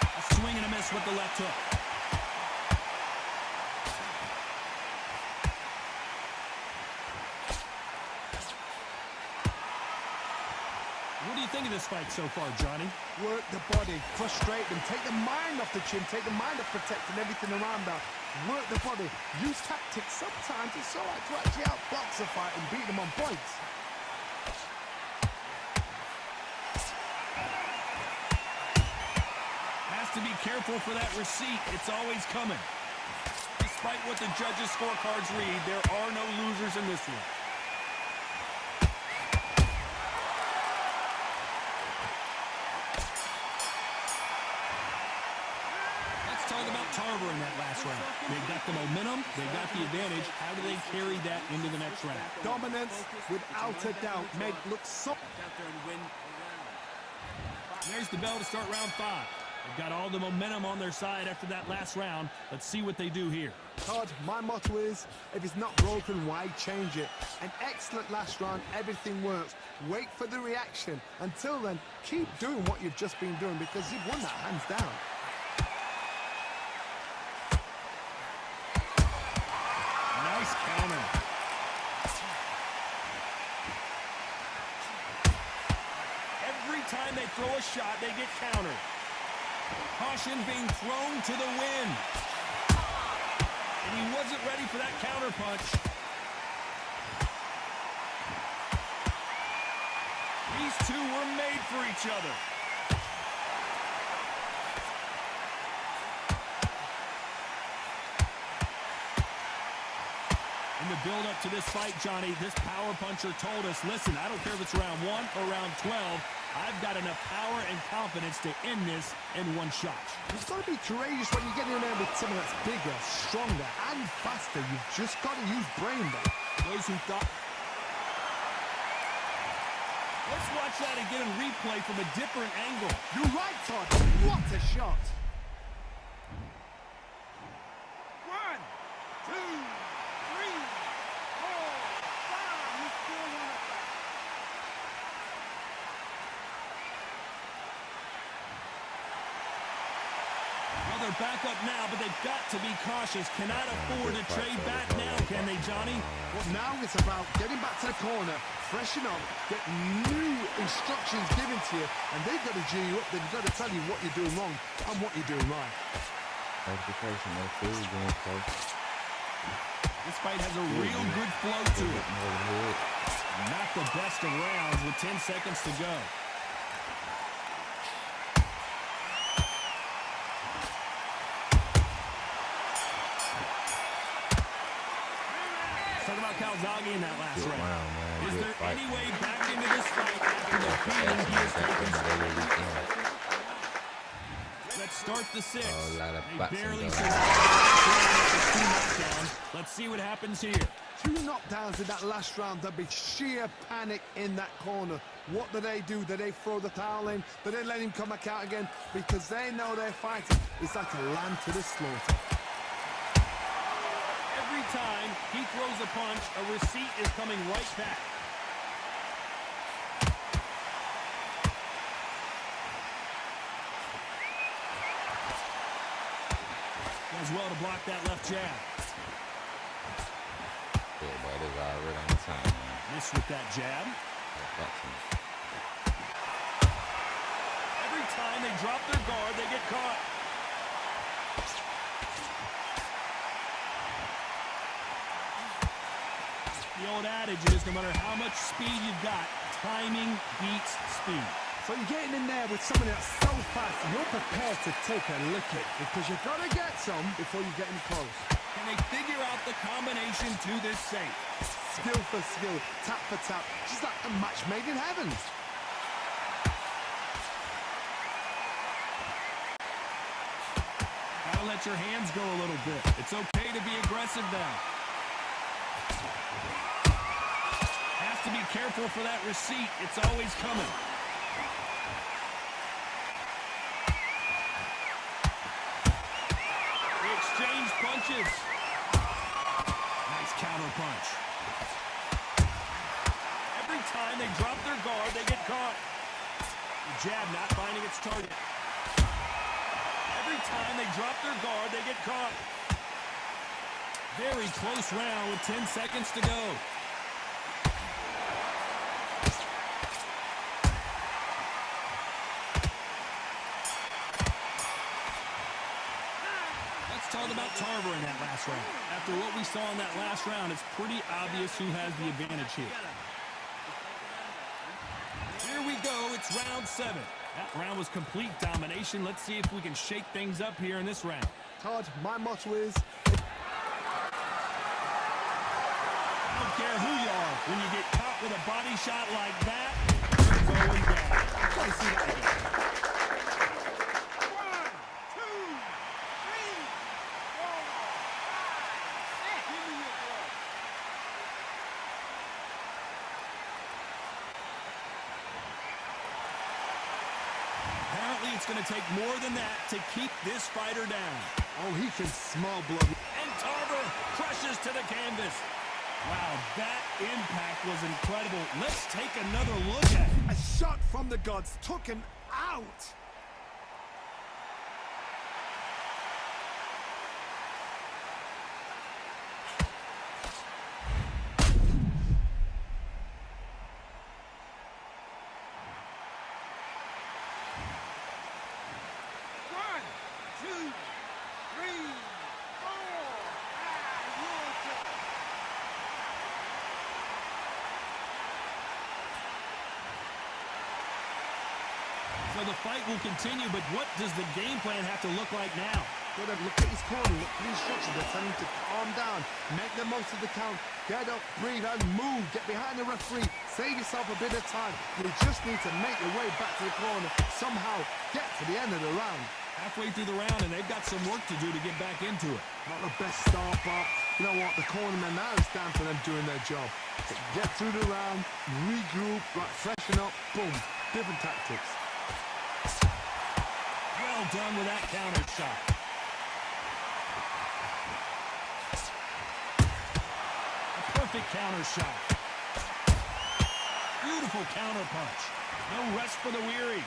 A swing and a miss with the left hook. What do you think of this fight so far, Johnny? Work the body, frustrate them, take the mind off the chin, take the mind off protecting everything around that. Work the body, use tactics. Sometimes it's all right to actually outbox a fight and beat them on points. Has to be careful for that receipt. It's always coming. Despite what the judges' scorecards read, there are no losers in this one. Talk about Tarver in that last round. They got the momentum, they got the advantage. How do they carry that into the next round? Dominance, without a doubt, made it look so... There's the bell to start round 5. They've got all the momentum on their side after that last round. Let's see what they do here. Todd, my motto is, if it's not broken, why change it? An excellent last round, everything works. Wait for the reaction. Until then, keep doing what you've just been doing because you've won that hands down. Nice counter. Every time they throw a shot, they get countered. Caution being thrown to the wind. And he wasn't ready for that counter punch. These two were made for each other. In the build-up to this fight, Johnny, this power puncher told us, listen, I don't care if it's round 1 or round 12, I've got enough power and confidence to end this in one shot. You've got to be courageous when you get in there with someone that's bigger, stronger, and faster. You've just got to use brain there. Those who thought... Let's watch that again in replay from a different angle. You're right, Todd. What a shot. 1, 2, 3, 4, 5. You still want to fight. Well, they're back up now, but they've got to be cautious. Cannot afford to trade back now, can they, Johnny? Well, now it's about getting back to the corner, freshen up, get new instructions given to you, and they've got to G you up. They've got to tell you what you're doing wrong and what you're doing right. This fight has a real good flow to it. Not the best of rounds with 10 seconds to go. Talk about Calzaghe in that last round. Is there any way back into this fight after the beating he has taken? Let's start the 6th. They barely survived the 2 knockdowns. Let's see what happens here. 2 knockdowns in that last round. There'll be sheer panic in that corner. What do? Do they throw the towel in? Do they let him come back out again? Because they know they're fighting. It's like a lamb to the slaughter. Every time he throws a punch, a receipt is coming right back. Does well to block that left jab. miss with that jab. Every time they drop their guard, they get caught. The old adage is no matter how much speed you've got, timing beats speed. So you're getting in there with somebody that's so fast, you're prepared to take a licking because you've got to get some before you get in close. Can they figure out the combination to this safe? Skill for skill, tap for tap, just like a match made in heaven. Gotta let your hands go a little bit. It's okay to be aggressive now. Has to be careful for that receipt. It's always coming. They exchange punches. Nice counter punch. Every time they drop their guard, they get caught. The jab not finding its target. Every time they drop their guard, they get caught. Very close round with 10 seconds to go. Let's talk about Tarver in that last round. After what we saw in that last round, it's pretty obvious who has the advantage here. Here we go. It's round 7. That round was complete domination. Let's see if we can shake things up here in this round. Todd, my motto is... I don't care who you are. When you get caught with a body shot like that, you're going down. I've got to see that again. 1, 2, 3, 4, 5, 6. Give me your blood. Apparently, it's going to take more than that to keep this fighter down. Oh, he can smell blood. And Tarver crushes to the canvas. Wow, that impact was incredible. Let's take another look at it. A shot from the gods took him out. So the fight will continue, but what does the game plan have to look like now? Gotta look at his corner, look at the instructions. They're telling him to calm down, make the most of the count, get up, breathe, and move. Get behind the referee, save yourself a bit of time. You just need to make your way back to the corner, somehow get to the end of the round. Halfway through the round, and they've got some work to do to get back into it. Not the best start, but you know what? The cornermen, now it's down to them doing their job. Get through the round, regroup, right, freshen up, boom. Different tactics. Well done with that counter shot. A perfect counter shot. Beautiful counter punch. No rest for the weary.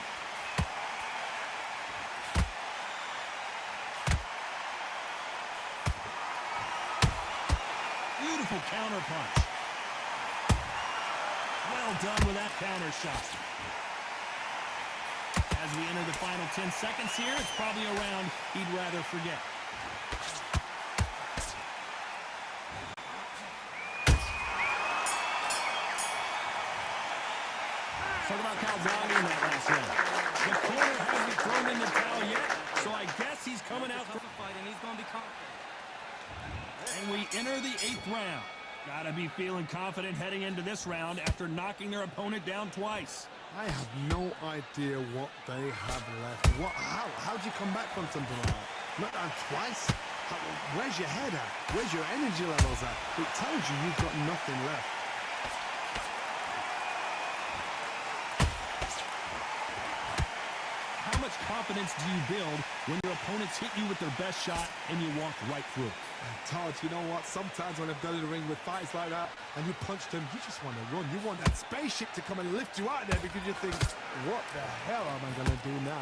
Beautiful counter punch. Well done with that counter shot. As we enter the final 10 seconds here, it's probably a round he'd rather forget. Talk about Calzaghe in that last round. The corner hasn't thrown in the towel yet, so I guess he's coming out for a fight, and he's going to be confident. And we enter the 8th round. Gotta be feeling confident heading into this round after knocking their opponent down twice. I have no idea what they have left. How do you come back from something like that? Not down twice? Where's your head at? Where's your energy levels at? It tells you you've got nothing left. How much confidence do you build when your opponents hit you with their best shot and you walk right through it? Todd, you know what? Sometimes when I've done in the ring with fights like that and you punch them, you just want to run. You want that spaceship to come and lift you out of there because you think, what the hell am I going to do now?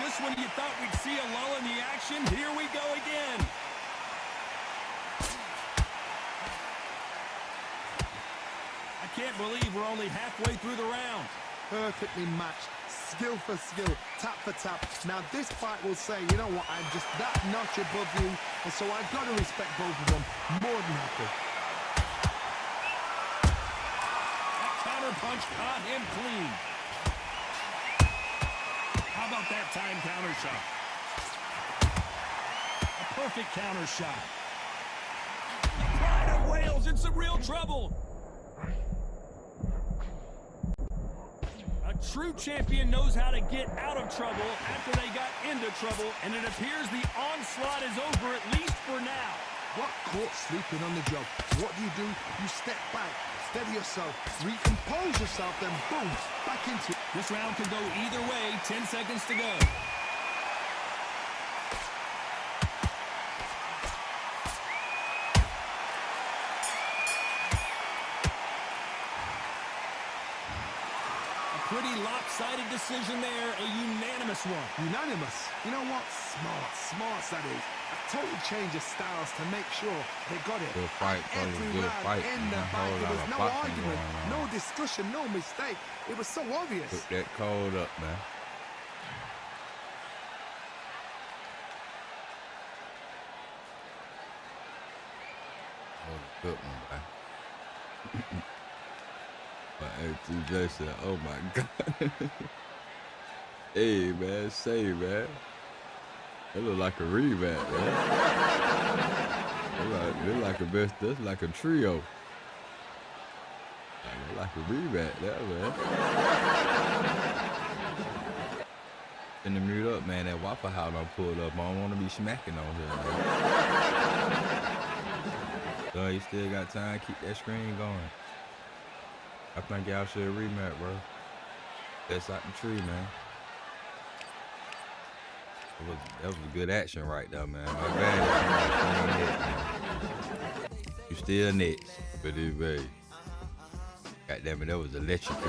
Just when you thought we'd see a lull in the action, here we go again. I can't believe we're only halfway through the round. Perfectly matched, skill for skill, tap for tap. Now this fight will say, you know what, I'm just that notch above you, and so I've got to respect both of them more than happy. That counter punch caught him clean. How about that time counter shot? A perfect counter shot. The Pride of Wales in some real trouble. A true champion knows how to get out of trouble after they got into trouble, and it appears the onslaught is over, at least for now. What caught sleeping on the job? What do? You step back, steady yourself, recompose yourself, then boom, back into it. This round could go either way. 10 seconds to go. Pretty lopsided decision there, a unanimous one. Unanimous? You know what? Smart, that is. A total change of styles to make sure they got it. Good fight, Every good round fight. in the bag, there was no argument, no discussion, no mistake. It was so obvious. Put that cold up, man. Oh, good one, man. But TJ said, oh my God. Hey, man, say, man. It look like a rematch, man. It like a best, that's like a trio. Like a rematch, that, man. In the mute up, man, that Waffle House done pulled up. I don't want to be smacking on here, man. So you still got time, keep that screen going. I think y'all should rematch, bro. That's out the tree, man. That was a good action right there, man. My bad. You still next, but it was, goddamn it, that was electric.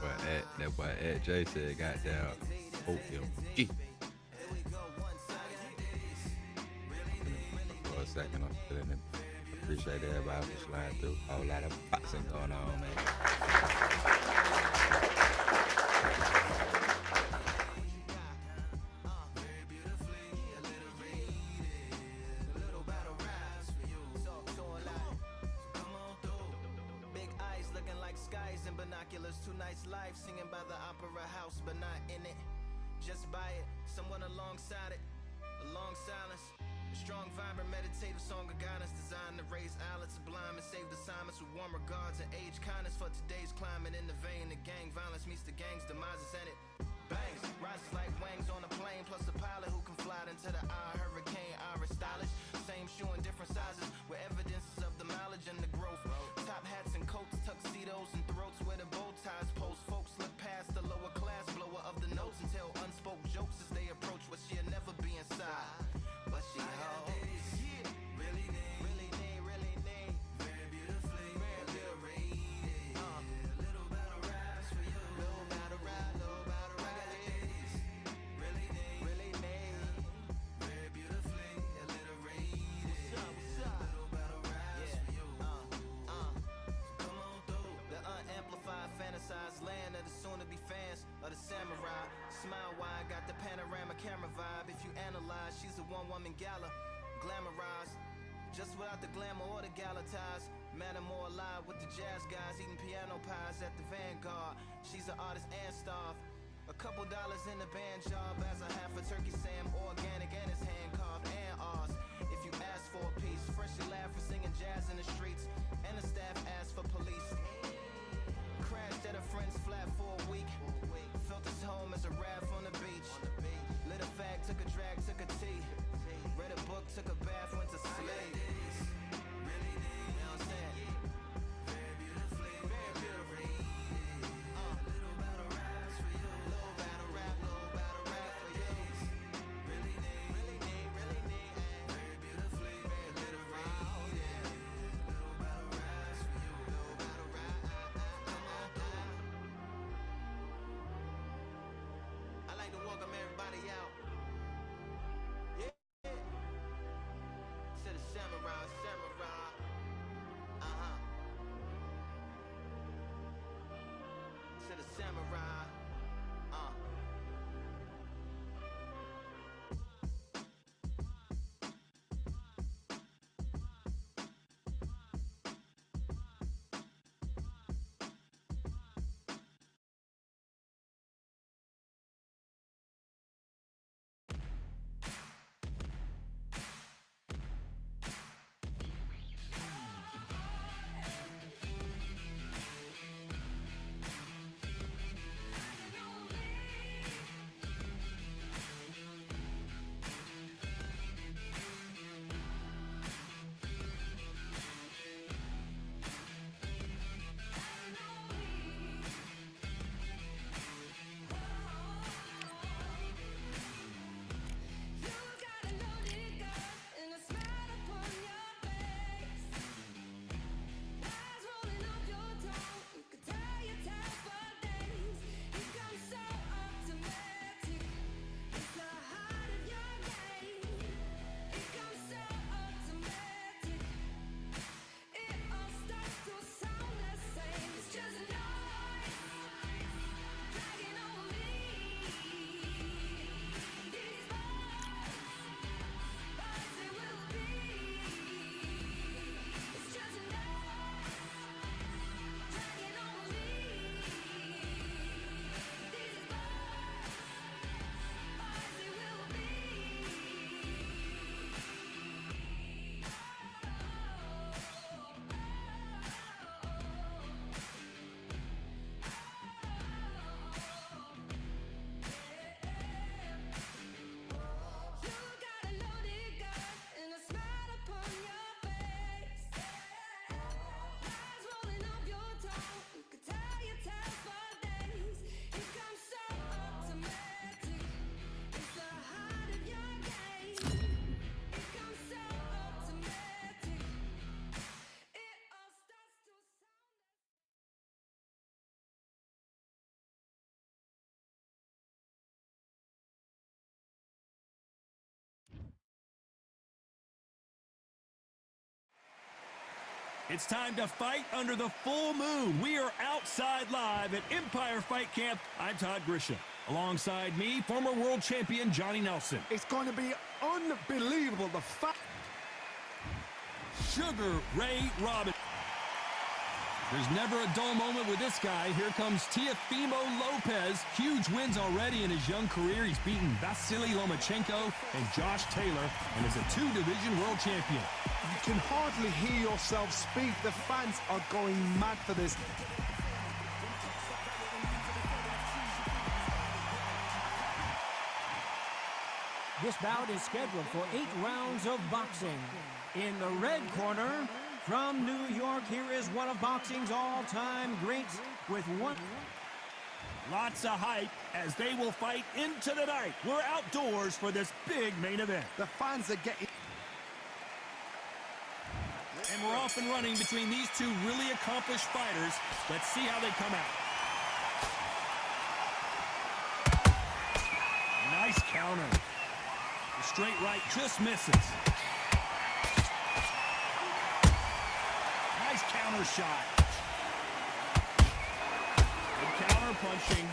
But that boy Ed J said, goddamn, OMG. For a second, I'm feeling it. Appreciate everybody for sliding through. A whole lot of boxing going on, man. Singing by the opera house, but not in it. Just by it, someone alongside it. A long silence, a strong, vibrant, meditative song of guidance designed to raise eyelids sublime and save the assignments with warm regards and age kindness for today's climate. In the vein, the gang violence meets the gang's demises, and it bangs, rises like wings on a plane, plus a pilot who can fly into the eye. Hurricane, Irish stylish, same shoe in different sizes, with evidences of the mileage and the growth. Top hats and coats, tuxedos and throats where the bow ties post. Folks look past the lower class blower of the notes and tell unspoke jokes as they approach what she'll never be inside. But she holds. Really need, very beautifully, very rated. Little battle raps for you. Little battle rap. Really need, very beautifully, alliterated. What's up? Little battle raps for you. Come on through. The unamplified, fantasized land of the soon-to-be fans of the samurai. Smile wide, got the panorama camera vibe. If you analyze, she's a one-woman gala, glamorized, just without the glamour or the gala ties. Man, I'm more alive with the jazz guys, eating piano pies at the Vanguard. She's an artist and staff. A couple dollars in the band job as a half a turkey Sam, organic and it's hand carved and ours. If you ask for a piece, freshly laugh for singing jazz in the streets, and the staff asked for police. Crashed at a friend's flat for a week. Felt his home as a raft on the beach. Lit a fag, took a drag, took a tea. Read a book, took a bath, went to sleep. Really need, you know what I'm saying? Very beautifully, very beautifully. Little battle raps for you. Little battle rap for you. Really need, very beautifully, very literary. Little battle raps for you. Little battle rap. out. Yeah. To the samurai, samurai. To the samurai. It's time to fight under the full moon. We are outside live at Empire Fight Camp. I'm Todd Grisham. Alongside me, former world champion Johnny Nelson. It's going to be unbelievable. The fact. Sugar Ray Robinson. There's never a dull moment with this guy. Here comes Teofimo Lopez. Huge wins already in his young career. He's beaten Vasily Lomachenko and Josh Taylor and is a two-division world champion. You can hardly hear yourself speak. The fans are going mad for this. This bout is scheduled for 8 rounds of boxing. In the red corner, from New York, here is one of boxing's all-time greats with one. Lots of hype as they will fight into the night. We're outdoors for this big main event. The fans are getting... And we're off and running between these two really accomplished fighters. Let's see how they come out. Nice counter. The straight right just misses. Nice counter shot. Good counter punching.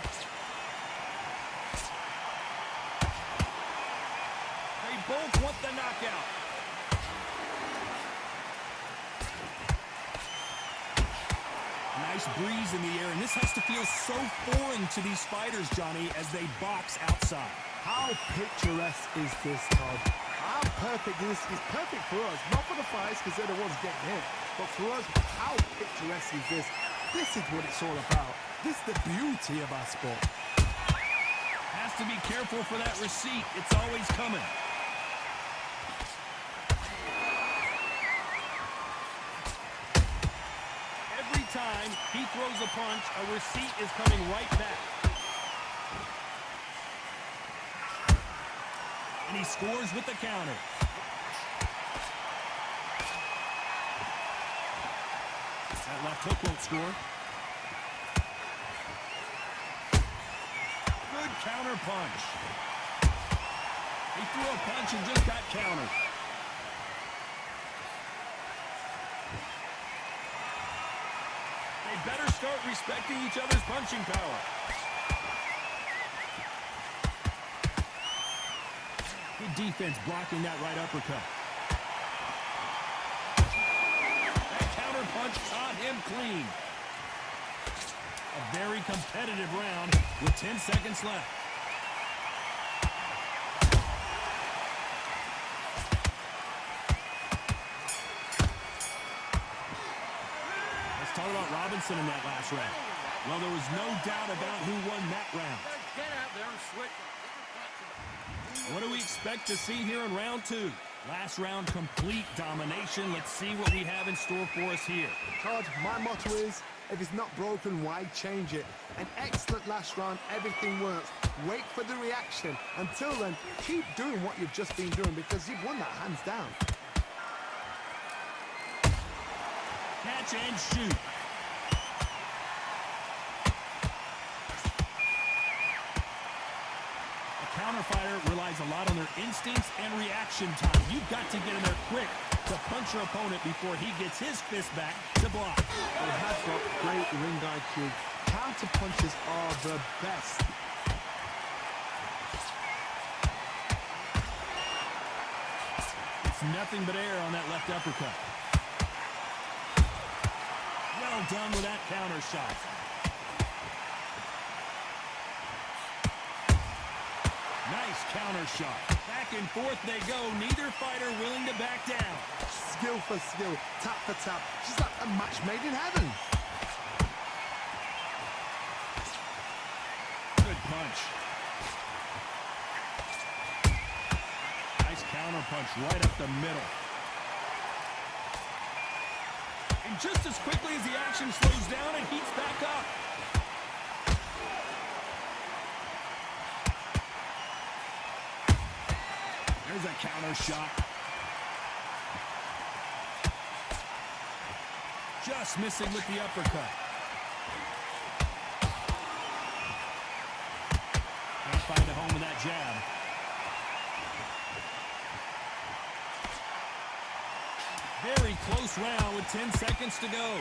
They both want the knockout. Nice breeze in the air, and this has to feel so foreign to these fighters, Johnny, as they box outside. How picturesque is this, Todd? How perfect is this? It's perfect for us. Not for the fighters, because they're the ones getting hit. But for us, how picturesque is this? This is what it's all about. This is the beauty of our sport. Has to be careful for that receipt. It's always coming. Every time he throws a punch, a receipt is coming right back. And he scores with the counter. That left hook won't score. Good counter punch. He threw a punch and just got countered. They better start respecting each other's punching power. Good defense blocking that right uppercut. That counter punch caught him clean. A very competitive round with 10 seconds left. Let's talk about Robinson in that last round. Well, there was no doubt about who won that round. Get out there and switch. What do we expect to see here in round two? Last round, complete domination. Let's see what we have in store for us here. Todd, my motto is, if it's not broken, why change it? An excellent last round, everything works. Wait for the reaction. Until then, keep doing what you've just been doing because you've won that hands down. Catch and shoot. Counterfighter relies a lot on their instincts and reaction time. You've got to get in there quick to punch your opponent before he gets his fist back to block. They have got great ring IQ. Counter punches are the best. It's nothing but air on that left uppercut. Well done with that counter shot. Nice counter shot. Back and forth they go. Neither fighter willing to back down. Skill for skill, tap for tap. She's like a match made in heaven. Good punch. Nice counter punch right up the middle. And just as quickly as the action slows down, it heats back up. There's a counter shot. Just missing with the uppercut. Can't find a home with that jab. Very close round with 10 seconds to go.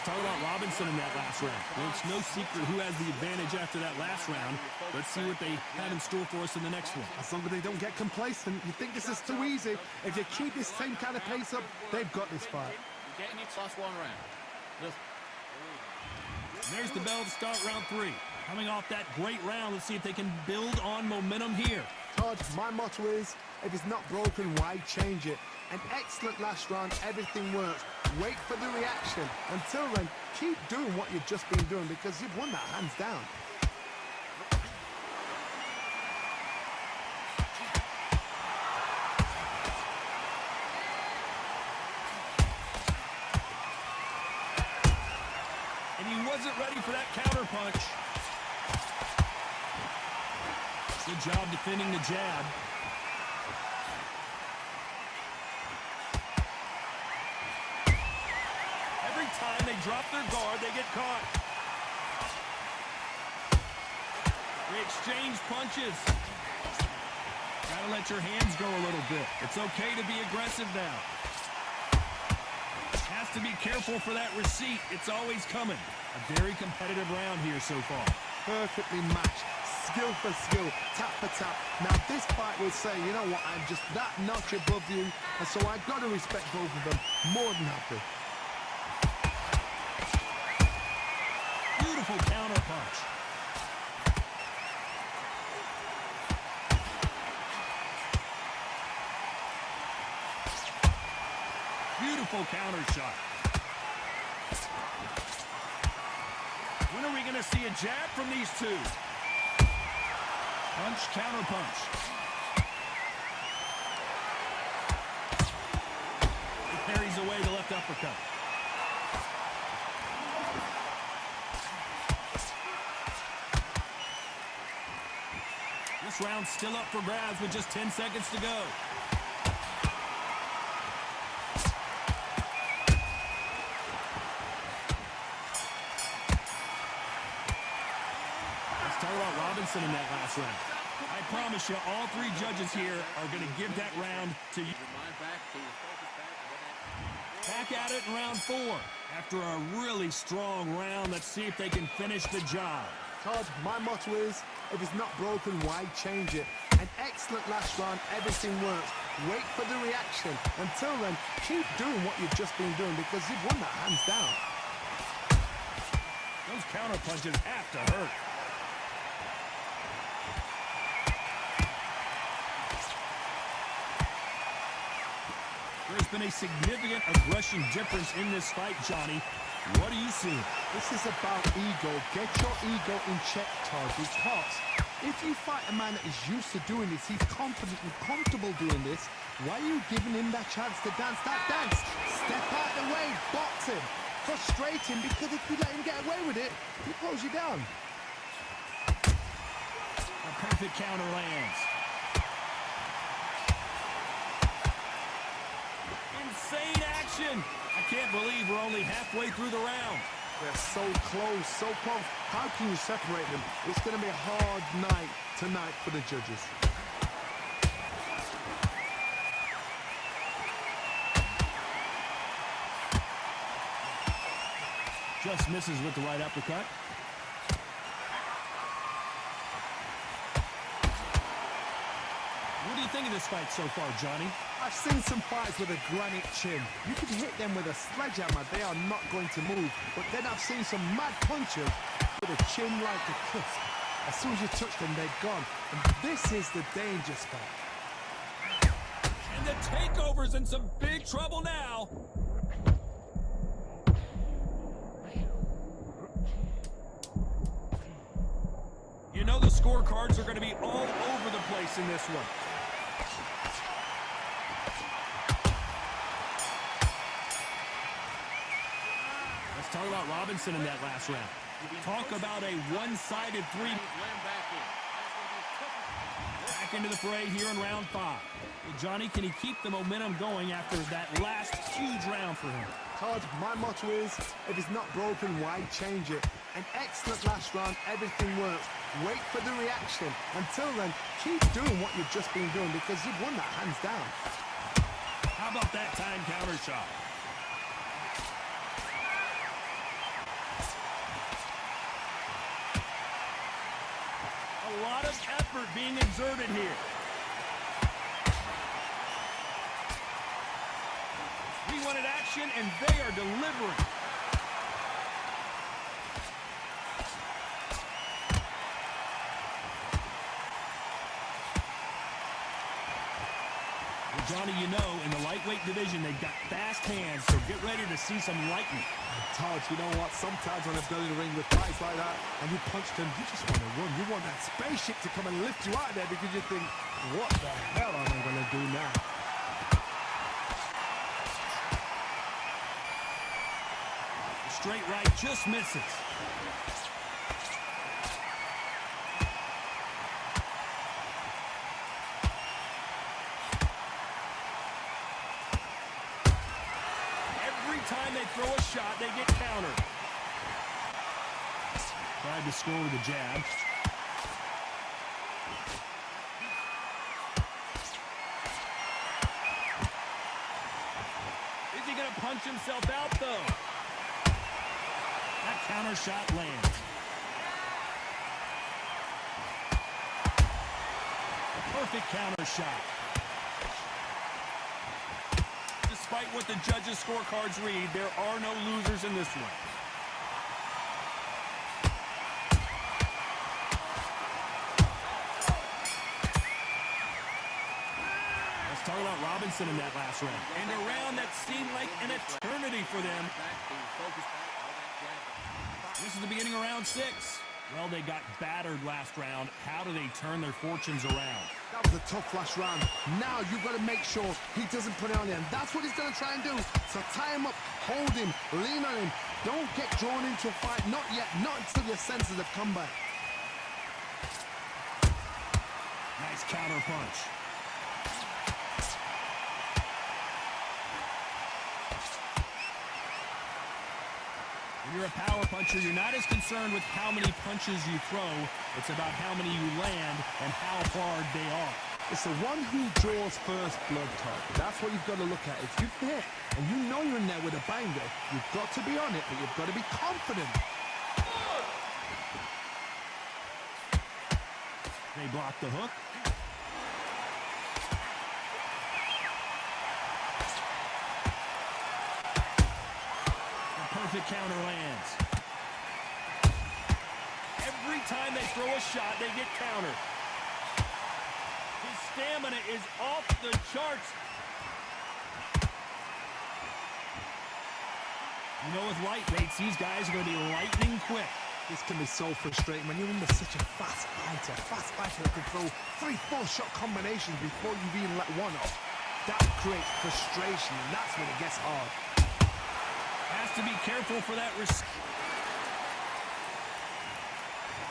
Talk about Robinson in that last round. Well, it's no secret who has the advantage after that last round. Let's see what they have in store for us in the next one. As long as they don't get complacent, you think this is too easy. If you keep this same kind of pace up, they've got this fight. You're getting it last one round. There's the bell to start round three. Coming off that great round, let's see if they can build on momentum here. Todd, my motto is, if it's not broken, why change it? An excellent last round, everything works. Wait for the reaction. Until then, keep doing what you've just been doing because you've won that hands down. And he wasn't ready for that counter punch. Good job defending the jab. Every time they drop their guard, they get caught. They exchange punches. Gotta let your hands go a little bit. It's okay to be aggressive now. Has to be careful for that receipt. It's always coming. A very competitive round here so far. Perfectly matched. Skill for skill, tap for tap. Now this fight will say, you know what, I'm just that notch above you, and so I've got to respect both of them. More than happy. Beautiful counter punch. Beautiful counter shot. When are we going to see a jab from these two? Punch, counter punch. He parries away the left uppercut. This round's still up for grabs with just 10 seconds to go. last round. I promise you, all three judges here are going to give that round to you. Back at it in round 4. After a really strong round, let's see if they can finish the job. Todd, my motto is, if it's not broken, why change it? An excellent last round, everything works. Wait for the reaction. Until then, keep doing what you've just been doing because you've won that hands down. Those counter punches have to hurt. There's been a significant aggression difference in this fight, Johnny. What do you see? This is about ego. Get your ego in check, Todd, because if you fight a man that is used to doing this, he's confident and comfortable doing this, why are you giving him that chance to dance that dance? Step out the way, box him, frustrate him, because if you let him get away with it, he throws you down. A perfect counter lands. Insane action! I can't believe we're only halfway through the round. They're so close, so close. How can you separate them? It's going to be a hard night tonight for the judges. Just misses with the right uppercut. What do you think of this fight so far, Johnny? I've seen some fights with a granite chin. You can hit them with a sledgehammer, they are not going to move. But then I've seen some mad punches with a chin like a crisp. As soon as you touch them, they're gone. And this is the danger spot. And the takeover's in some big trouble now. You know the scorecards are going to be all over the place in this one. Let's talk about Robinson in that last round. Talk about a one-sided three. Back into the fray here in round 5. Well, Johnny, can he keep the momentum going after that last huge round for him? Todd, my motto is, if it's not broken, why change it? An excellent last round, everything works. Wait for the reaction. Until then, keep doing what you've just been doing because you've won that hands down. How about that time counter shot? A lot of effort being exerted here. We wanted action, and they are delivering. Johnny, you know, in the lightweight division, they've got fast hands, so get ready to see some lightning. Todd, you know what? Sometimes when I've done in the ring with fights like that, and you punch them, you just want to run. You want that spaceship to come and lift you out of there because you think, what the hell am I going to do now? Straight right just misses. Time they throw a shot, they get countered. Tried to score with a jab. Is he going to punch himself out, though? That counter shot lands. A perfect counter shot. Despite what the judges' scorecards read, there are no losers in this one. Let's talk about Robinson in that last round. And a round that seemed like an eternity for them. This is the beginning of round 6. Well, they got battered last round. How do they turn their fortunes around? That was a tough last round. Now you've got to make sure he doesn't put it on the end. That's what he's going to try and do. So tie him up, hold him, lean on him. Don't get drawn into a fight. Not yet. Not until your senses have come back. Nice counter punch. When you're a power puncher, you're not as concerned with how many punches you throw. It's about how many you land and how hard they are. It's the one who draws first blood, Todd. That's what you've got to look at. If you've hit and you know you're in there with a banger, you've got to be on it, but you've got to be confident. They block the hook. The perfect counter lands. Every time they throw a shot, they get countered. His stamina is off the charts. You know, with lightweights, these guys are going to be lightning quick. This can be so frustrating when you're under such a fast fighter. Fast fighter that can throw 3-4 shot combinations before you've even let one off. That creates frustration, and that's when it gets hard. Has to be careful for that risk.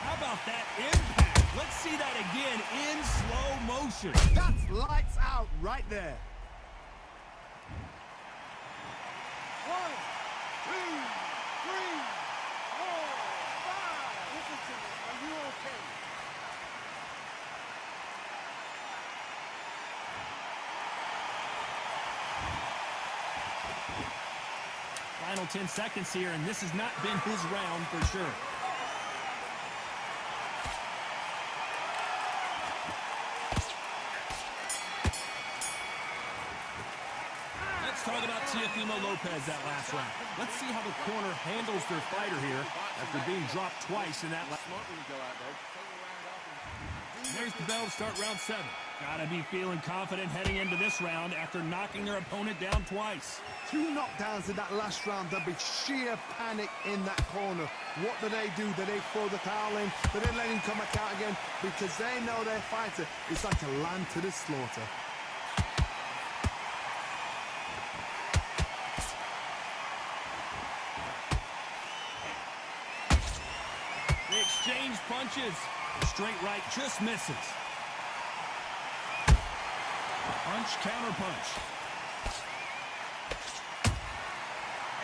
How about that impact? Let's see that again in slow motion. That's lights out right there. 1, 2, 3, 4, 5. Listen to me. Are you okay? Final 10 seconds here, and this has not been his round for sure. Let's talk about Teofimo Lopez that last round. Let's see how the corner handles their fighter here after being dropped twice in that last. There's the bell to start round 7. Gotta be feeling confident heading into this round after knocking their opponent down twice. 2 knockdowns in that last round. There'll be sheer panic in that corner. What do? Do they throw the towel in? Do they let him come back out again? Because they know their fighter is like a lamb to the slaughter. They exchange punches. The straight right just misses. Punch, counter punch.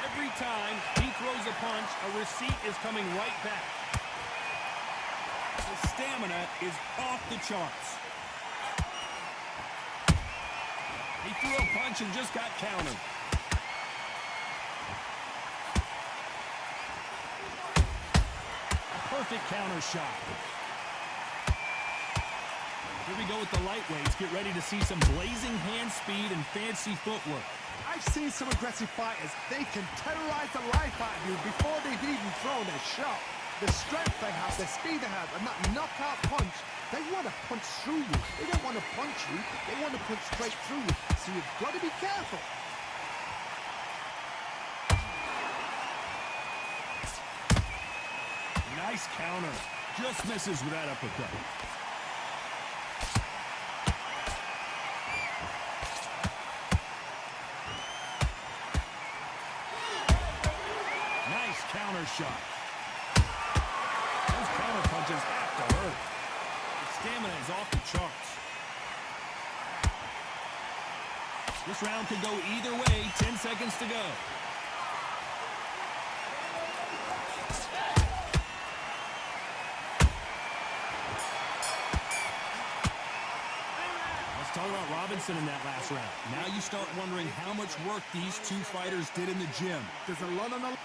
Every time he throws a punch, a receipt is coming right back. His stamina is off the charts. He threw a punch and just got countered. A perfect counter shot. Here we go with the lightweights. Get ready to see some blazing hand speed and fancy footwork. I've seen some aggressive fighters. They can terrorize the life out of you before they've even thrown their shot. The strength they have, the speed they have, and that knockout punch, they want to punch through you. They don't want to punch you. They want to punch straight through you. So you've got to be careful. Nice counter. Just misses with that uppercut. Nice counter shot. Those counter punches have to hurt. His stamina is off the charts. This round could go either way. 10 seconds to go. Talk about Robinson in that last round. Now you start wondering how much work these two fighters did in the gym. There's a lot on the...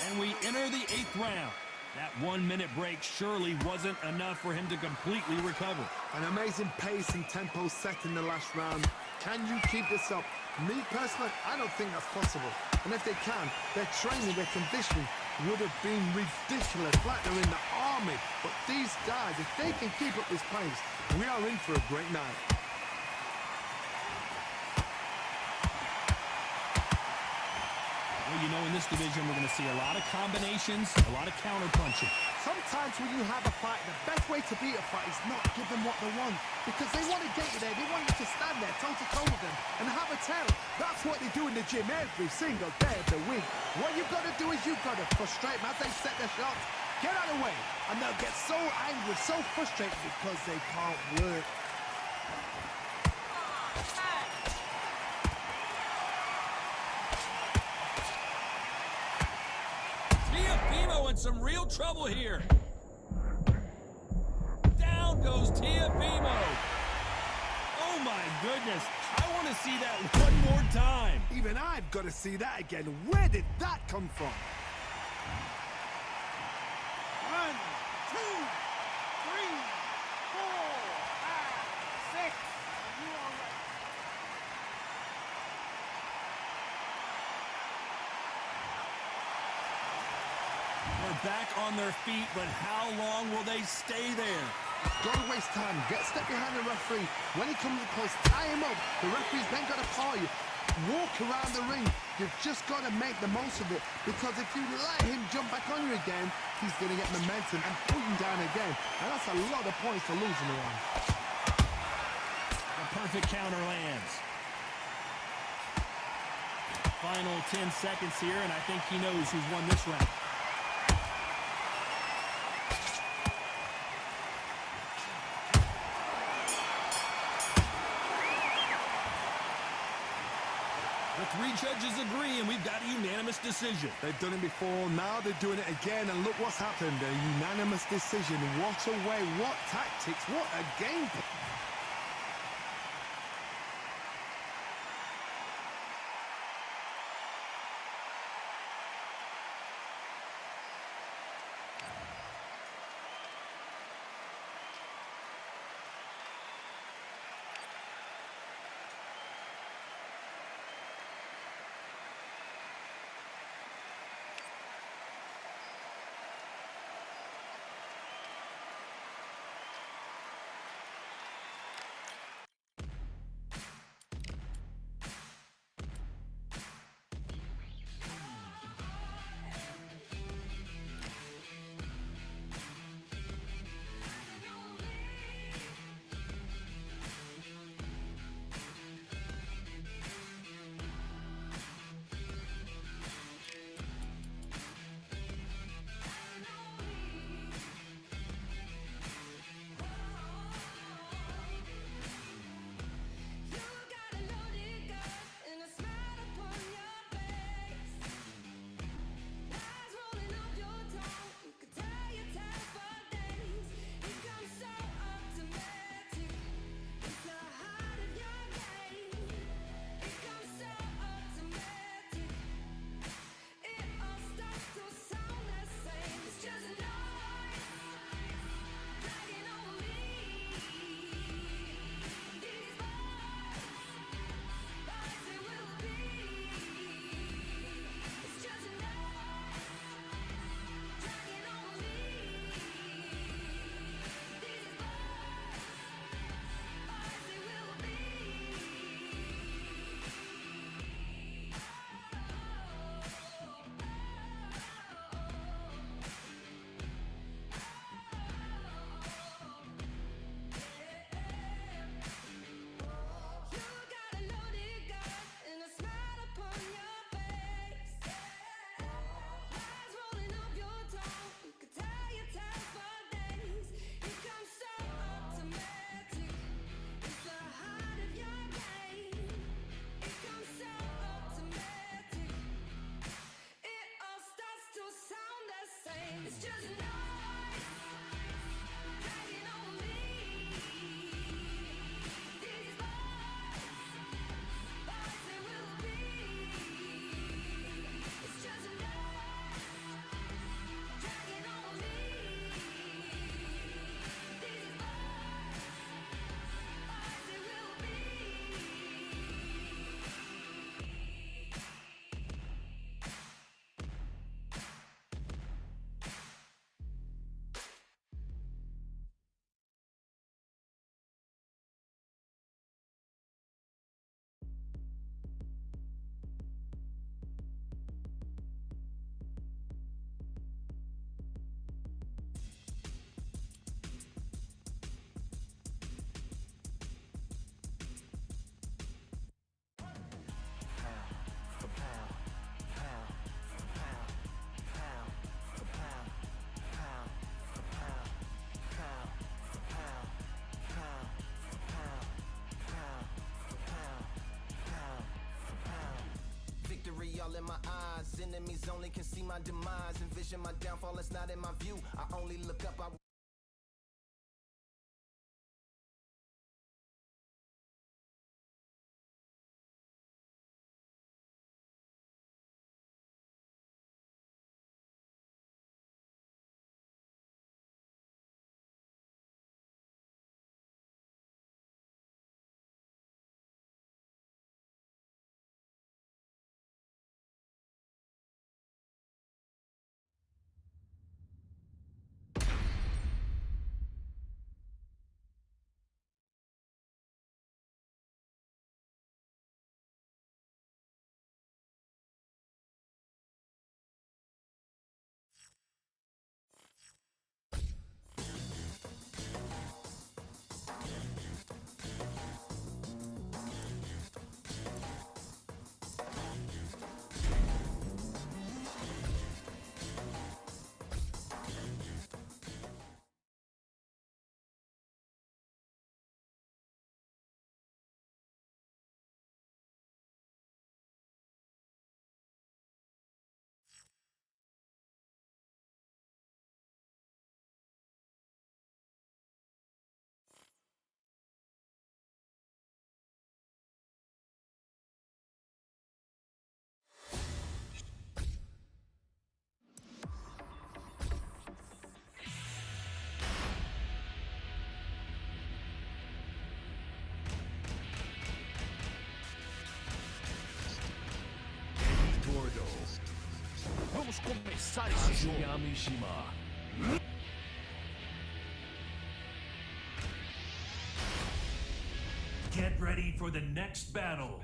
And we enter the 8th round. That 1-minute break surely wasn't enough for him to completely recover. An amazing pace and tempo set in the last round. Can you keep this up? Me personally, I don't think that's possible. And if they can, their training, their conditioning would have been ridiculous, like they're in the army. But these guys, if they can keep up this pace, we are in for a great night. Well, you know, in this division, we're going to see a lot of combinations, a lot of counter punching. Sometimes when you have a fight, the best way to beat a fight is not give them what they want. Because they want to get you there. They want you to stand there toe-to-toe with them and have a tell. That's what they do in the gym every single day of the week. What you've got to do is you've got to frustrate them as they set their shots. Get out of the way. And they'll get so angry, so frustrated because they can't work. in some real trouble here. Down goes Tiafimo. Oh my goodness. I want to see that one more time. Even I've got to see that again. Where did that come from? 1, 2, 3, 4, 5, 6. You all right? They're back on their feet, but how long will they stay there? Don't waste time. Get step behind the referee. When he comes close, tie him up. The referee's then got to call you. Walk around the ring. You've just got to make the most of it, because if you let him jump back on you again, he's going to get momentum and put him down again. And that's a lot of points to lose in the round. The perfect counter lands. Final 10 seconds here, and I think he knows who's won this round. The 3 judges agree, and we've got a unanimous decision. They've done it before, now they're doing it again, and look what's happened. A unanimous decision. What a way, what tactics, what a game plan. All in my eyes, enemies only can see my demise. Envision my downfall, it's not in my view. I only look up, Vamos começar esse jogo. Get ready for the next battle.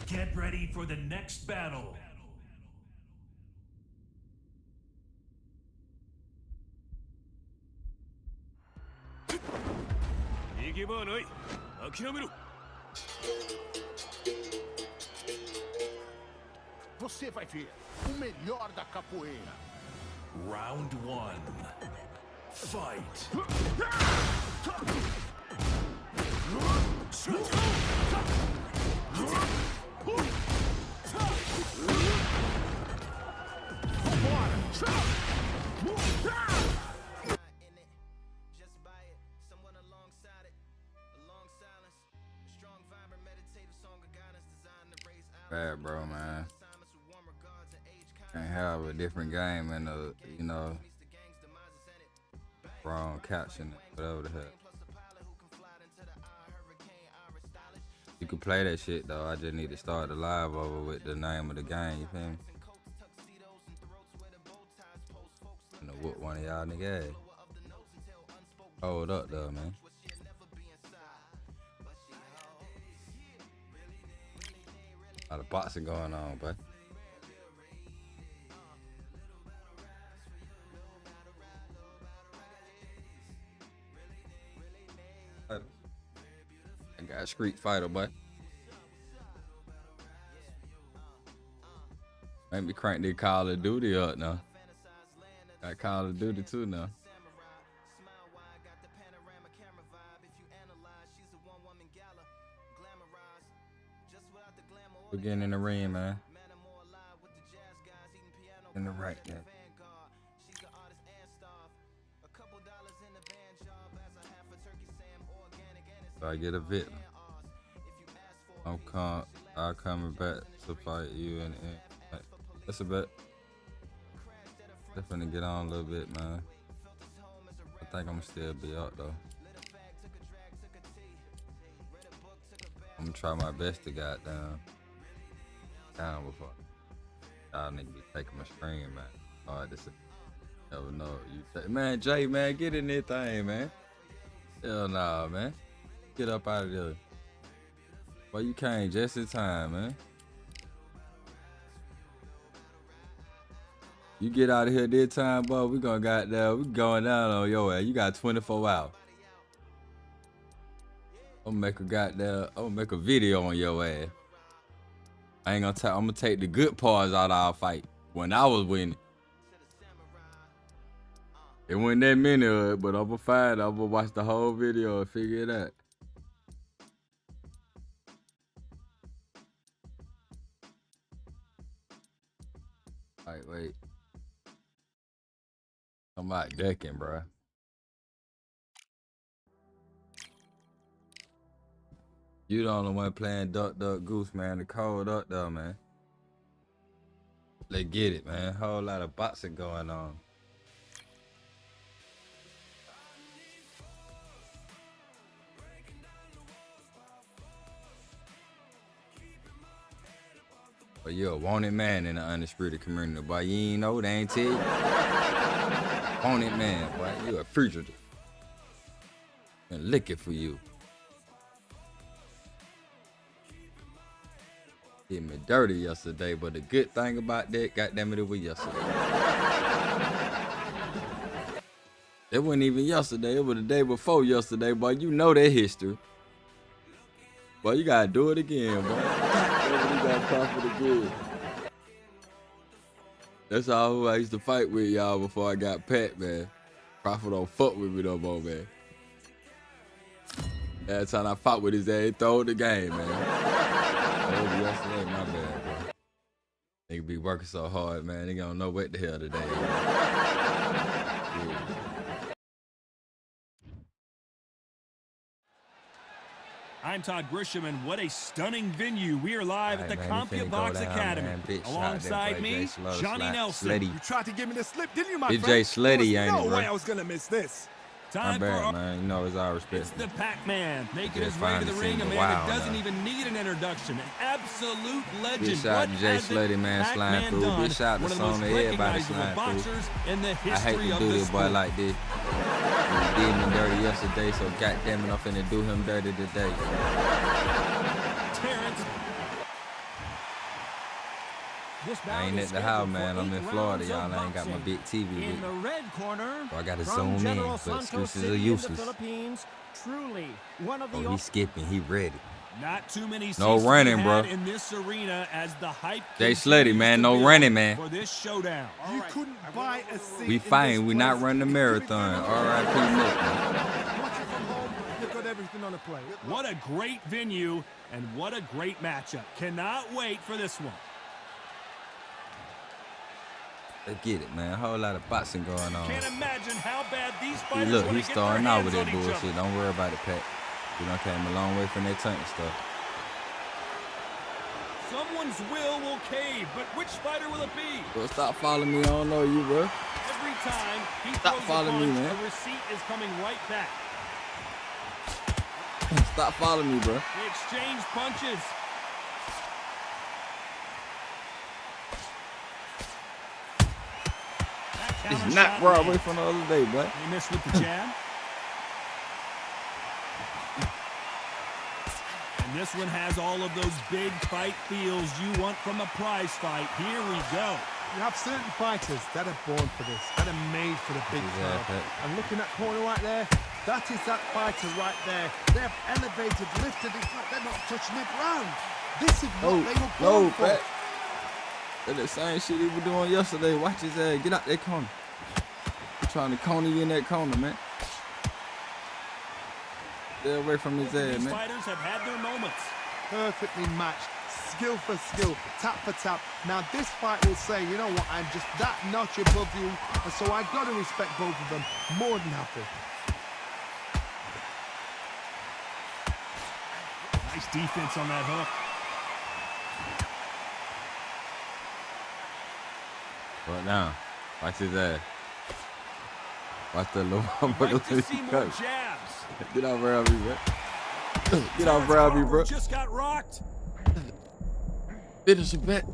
Get ready for the next battle. Você vai ver o melhor da capoeira. Round 1. Fight. Bad, bro, man. Can't have a different game and you know, wrong caption, whatever the hell. You can play that shit though. I just need to start the live over with the name of the game. You feel me? You know, whoop one of y'all niggas. Hold up though, man. A lot of boxing going on, but I got a street fighter, but make me crank the Call of Duty up now. Got Call of Duty too now. We're getting in the ring, man. In the right, man. So I get a victim. I'm coming back to fight you and that's a bet. Definitely get on a little bit, man. I think I'm still be up though. I'm gonna try my best to get down before y'all niggas be taking my screen, man. Alright, this never know you man, Jay, man, get in this thing, man. Hell nah, man. Get up out of there. Well, you came just in time, man. You get out of here this time, boy, we going down on your ass. You got 24 hours. I'm gonna make a video on your ass. I ain't gonna I'm gonna take the good parts out of our fight when I was winning. It wasn't that many of it, but I'm gonna find it. I'm gonna watch the whole video and figure it out. All right, wait. I'm not decking, bro. You the only one playing Duck Duck Goose, man. The cold up there, man. Let's get it, man. Whole lot of boxing going on. But you're a wanted man in the undisputed community, boy. You ain't know, they ain't tell you. Wanted man, boy. You a fugitive. Been looking for you. Hit me dirty yesterday, but the good thing about that, goddamn it was yesterday. It wasn't even yesterday, it was the day before yesterday, boy. You know that history. Boy, you gotta do it again, boy. You gotta profit again. That's all who I used to fight with, y'all, before I got Pat, man. Prophet don't fuck with me no more, man. Every time I fought with his ass, he throw the game, man. That was yesterday, my bad, bro. Nigga be working so hard, man. Nigga don't know what the hell today is. Yeah. I'm Todd Grisham, and what a stunning venue. We are live at the CompuBox Academy. Alongside me, Johnny Nelson. You tried to give me the slip, didn't you, my It's friend? Jay Sleddy, ain't no it, way bro? I was going to miss this. Time My for bad, man. You know it's all respect. It's the Pac-Man making his Just way to the finally ring. A seen the man that wild, doesn't man. even need an introduction. An absolute legend. Big shout out to Jay Sleddy, man, sliding Pac-Man through. done. Big shout out One to of the most Sony, everybody recognizable sliding through. boxers in the I hate history to of do the this boy sport. like this. He did me dirty yesterday, so goddamn it, I'm finna do him dirty today. Terrence. This I bout ain't is at the house, scheduled man. for I'm 8 in Florida, rounds y'all. of I ain't got my boxing. big TV with In me. the red corner, So I gotta from zoom in, General but Santos excuses City are in the useless. Philippines, truly one of the Oh, he's skipping. He ready. Not too many seats No to be running, bro. had in this arena as the hype Jay Sleddy, man. continues No to build running, man. for this showdown. You couldn't buy a seat. We in fighting. this We not place. running the You marathon. couldn't R.I.P. Nick, man. Watch it from home. You've got everything on a plate. What a great venue and what a great matchup. Cannot wait for this one. Let's get it, man. A whole lot of boxing going on. Can't imagine how bad these See, fighters look, want he's to get their starting out with hands that on each bullshit. other. Don't worry about it, Pat. You done came a long way from that tank stuff. Someone's will cave, but which fighter will it be? Bro, stop following me. I don't know you, bro. Every time he Stop throws a following me, punch, man. a receipt is coming right back. Stop following me, bro. They exchange punches. That It's counter not shot Broadway lands. from the other day, boy. They missed with the jab. And this one has all of those big fight feels you want from a prize fight. Here we go. You have certain fighters that are born for this, that are made for the big Yeah, crowd. Pat. And looking at corner right there, that is that fighter right there. They have elevated, lifted, it's like they're not touching the ground. This is what they were born for. Pat. That's the same shit he was doing yesterday. Watch his ass. Get out that corner. He's trying to corner you in that corner, man. Stay away from his ass, These man. fighters have had their moments. Perfectly matched, skill for skill, tap for tap. Now this fight will say, you know what, I'm just that notch above you, and so I got to respect both of them. More than happy. Nice defense on that hook. But now, watch his ass. Watch the little Like to see more jabs. Get off around me, bro. Get off around me, bro. Just got rocked. Finish it, bet.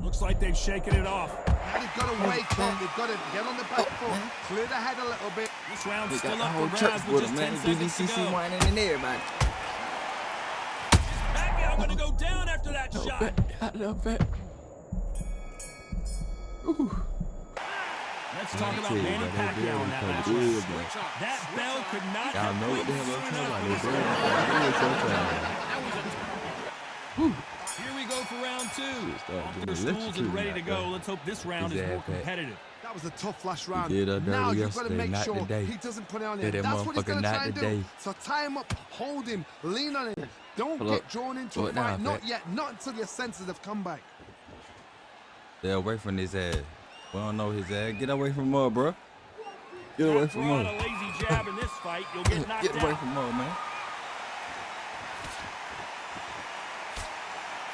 Looks like they've shaken it off. Now they've got to wake up, they've got to get on the back foot, clear the head a little bit. This round's They still got the up whole for church grabs with with him, just 10 man. seconds to DVCC go. whining and everybody. Pacquiao going to go down after that shot. Let's talk about Manny Pacquiao in that last round. That bell could not Y'all have know what the played hell I'm soon talking enough about. for this. Here we go for round round 2. Off doing their stools and ready to electrocuting go. out Let's hope this round His is more ass back. competitive. That was a tough last round. did her dirty Now you've got to yesterday, make not sure today. he doesn't put it on Did you. that That's what he's motherfucker going to not try and today. do. So tie him up, hold him, lean on him. Don't Pull get up. drawn into Pull a it down, fight. Not Pat. yet. Not until your senses have come back. Stay away from his ass. We don't know his ass. Get away from her, bro. Get away from Throw out her. a lazy jab in this fight, you'll get knocked Get away out. from her, man.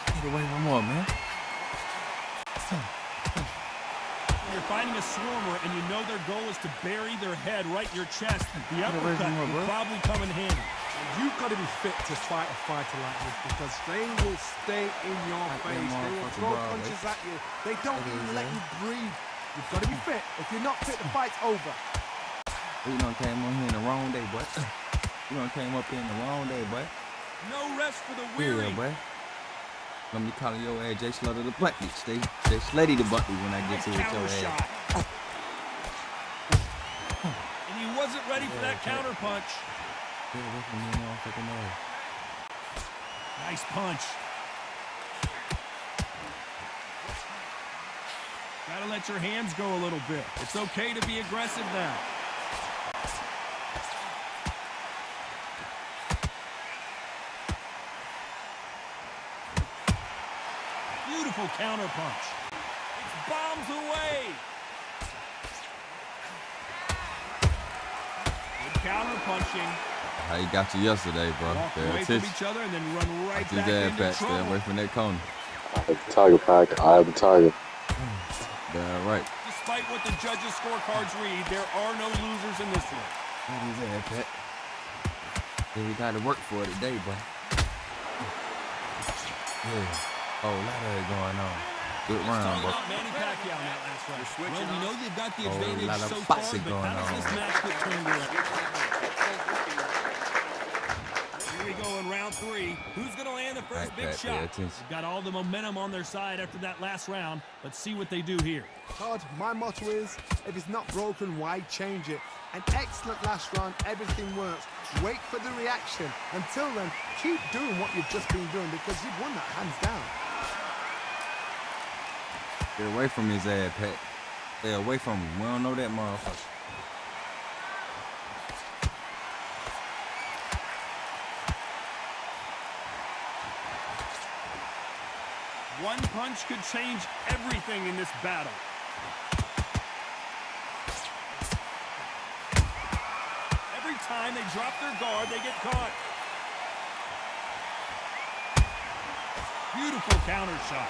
Get away from her, man. You're fighting a swarmer, and you know their goal is to bury their head right in your chest. The away uppercut from her, will bro. probably come in handy. You've got to be fit to fight a fighter like this because they will stay in your Like face. them They will motherfucking throw Broadway. punches at you. They don't That even is, let man. you breathe. You've got to be fit. If you're not fit, the fight's over. You done came on here in the wrong day, boy. You done came up here in the wrong day, boy. No rest for the Yeah, weary. boy. Let me call your ass Jay Slaughter the Bucket. Stay slutty the bucket when I get Nice to it, your counter ass. shot. And he wasn't ready for that counter punch. Get away from me, motherfucking ass. Nice punch. Gotta let your hands go a little bit. It's okay to be aggressive now. Beautiful counter punch. It's bombs away. Good counter punching. How he got you yesterday, bro. Walk Pay away from attention. each other and then run right Watch his back ass into back. Stay trouble. away from that corner. I have the Tiger Pack. I have the Tiger. Damn right. Despite what the judges' scorecards read, there are no losers in this one. Got his ass back. Yeah, we got to work for it today, boy. Yeah. Oh, a lot of it going on. Good round, Talking bro. about Manny Pacquiao in that last round. Well, we know they've got the Oh, a advantage lot of so far, boxing but going how does this on. match get turned around? Here we go in round 3. Who's going to land the first Right, big Pat, pay shot? attention. They've got all the momentum on their side after that last round. Let's see what they do here. Todd, my motto is, if it's not broken, why change it? An excellent last round, everything works. Wait for the reaction. Until then, keep doing what you've just been doing because you've won that hands down. Get away from his ass, Pat. Stay away from him. We don't know that motherfucker. One punch could change everything in this battle. Every time they drop their guard, they get caught. Beautiful counter shot.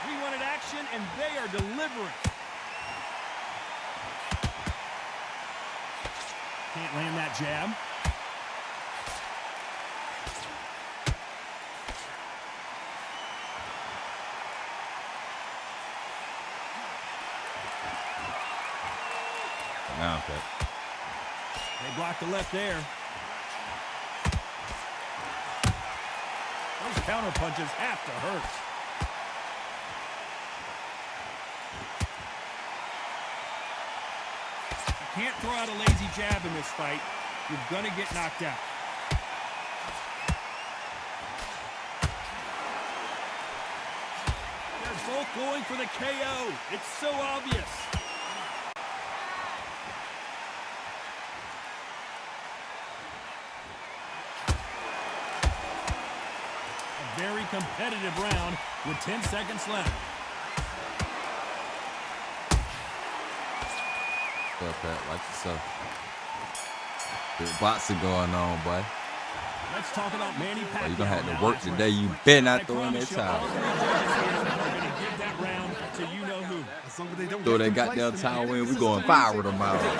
We wanted action, and they are delivering. Can't land that jab. Now, Pat. They blocked the left there. Those counter punches have to hurt. You can't throw out a lazy jab in this fight. You're gonna get knocked out. They're both going for the KO. It's so obvious. A very competitive round with 10 seconds left. What's up, Pat? Watch yourself. Good boxing going on, boy. Let's talk about Manny Pacquiao. Oh, you're gonna have now, to work last today. round. You better not I throw in that promise you, all towel. three judges here are going to give that round to you know who. As long as they don't Throw get that goddamn complacent, towel everything in. We is going easy. viral tomorrow.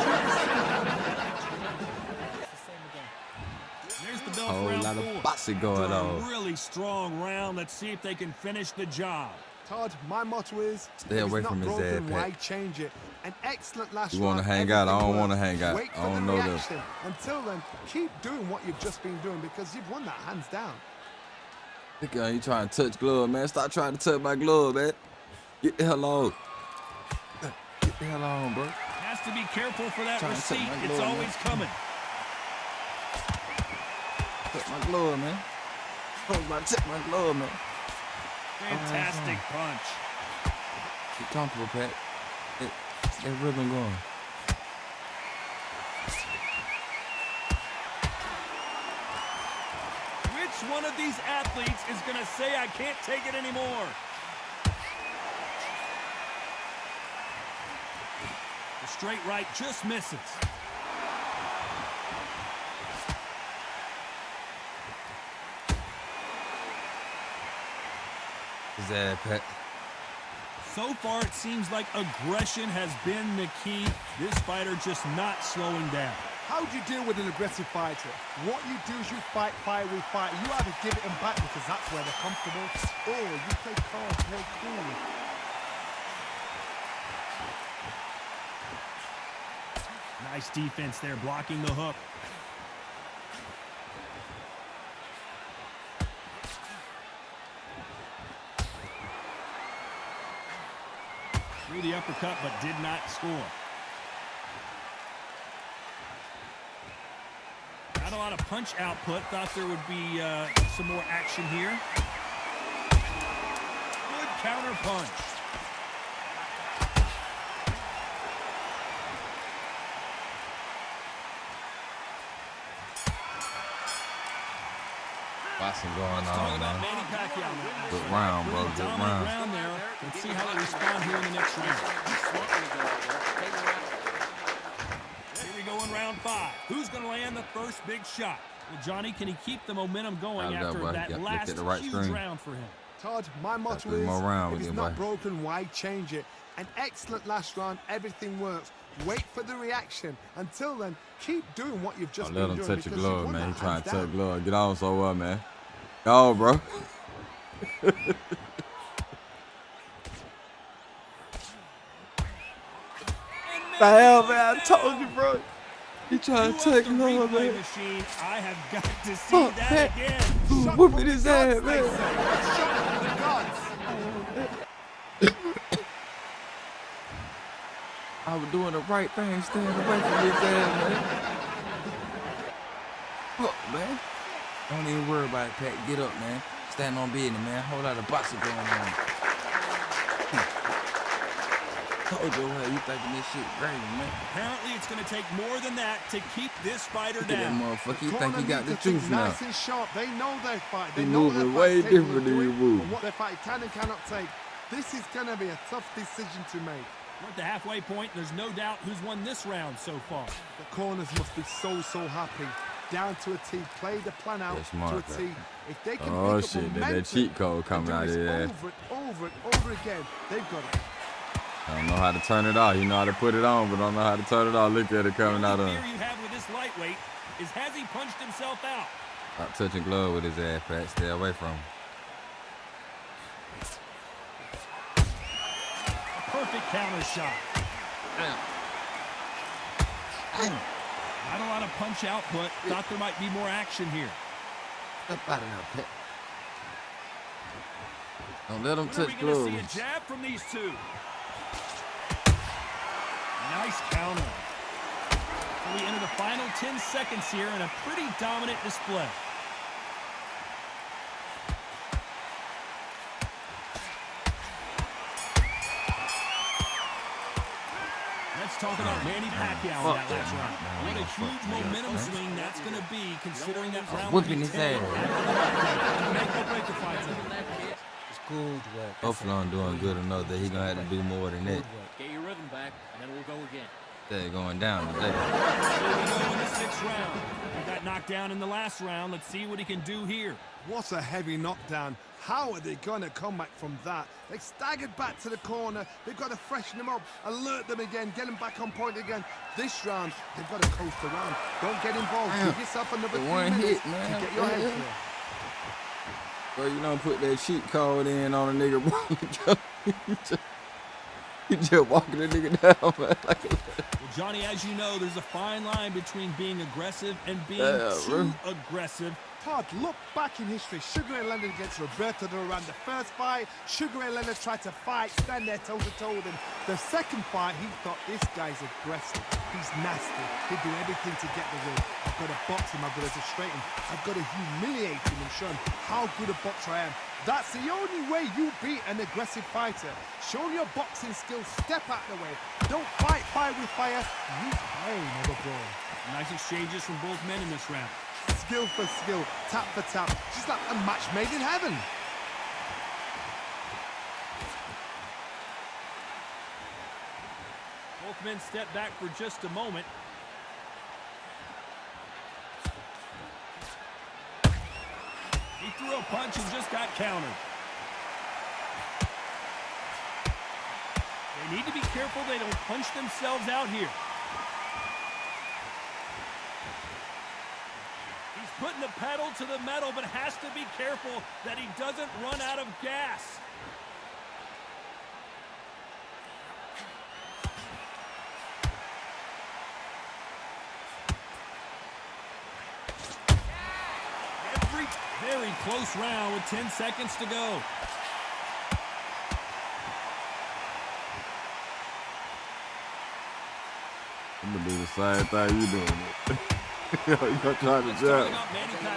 There's the bell for Whole round lot 4. of boxing going After a on. really strong round. Let's see if they can finish the job. Todd, my motto is, Stay if away it's from not his broken, ass, why Pat. change it? An excellent last You round. wanna hang out? I everything don't wanna works. hang out. Wait I for don't the know them. reaction. Until then, keep doing what you've just been doing because you've won that hands down. Look at you trying to touch glove, man. Stop trying to touch my glove, man. Get the hell on. Get the hell on, bro. Has to be careful for that Trying to take receipt. my It's glove, always coming. Touch my glove, man. I was about to take my glove, man. Fantastic punch. Get comfortable, Pat. That rhythm going. Which one of these athletes is going to say, I can't take it anymore? The straight right just misses. His ass, Pat. So far, it seems like aggression has been the key. This fighter just not slowing down. How do you deal with an aggressive fighter? What you do is you fight, we fight. You either give it them back because that's where they're comfortable, or you play calm, play cool. Nice defense there, blocking the hook. Threw the uppercut, but did not score. Not a lot of punch output. Thought there would be some more action here. Good counter punch. Boxing going on, man. Manny Pacquiao now. Good round, bro. Good round. Round there. Let's see how they respond here in the next round. Here we go in round 5. Who's going to land the first big shot? Well, Johnny, can he keep the momentum going after that last huge round for him? Todd, my motto is, if it's not broken, why change it? An excellent last round, everything works. Wait for the reaction. Until then, keep doing what you've just been doing. Let him touch your glove, man. He trying to touch glove. Get on so well, man. Go, bro. The hell, man? I told you, bro. He trying to take glove, man. Machine. I have got to see that again. Whooping his ass, man. I was doing the right thing, staying away from his ass, man. Fuck, man. Don't even worry about it, Pat. Get up, man. Stand on business, man. Whole lot of boxing going on. Told you, you thinking this shit crazy, man. Apparently, it's going to take more than that to keep this fighter down. That motherfucker, you think he got the truth now. Nice and sharp. They know they fight. They He know moving way different than you move. What their fight can and cannot take. This is going to be a tough decision to make. We're at the halfway point. There's no doubt who's won this round so far. The corners must be so happy. Down to a T. Play the plan out to a T. If they can pick up shit, momentum, that cheat code coming out of there. Over and over again. They've got it. I don't know how to turn it off. You know how to put it on, but I don't know how to turn it off. Look at it coming out of The fear you have with this lightweight is, has he punched himself out? Stop touching glove with his ass, Pat. Stay away from him. Perfect counter shot. Not a lot of punch output. Thought there might be more action here. Up out of there, Pat. Don't let him touch gloves. We're going to gloves. see a jab from these two. Nice counter. So we enter the final 10 seconds here in a pretty dominant display. Let's talk about Manny Pacquiao in that last round. What a huge momentum swing that's going to be, considering that round. Whipping his ass. It's good work. Hopefully I'm doing good enough that he's going to have to do more than that. Get your rhythm back, and then we'll go again. They're going down today. Here we go in the 6th round. He got knocked down in the last round. Let's see what he can do here. What a heavy knockdown. How are they going to come back from that? They staggered back to the corner. They've got to freshen them up, alert them again, get them back on point again. This round, they've got to coast around. Don't get involved. Give yourself another 3 minutes hit, man. to get your head clear. Bro, you don't put that cheat code in on a nigga, bro. You just walking the nigga down, man. Well, Johnny, as you know, there's a fine line between being aggressive and being too aggressive. Todd, look back in history. Sugar Ray Leonard against Roberto Duran. The first fight, Sugar Ray Leonard tried to fight, stand there toe-to-toe with him. The second fight, he thought, this guy's aggressive. He's nasty. He'd do everything to get the win. I've got to box him. I've got to frustrate him. I've got to humiliate him and show him how good a boxer I am. That's the only way you beat an aggressive fighter. Show your boxing skills. Step out the way. Don't fight fire with fire. Use pain over brawn. Nice exchanges from both men in this round. Skill for skill, tap for tap, just like a match made in heaven. Both men step back for just a moment. He threw a punch and just got countered. They need to be careful they don't punch themselves out here. Putting the pedal to the metal, but has to be careful that he doesn't run out of gas. Very close round with 10 seconds to go. I'm gonna do the same thing you doing. You gonna try to jab.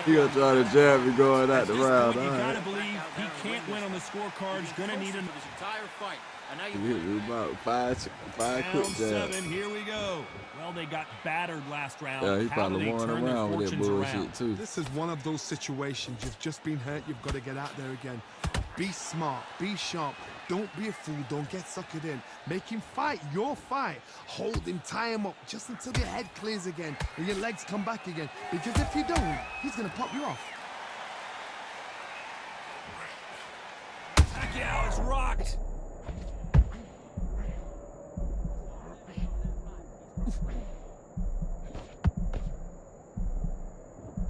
You gonna try to jab me going out the round. You gotta believe he can't win on the scorecard. He's gonna need his entire fight. And now you hit about five quick jabs. 7, here we go. Well, they got battered last round. Yeah, he probably won around with that bullshit too. This is one of those situations. You've just been hurt. You've got to get out there again. Be smart. Be sharp. Don't be a fool. Don't get suckered in. Make him fight your fight. Hold him, tie him up just until your head clears again and your legs come back again. Because if you don't, he's going to pop you off. Pacquiao is rocked.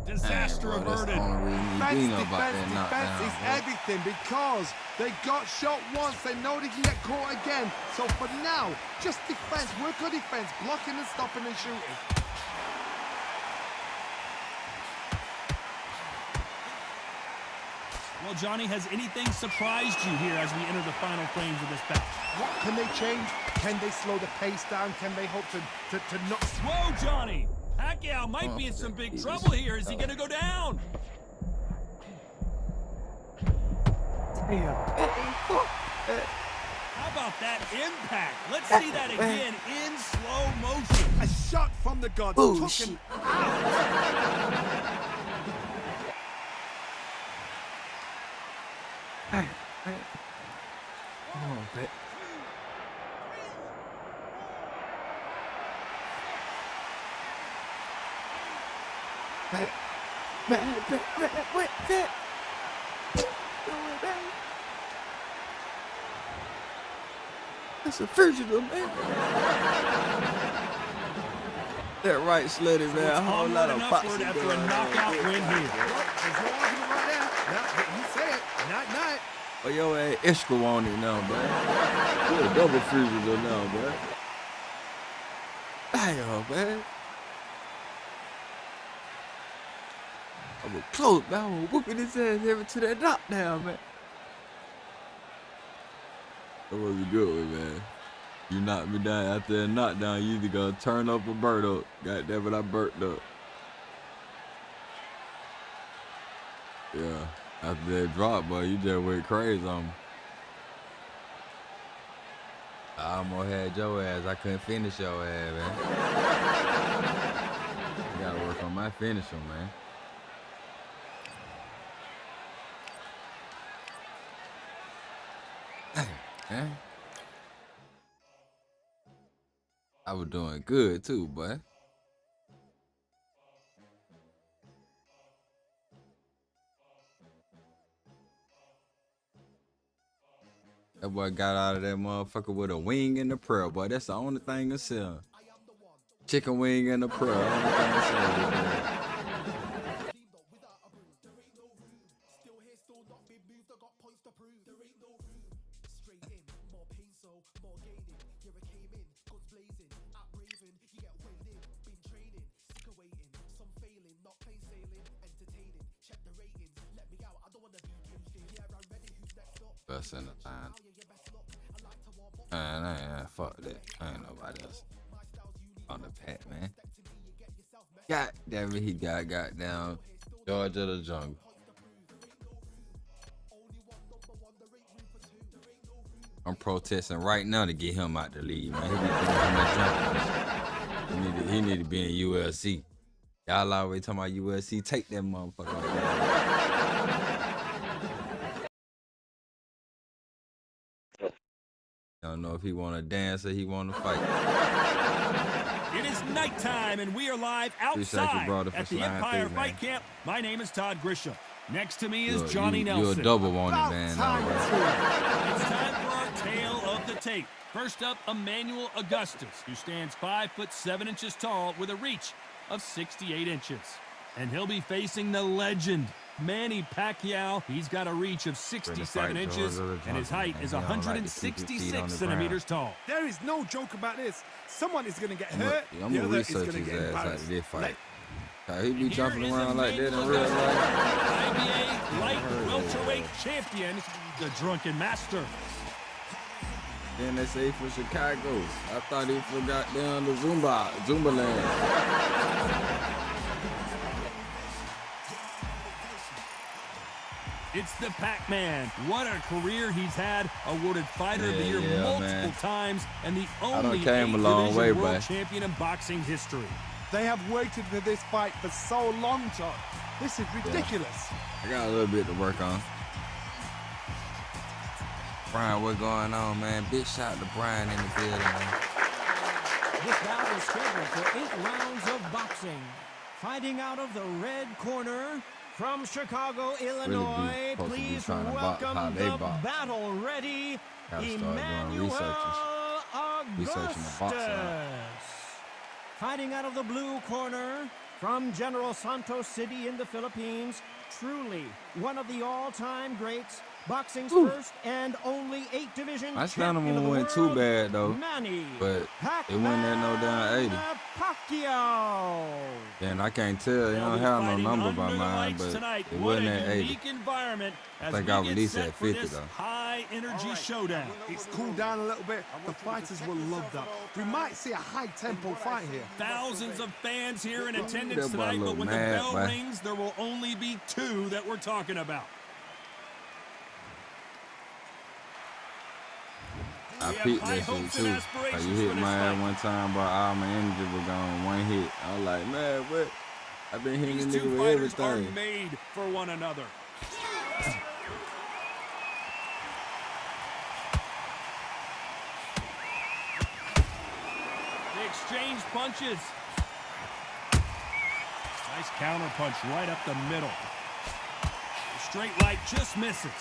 Disaster averted. Defense is everything because they got shot once. They know they can get caught again. So for now, just defense. Work on defense. Blocking and stopping and shooting. Well, Johnny, has anything surprised you here as we enter the final frames of this battle? What can they change? Can they slow the pace down? Can they hope to not... Whoa, Johnny! Pacquiao might be in some big trouble here. Is he going to go down? Damn. How about that impact? Let's see that again in slow motion. A shot from the gods. Bullshit. Come on, bet. That's a fugitive, man. That right slitty, man. A whole lot of boxing after a knockout win here. There's no argument right there. No, you say it. Night. Oh, yo, ass extra on it now, man. You're a double fugitive now, man. Damn, man. I was close, man. I was whooping his ass every to that knockdown, man. That was a good one, man. You knocked me down after a knockdown, you either gonna turn up or burn up. Goddamn it, I burnt up. Yeah, after that drop, boy, you just went crazy on me. I almost had your ass. I couldn't finish your ass, man. I gotta work on my finisher, man. Man. I was doing good too, boy. That boy got out of that motherfucker with a wing and a prayer, boy. That's the only thing to sell. Chicken wing and a prayer. Only thing to sell, Us in the line. Man, fuck that. I ain't nobody else on the pack, man. God damn it, he got down Georgia the jungle. I'm protesting right now to get him out the league, man. He be doing too much jumping. He need to be in USC. Y'all always talking about USC. Take that motherfucker out. I don't know if he want to dance or he want to fight. It is nighttime, and we are live outside at the Empire Fight Camp. My name is Todd Grisham. Next to me is Johnny Nelson. You're a double on it, man. It's time for our tale of the tape. First up, Emmanuel Augustus, who stands 5'7" tall with a reach of 68 inches. And he'll be facing the legend, Manny Pacquiao. He's got a reach of 67 inches, and his height is 166 centimeters tall. There is no joke about this. Someone is going to get hurt. I'm going to research his ass after this fight. He be jumping around like that in real life. IBA light welterweight champion, the Drunken Master. Then they say for Chicago. I thought he forgot down the Zumba land. It's the Pac-Man. What a career he's had. Awarded Fighter of the Year multiple times, and the only eight-division world champion in boxing history. They have waited for this fight for so long, Todd. This is ridiculous. I got a little bit to work on. Brian, what's going on, man? Big shout to Brian in the building, man. This bout is scheduled for 8 rounds of boxing. Fighting out of the red corner from Chicago, Illinois, please welcome the battle-ready Emmanuel Augustus. Fighting out of the blue corner from General Santos City in the Philippines, truly one of the all-time greats, boxing's first and only 8-division champion of the went too bad though, Manny but it wasn't at no down 80. Pacquiao. And I can't tell, you don't have no number by mine, but it wasn't at 80. I think I released at 50 though. High energy showdown. It's cooled down a little bit. The fighters will love that. We might see a high-tempo fight here. Thousands of fans here in attendance tonight, but when the bell rings, there will only be 2 that we're talking about. I peeped that shit too. Like you hit my ass one time, but all my energy was gone. One hit. I was like, man, what? I've been hitting this nigga with everything. Are made for one another. They exchange punches. Nice counter punch right up the middle. The straight right just misses.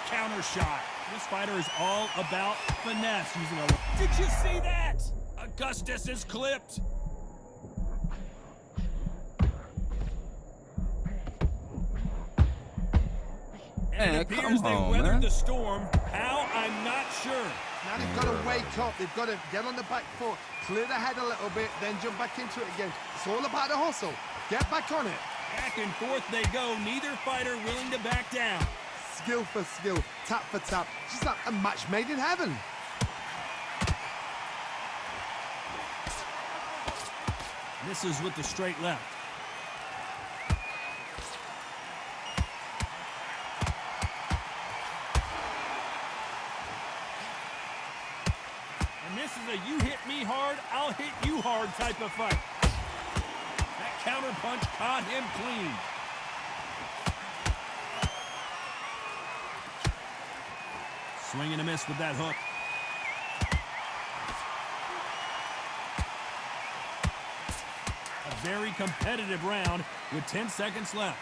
Counter shot. This fighter is all about finesse. Using a. Did you see that? Augustus is clipped. And it appears they weathered the storm. How? I'm not sure. Now they've got to wake up. They've got to get on the back foot, clear the head a little bit, then jump back into it again. It's all about the hustle. Get back on it. Back and forth they go. Neither fighter willing to back down. Skill for skill, tap for tap. Just like a match made in heaven. Misses with the straight left. And this is a you hit me hard, I'll hit you hard type of fight. That counter punch caught him clean. Swing and a miss with that hook. A very competitive round with 10 seconds left.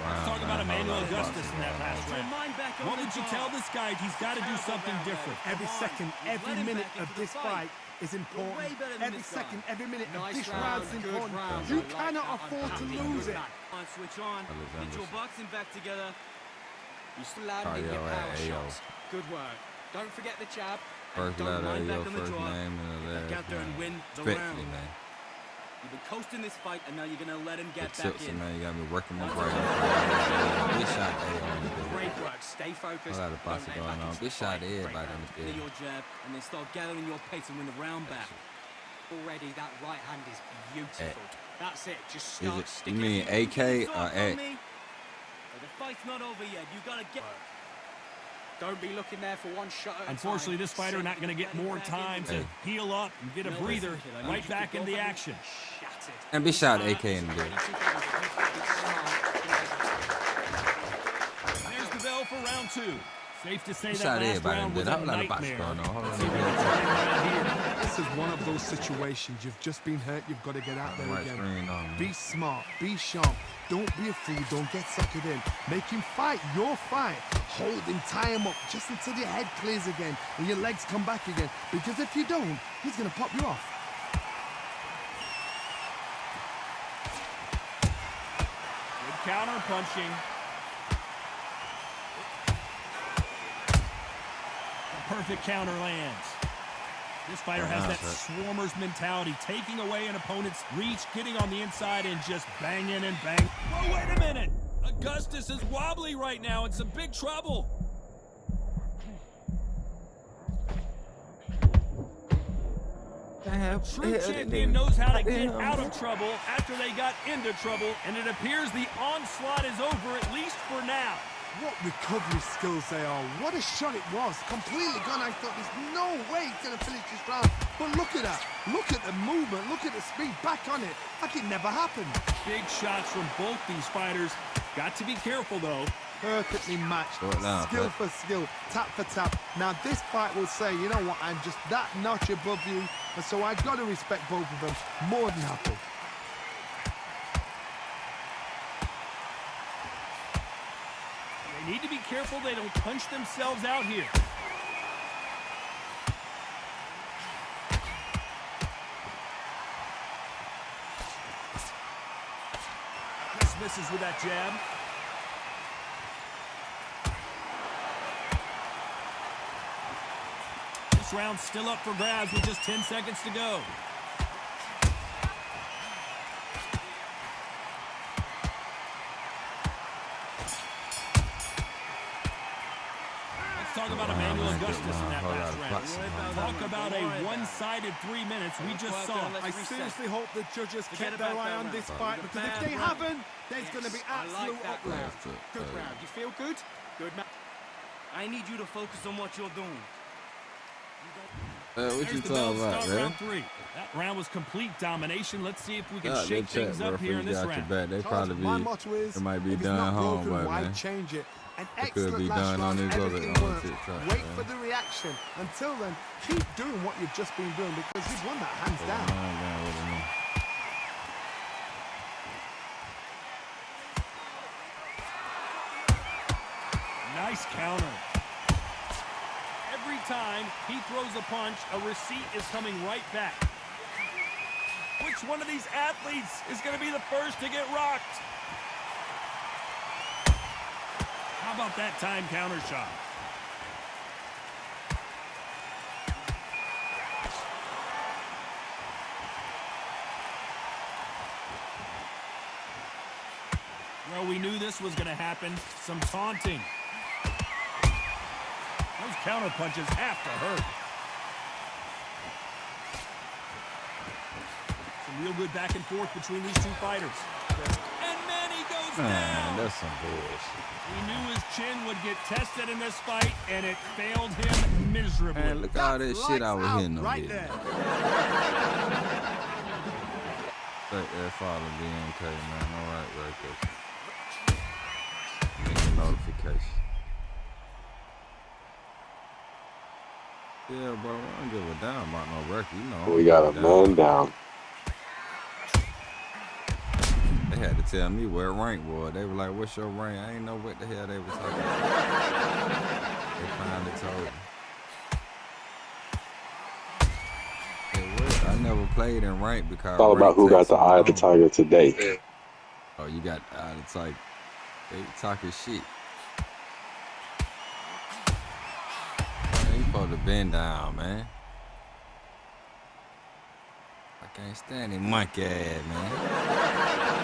Let's talk about Emmanuel Augustus in that last round. What would you tell this guy? He's got to do something different. Every second, every minute of this fight is important. way better than Every this second, guy. every minute of Nice this round, round's good important. round. You I like cannot that. afford to I'm happy lose with it. that. On, switch on. Alexander. Get your boxing back together. You still Oh, landing yeah, your right, power Ayo. shots. Good work. Don't forget the jab. First and don't letter mind of back your on the first draw. name and the Get last out there and name. win the Respectfully, round. man. You've been coasting this fight, and now you're gonna let him get Except back in. man, you got me working my brain. Big shot to everybody. Great work. Stay focused. A lot of boxing Don't let going back on. into Big the shot to fight. everybody in the Into field. your jab, and then start gathering your pace and win the round back. Already, that right hand is beautiful. That's it. Just Is start it, you sticking mean your AK feet or on A? me. But the fight's not over yet. You gotta get. Don't be looking there for one shot at a Unfortunately, time. this fighter not going to get more time to heal up and get a breather. Right back in the action. Shattered. And big shot to AK in the field. There's the bell for round 2. Safe to say Big that shot to last everybody in round the was field. a That was a lot of boxing nightmare. going on. Hold Let's on. see if we can turn it around here. This is one of those situations. You've just been hurt. You've got to get out there Right again. screen on, man. Be smart. Be sharp. Don't be a fool. Don't get suckered in. Make him fight your fight. Hold him, tie him up just until your head clears again and your legs come back again. Because if you don't, he's going to pop you off. Good counter punching. The perfect counter lands. This fighter has that swarmer's mentality, taking away an opponent's reach, getting on the inside, and just banging and bang. Whoa, wait a minute! Augustus is wobbly right now. It's some big trouble. True champion knows how to get out of trouble after they got into trouble, and it appears the onslaught is over, at least for now. What recovery skills they are. What a shot it was. Completely gone. I thought there's no way he's going to finish this round. But look at that. Look at the movement. Look at the speed. Back on it. Like it never happened. Big shots from both these fighters. Got to be careful, though. Perfectly matched. Now, skill for skill. Tap for tap. Now this fight will say, you know what, I'm just that notch above you. And so I've got to respect both of them. More than happy. They need to be careful they don't punch themselves out here. Just misses with that jab. This round's still up for grabs with just 10 seconds to go. Talk about Emmanuel Augustus in that last round. Talk about a one-sided 3 minutes we just saw. I seriously hope the judges kept their eye on this fight, because if they haven't, there's going to be absolute uproar. Good round. You feel good? Good man. I need you to focus on what you're doing. What There's you the bell talking to about, start man? round 3. That round was complete domination. Let's see if we can They shake check, things bro, up before here you in this got your round. back. They probably My be, motto is, it might be if it's done not home, broken, but why man. change it? An It could excellent be last done on round, his other everything on worked. TikTok. Wait man. for the reaction. Until then, keep doing what you've just been doing, because you've won that hands Put down. my mind down with it, man. Nice counter. Every time he throws a punch, a receipt is coming right back. Which one of these athletes is going to be the first to get rocked? How about that time counter shot? Well, we knew this was going to happen. Some taunting. Those counter punches have to hurt. Some real good back and forth between these two fighters. And Manny goes Man, down. that's some bullshit. We knew his chin would get tested in this fight, and it failed him miserably. Man, look at all that shit I was hitting on right here. there. Right there, follow BNK, man. All right there. Get the notification. Yeah, bro, I don't give a damn about no record. You know, We got a man down. They had to tell me where rank was. They were like, what's your rank? I ain't know what the hell they was talking about. They finally told me. I never played in rank because It's all about who got the eye of the tiger today. Oh, you got the eye of the tiger. They talking shit. Man, you supposed to bend down, man. I can't stand it monkey ass, man.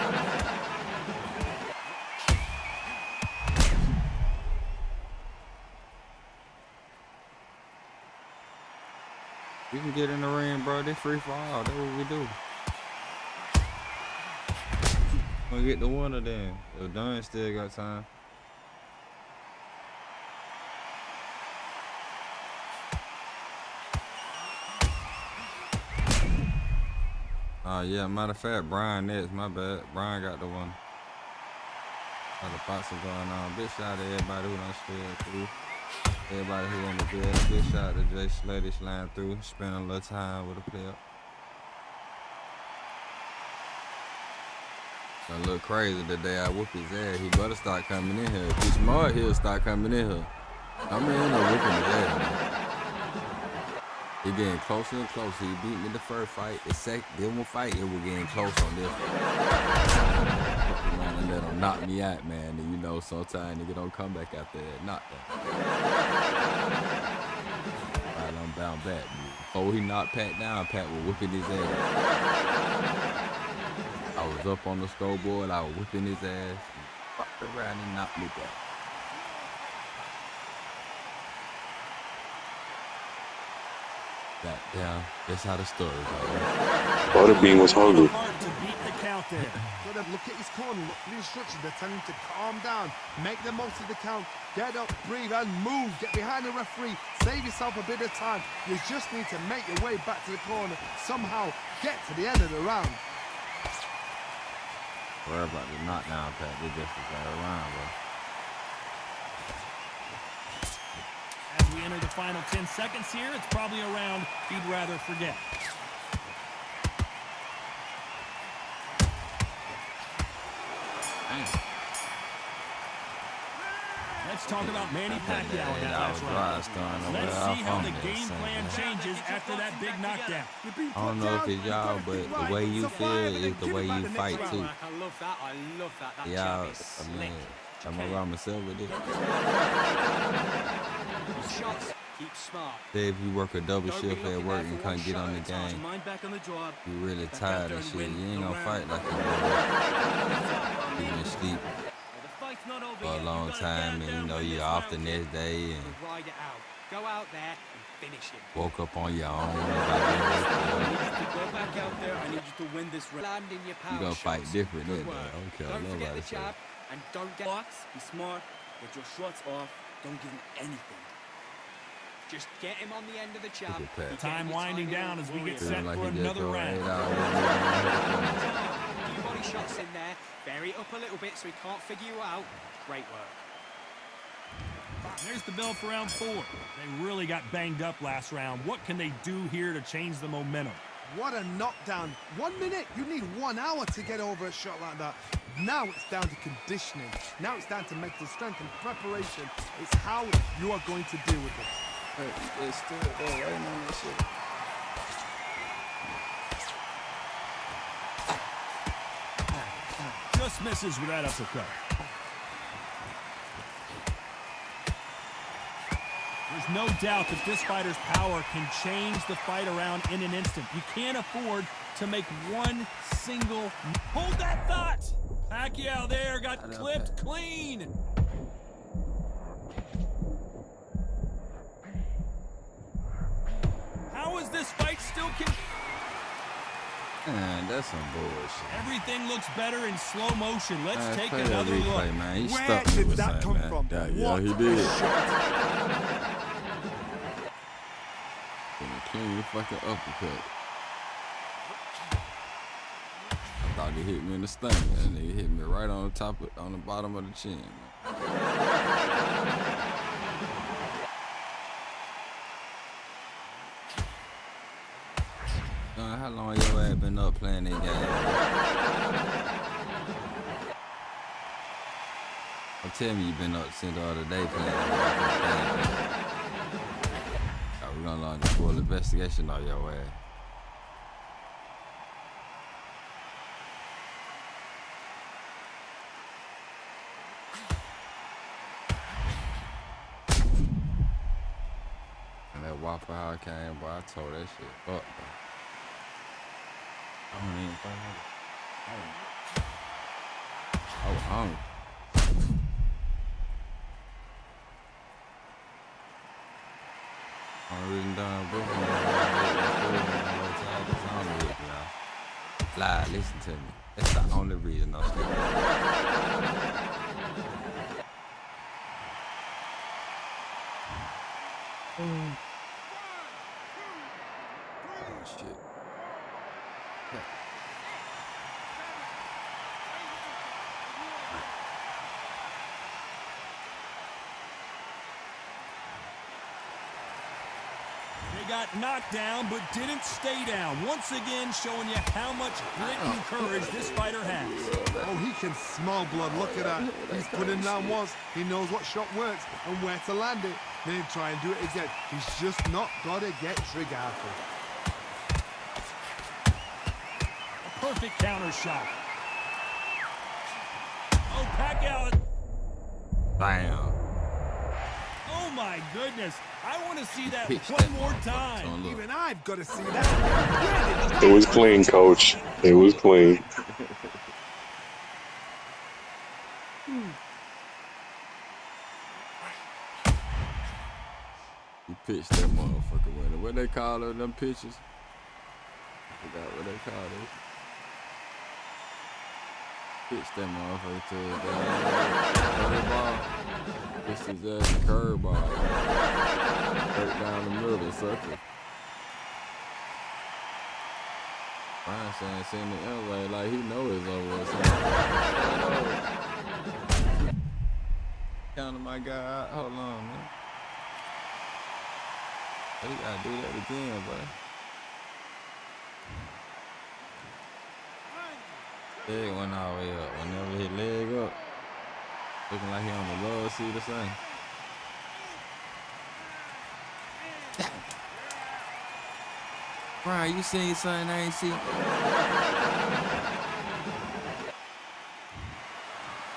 We can get in the ring, bro. They free for all. That's what we do. We'll get the winner then. If Dunn still got time. Oh yeah, matter of fact, Brian next. My bad. Brian got the one. Got the boxing going on. Big shout out to everybody who done slid through. Everybody who in the bed. Big shout out to Jay Slutty sliding through. Spending a little time with a player. Gonna look crazy the day I whoop his ass. He better start coming in here. If he's smart, he'll start coming in here. I mean, ain't no whooping his ass, man. He getting closer and closer. He beat me the first fight. The second one fight, it was getting close on this one. Man, and let him knock me out, man. And you know, sometimes nigga don't come back after that knockdown. Right, I'm bound back. Before he knocked Pat down, Pat was whooping his ass. I was up on the scoreboard, I was whipping his ass, fucked around and knocked me back. Goddamn, that's how the story goes. Butterbean was hungry. Gotta look at his corner, look for the instructions. They're telling him to calm down, make the most of the count, get up, breathe, and move. Get behind the referee, save yourself a bit of time. You just need to make your way back to the corner, somehow get to the end of the round. Worry about the knockdown, Pat. They just got around, bro. As we enter the final 10 seconds here, it's probably a round he'd rather forget. Damn. Let's talk about Manny Pacquiao in that last round. Let's see how the game plan changes after that big knockdown. I don't know if it's y'all, but the way you feel is the way you fight too. I love that. I love that. That Y'all, jab is slick. man, I'm around myself with it. Shots, keep smart. Say if you work a double shift at work and can't get on the game, you really tired of shit. You ain't gonna fight like you do. You been sleep for a long time, and you know you're off the next day, and Ride it out. Go out there and finish it. woke up on your own. Go back out there. I need you to win this round. Land in your power You gonna fight shots. different Good than that. work. I don't care Don't forget nobody the say. jab and don't get Box, be smart, get your shots off, don't give him anything. Just get him on the end of the jab. Look at Pat. Keep Time getting winding your down as we get Feeling set like for he just another throw 8 round. hours. A few body shots in there. Vary it up a little bit so he can't figure you out. Great work. There's the bell for round 4. They really got banged up last round. What can they do here to change the momentum? What a knockdown. 1 minute, you need 1 hour to get over a shot like that. Now it's down to conditioning. Now it's down to mental strength and preparation. It's how you are going to deal with it. It's still there, right on that shit. Just misses with that uppercut. There's no doubt that this fighter's power can change the fight around in an instant. You can't afford to make one single... Hold that thought! Pacquiao there got clipped clean. How is this fight still... Man, that's some bullshit. Everything looks better in slow motion. Let's Man, take play that another replay, look. man. He Where stuck me did with that something, come man. from? Yeah, What he a did. shot. Clean fucking uppercut. I thought he hit me in the stomach. That nigga hit me right on the top, on the bottom of the chin, man. How long your ass been up playing that game? I'm telling you, you been up since the other day playing that game. We're gonna launch a full investigation on your ass. for how I came, but I tore that shit up, bro. I don't even think I was hungry. I'm reading down, bro. Lie, listen to me. That's the only reason I'm sleeping. Oh, shit. They got knocked down, but didn't stay down. Once again, showing you how much grit and courage this fighter has. Oh, he can smell blood. Look at that. He's put him down once. He knows what shot works and where to land it. Then he'll try and do it again. He's just not got to get trigger. A perfect counter shot. Oh, Pacquiao. Bam. Oh, my goodness. I want to see that one more time. Even I've got to see that. It was clean, coach. It was clean. He pitched that motherfucker winner. What they call them pitches? I forgot what they call it. Pitched that motherfucker to his curveball. Pitched his ass in curveball. Straight down the middle, sucker. Brian saying send the elbow like he know it's over or something. Counting my guy out. Hold on, man. You gotta do that again, boy. Leg went all the way up. Whenever his leg up, looking like he on the lower seat or something. Brian, you seen something I ain't seen?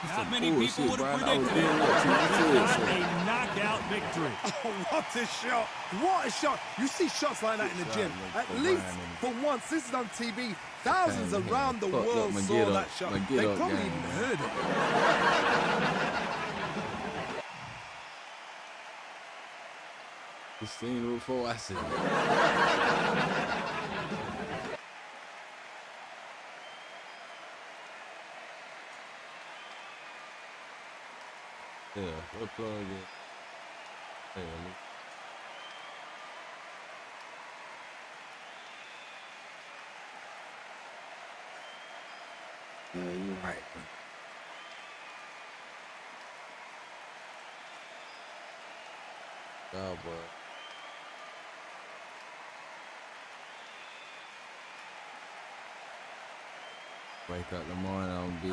Not many people would have predicted it. Not a knockout victory. Oh, what a shot. What a shot. You see shots like that in the gym. At least for once, this is on TV. Thousands around the world saw that shot. They probably even heard it. You seen it before I seen it. Yeah, what plug it? Hey, yeah, you're right. God, boy. Wake up in the morning, I'm be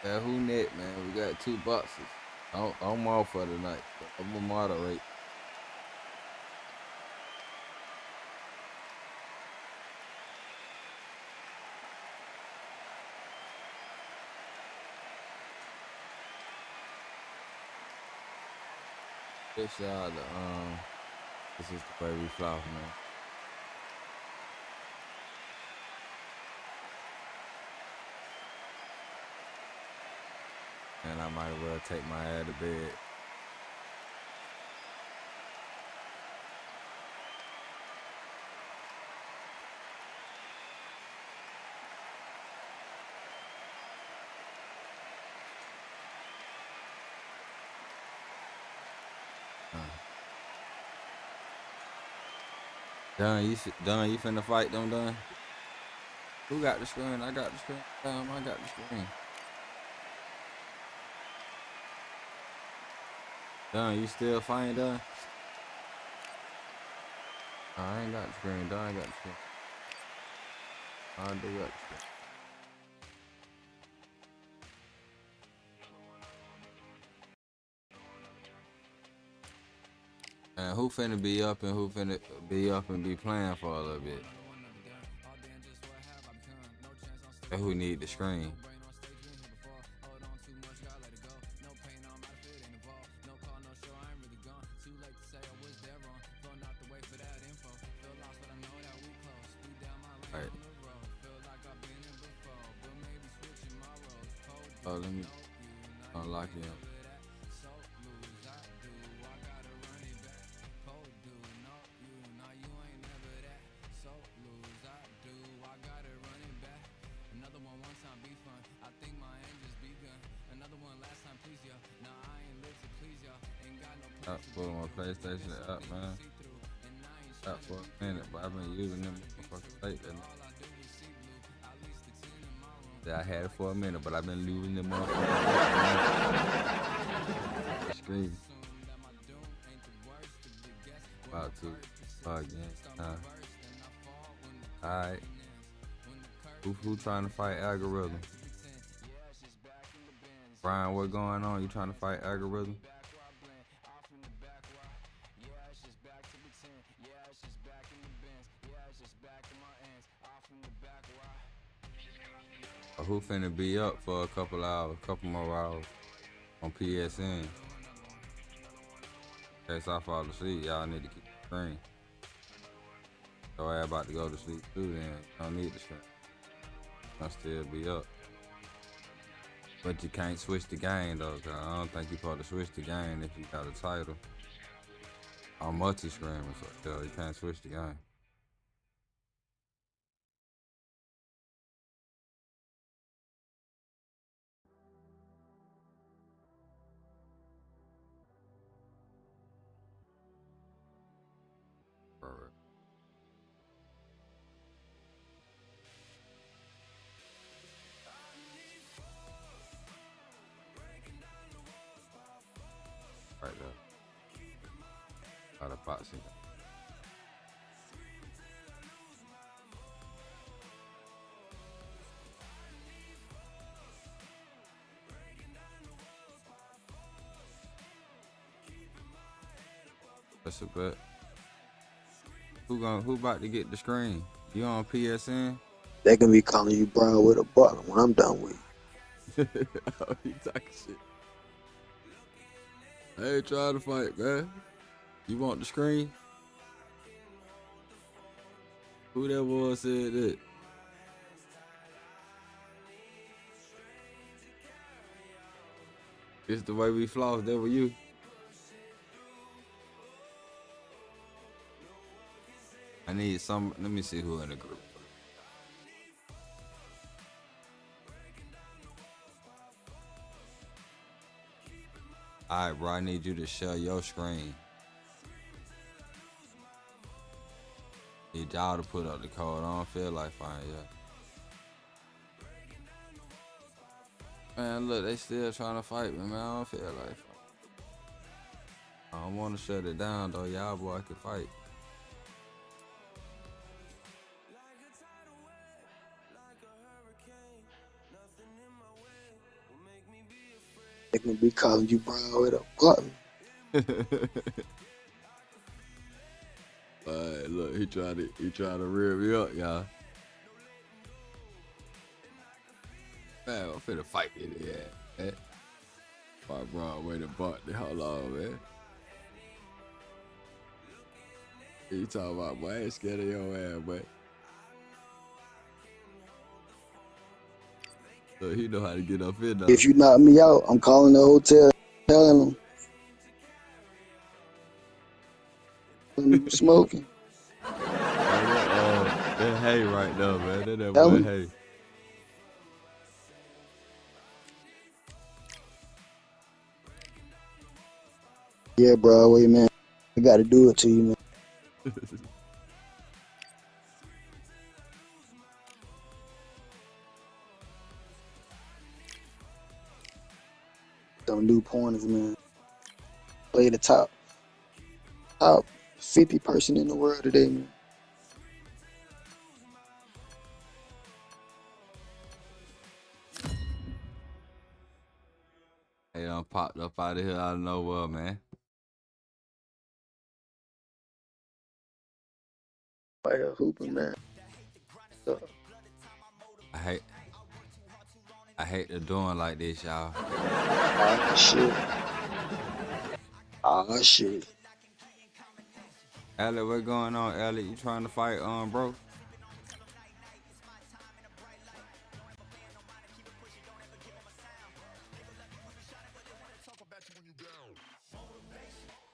Yeah, who net, man? We got 2 boxes. I'm off for tonight. I'm gonna moderate. This y'all, this is the way we floss, man. And I might as well take my ass to bed. Don, you finna fight them, Don? Who got the screen? I got the screen. I got the screen. Don, you still fighting, Don? I ain't got the screen. Don ain't got the screen. I do got the screen. Man, who finna be up and who finna be up and be playing for a little bit? And who need the screen? Right. Oh, let me unlock you. Put on my PlayStation up, man. Up for a minute, but I've been using them motherfuckers lately. Yeah, I had it for a minute, but I've been losing them motherfuckers. Screen. About to again. Alright. Who trying to fight algorithm? Brian, what going on? You trying to fight algorithm? Who finna be up for a couple more hours on PSN? In case I fall asleep, y'all need to keep the screen. So I about to go to sleep too, then don't need the screen. I'll still be up. But you can't switch the game though, cause I don't think you're supposed to switch the game if you got a title. On multi-screen, so you can't switch the game. Right there. Out of boxing. That's a bet. Who about to get the screen? You on PSN? They gonna be calling you Broadway Promotion when I'm done with you. Oh, you talking shit. I ain't trying to fight, man. You want the screen? Who that was said that? It's the way we floss, that was you. I need some, let me see who in the group. Alright, bro, I need you to share your screen. Need y'all to put up the code. I don't feel like fighting yet. Man, look, they still trying to fight me, man. I don't feel like fighting. I don't want to shut it down, though. Y'all boy can fight. They gonna be calling you Broadway Promotion. Alright, look, he trying to rear me up, y'all. Man, I'm finna fight in the ass, man. My Broadway the butt. Hold on, man. You talking about, boy, I ain't scared of your ass, boy. Look, he know how to get up in there. If you knock me out, I'm calling the hotel, telling them you smoking. That hay right now, man. That boy hay. Yeah, Broadway, man. I gotta do it to you, man. Them new pointers, man. Play the top 50 person in the world today, man. Hey, done popped up out of here out of nowhere, man. out here hooping, man. So, I hate the doing like this, y'all. oh shit. Oh shit. Elliot, what's going on, Elliot? You trying to fight, bro?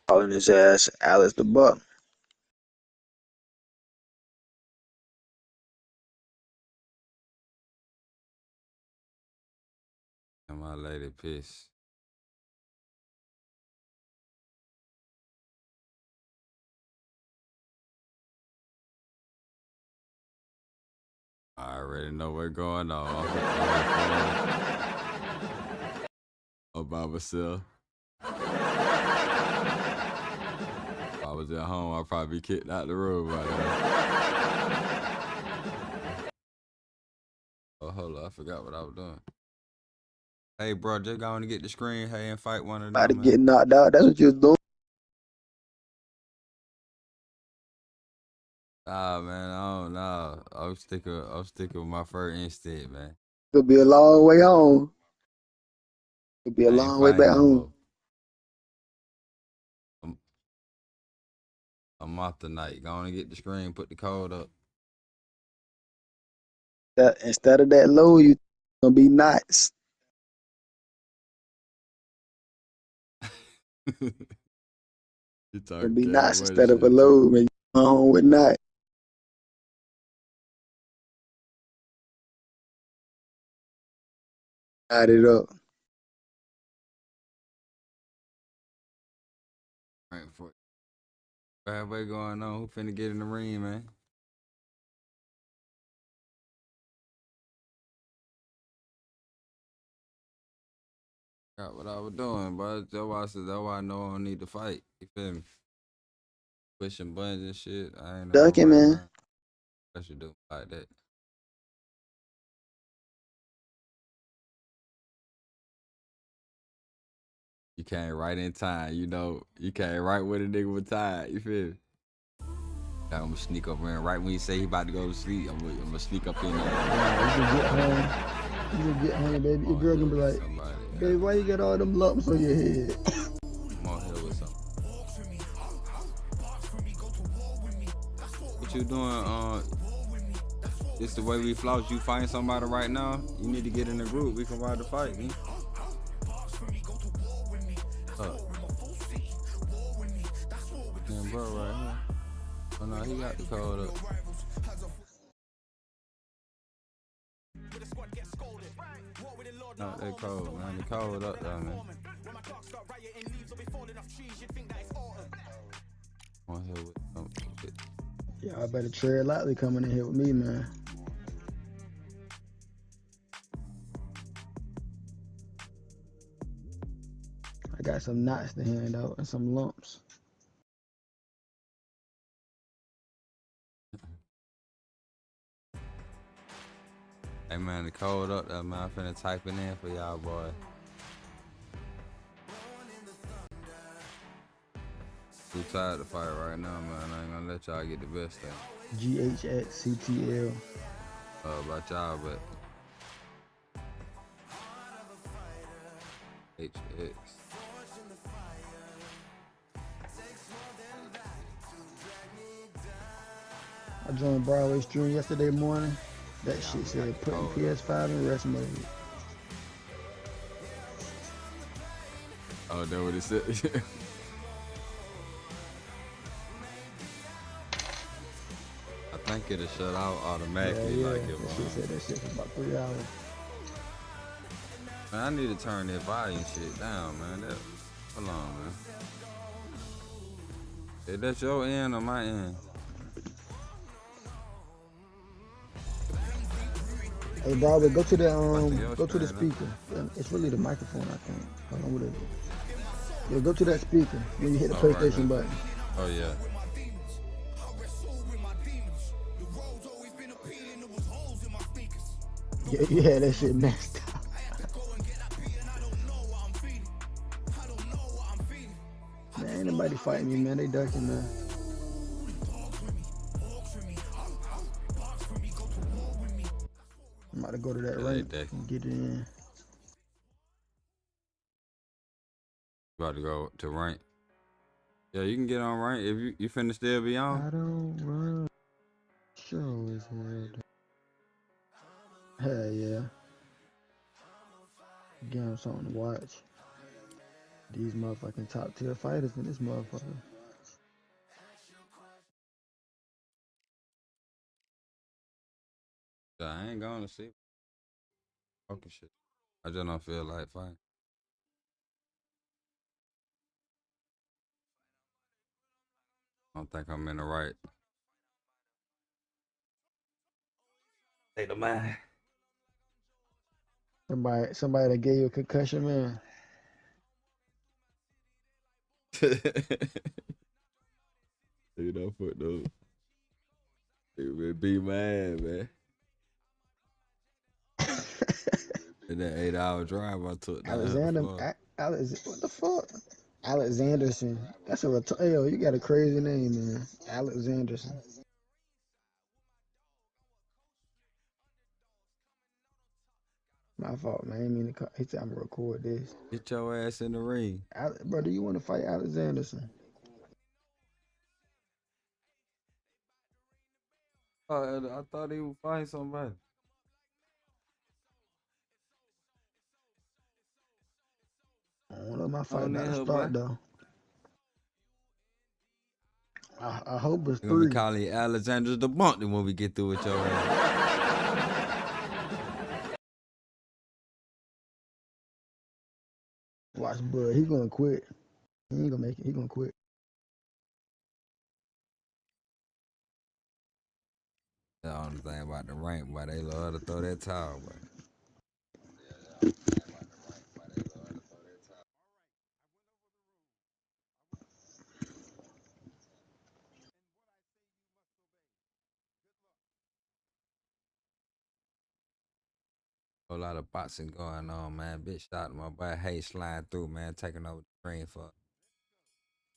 Calling his ass Alice the Buck. And my lady pissed. I already know what's going on. Oh, by myself. If I was at home, I'd probably be kicked out the room right now. Oh, hold on. I forgot what I was doing. Hey, bro, just going to get the screen, hey, and fight one of them, About to man. get knocked out. That's what you're doing. Nah, man, I don't know. I'm sticking with my first instinct, man. It'll be a long way home. It'll be a I ain't long way fighting back no home. more. I'm off tonight. Go on and get the screen, put the code up. Instead of that low, you gonna be nice. You Gonna talking be nice Cali instead of a shit, low, too. man. You go home with night. Add it up. Right for it. Bad way going on. Who finna get in the ring, man? Got what I was doing, but that's why I said that's why I know I don't need to fight. You feel me? Pushing buttons and shit. I ain't never Ducking, fight, man. man. I should do like that. You came right in time, you know. You came right when a nigga was tired. You feel me? I'm gonna sneak up in right when you say he about to go to sleep. I'm gonna sneak up in there. You can get home. You can get home, baby. Your girl gonna be like, baby, why you got all them lumps on your head? I'm on here with something. What you doing? It's the way we floss. You find somebody right now, you need to get in the group. We can ride the fight, man. Damn, bro, right here. Oh no, he got the code up. No, they cold, man. The code up there, man. On here with some shit. Yeah, I better tread lightly coming in here with me, man. I got some knots to hand out and some lumps. Hey man, the code up there, man. I'm finna type it in for y'all, boy. Too tired to fight right now, man. I ain't gonna let y'all get the best thing. GHXCTL. About y'all, but HX. I joined Broadway stream yesterday morning. That shit said putting PS5 in rest mode. Oh, that what it said? I think it'll shut out automatically. Yeah. Like That shit said that shit for about 3 hours. Man, I need to turn that volume shit down, man. Hold on, man. Is that your end or my end? Hey, Broadway, go to the speaker. It's really the microphone, I think. Hold on, what is it? Yeah, go to that speaker when you hit the PlayStation button. Oh yeah. Yeah, that shit messed up. Man, ain't nobody fighting me, man. They ducking, man. I'm about to go to that Yeah, rank they and get it in. about to go to rank. Yeah, you can get on rank if you finna still be on. I don't run. Show is hell yeah. Give him something to watch. These motherfucking top tier fighters in this motherfucker. Yeah, I ain't going to see. Fucking shit. I just don't feel like fighting. I don't think I'm in the right. State of mind. Somebody that gave you a concussion, man. You know, put those. It would be mad, man. In that 8-hour drive I took down here to Florida. What the fuck? Alexanderson. That's a yo. You got a crazy name, man. Alexanderson. My fault, man. I didn't mean to call. He said I'm gonna record this. Get your ass in the ring. Bro, do you want to fight Alexanderson? I thought he would fight somebody. I don't know my fight On about that to hill, start boy. though. I hope it's You're gonna be 3. calling you Alexander the Bumpton when we get through with your ass. Watch Bud. He gonna quit. He ain't gonna make it. He gonna quit. The only thing about the rank, boy, they love to throw that towel, boy. Whole lot of boxing going on, man. Bitch shot my boy Hay sliding through, man, taking over the screen for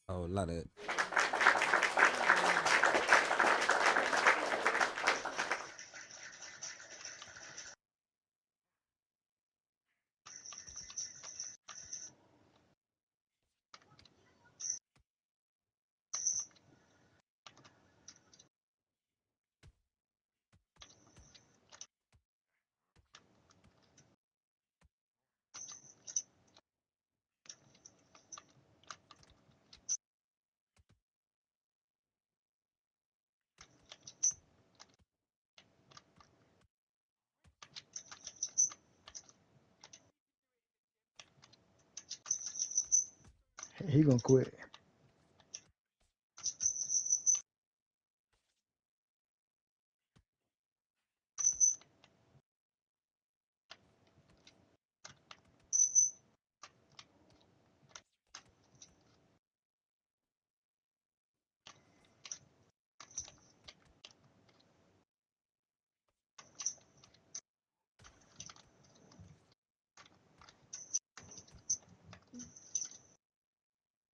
a whole lot of. He gonna quit.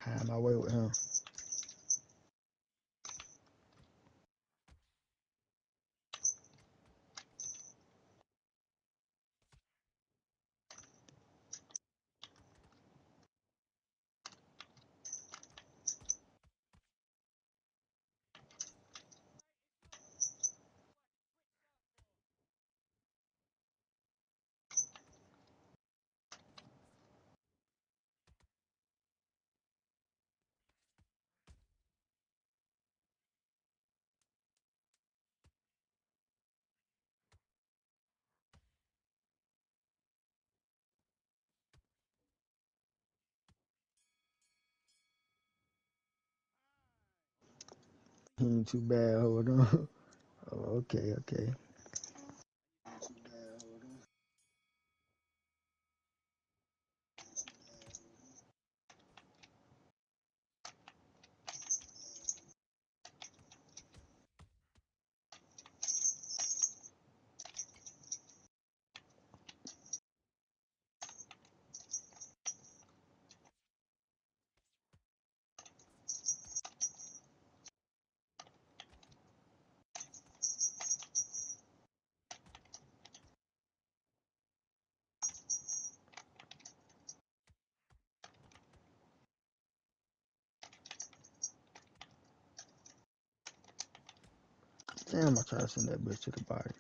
Had my way with him. He ain't too bad. Hold on. Oh, okay. Damn, I tried to send that bitch to the body.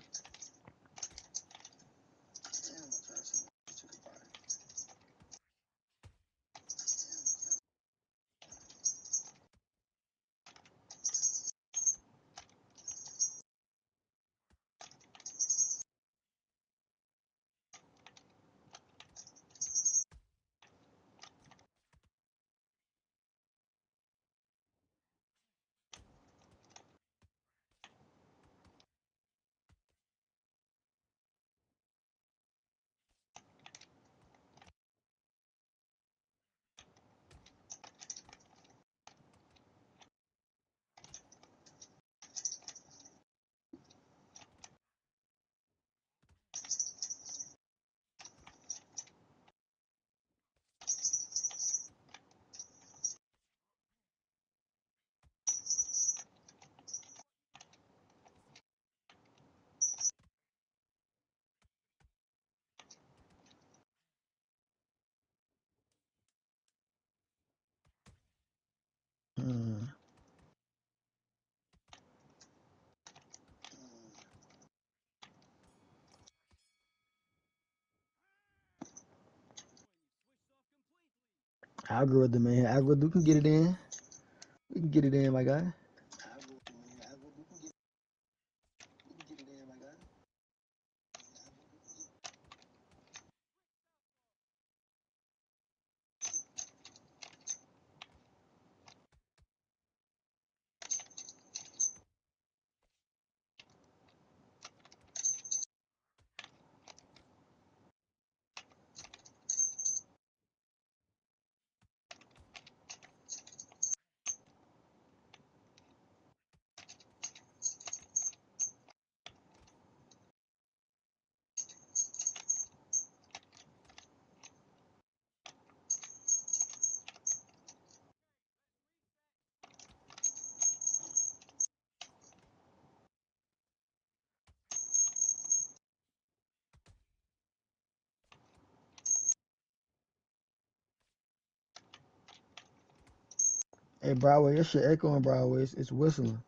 Algorithm, man. Algorithm can get it in. We can get it in, my guy. Hey, Broadway, your shit echoing, Broadway. It's whistling.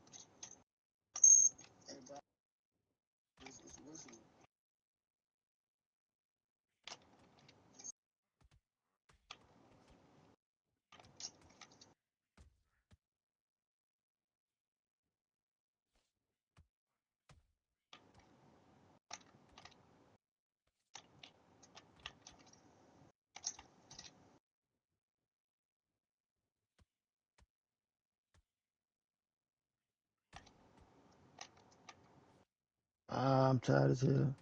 I'm tired as hell.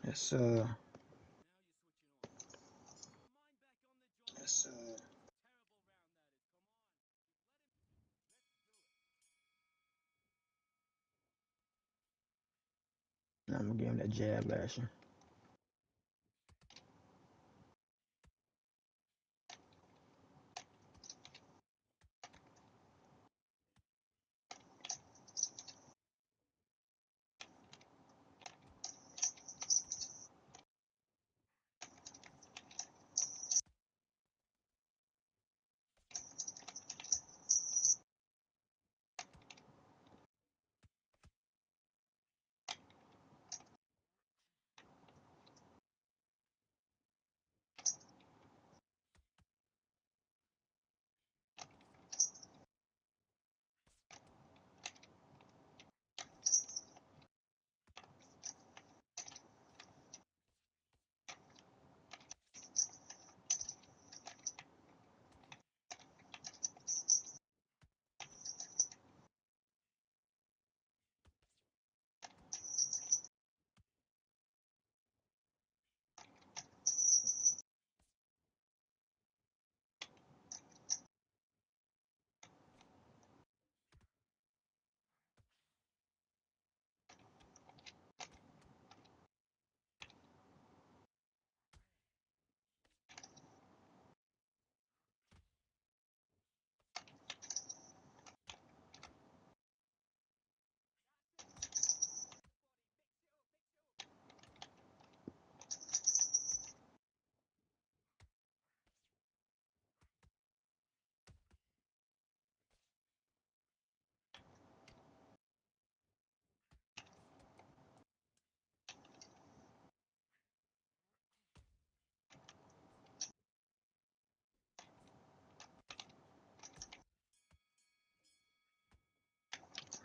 It's I'm gonna give him that jab lashing.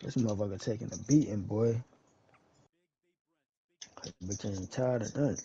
This motherfucker taking a beating, boy. Bitch ain't tired of nothing.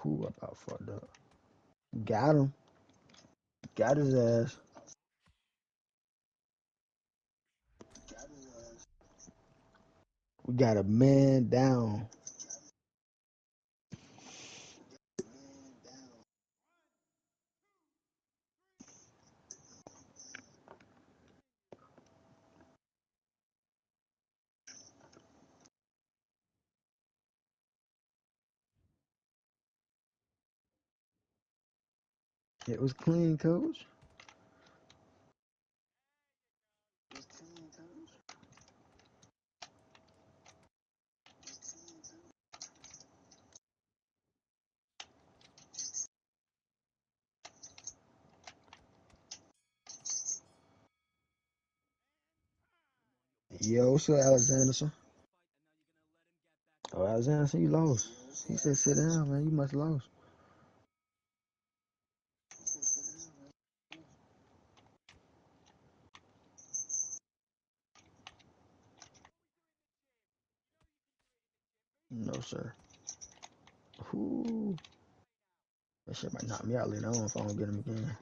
Who about fucked up? Got him. Got his ass. We got a man down. It was clean, coach. Yo, what's up, Alexanderson? Oh, Alexanderson, you lost. He said, sit down, man. You must lost. No, sir. Ooh. That shit might knock me out later on if I don't get him again.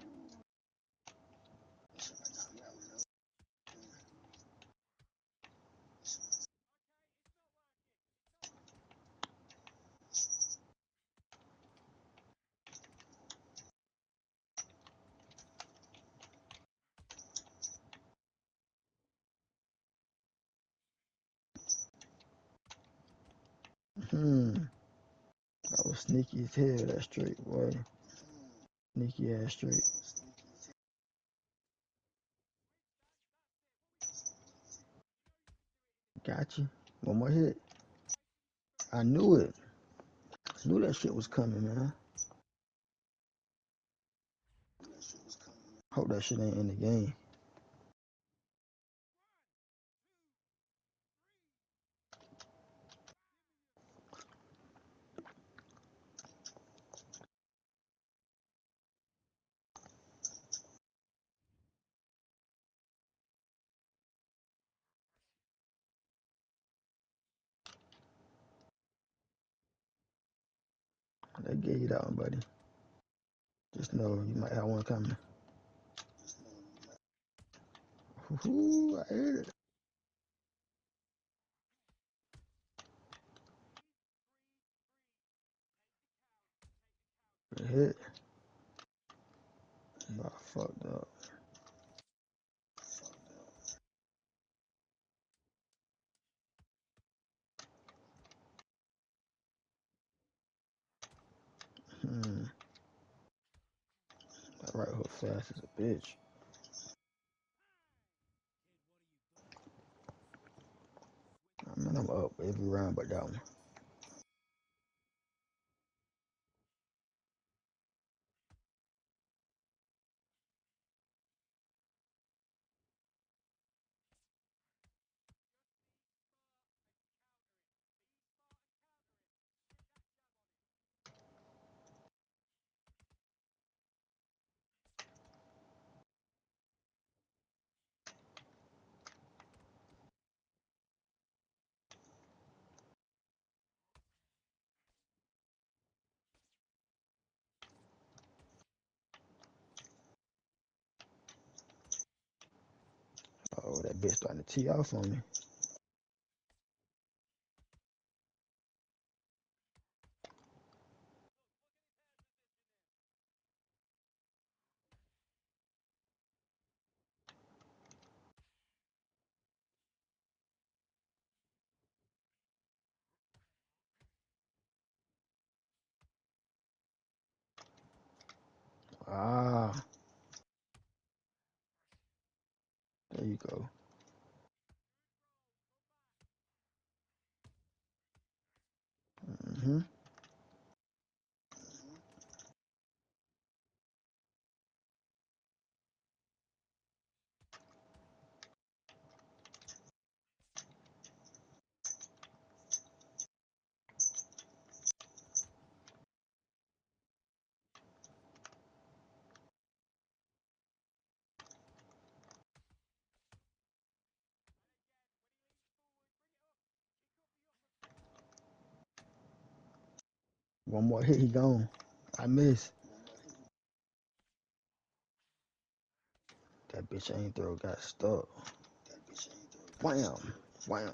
That was sneaky as hell, that straight, boy. Sneaky ass straight. Got you. One more hit. I knew it. Knew that shit was coming, man. Hope that shit ain't in the game. They gave you that one, buddy. Just know you might have one coming. Ooh, I heard it. Good hit. Nah, fucked up. That right hook fast as a bitch. I mean, I'm up every round but that one. bitch starting to tee off on me. Ah, there you go. Mm-hmm. One more hit, he gone. I miss. That bitch ain't throw got stuck. Wham, wham.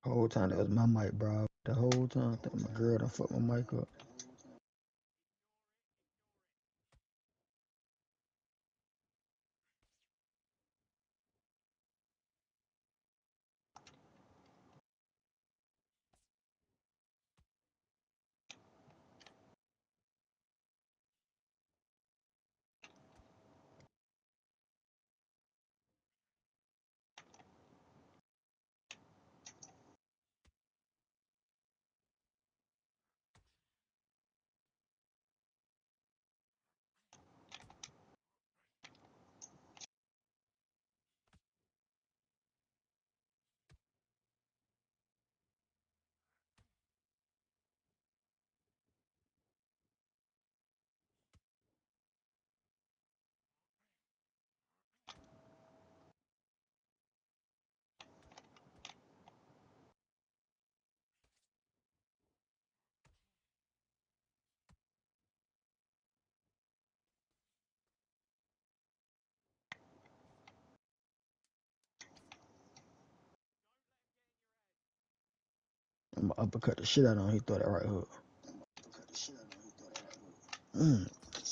The whole time that was my mic, bro. The whole time, I think my girl done fucked my mic up. I'm gonna uppercut the shit out of him. He throw that right hook.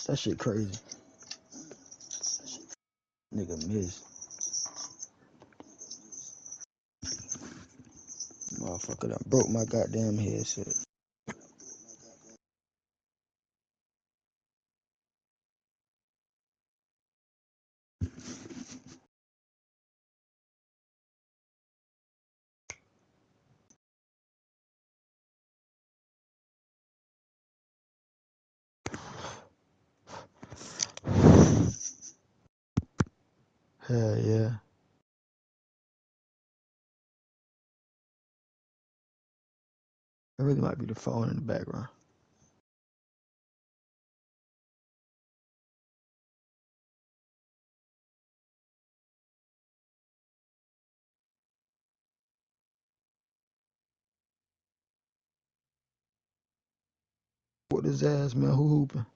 That shit crazy. Nigga miss. Motherfucker done broke my goddamn headset. Hell yeah. It really might be the phone in the background. What his ass, man? Who hooping?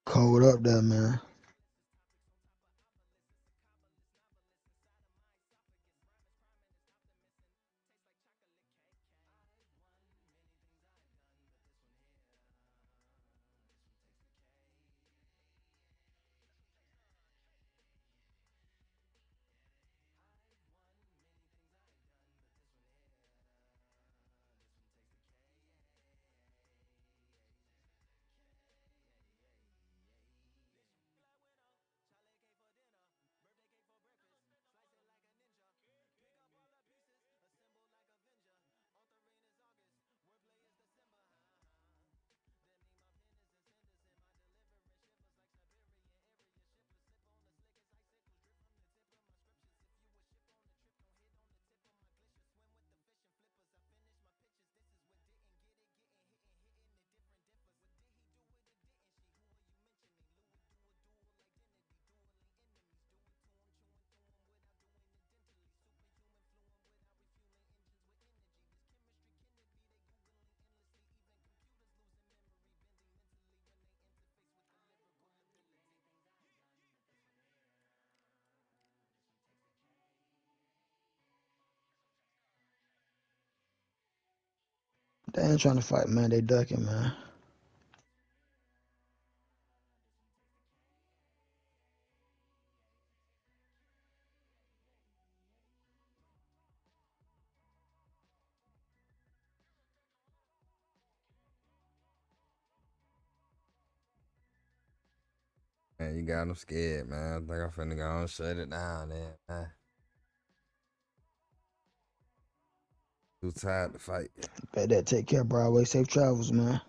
Cold up there, man. They ain't trying to fight, man. They ducking, man. Man, you got them scared, man. I think I'm finna go and shut it down there, man. Too tired to fight. Bet that. Take care, Broadway. Safe travels, man.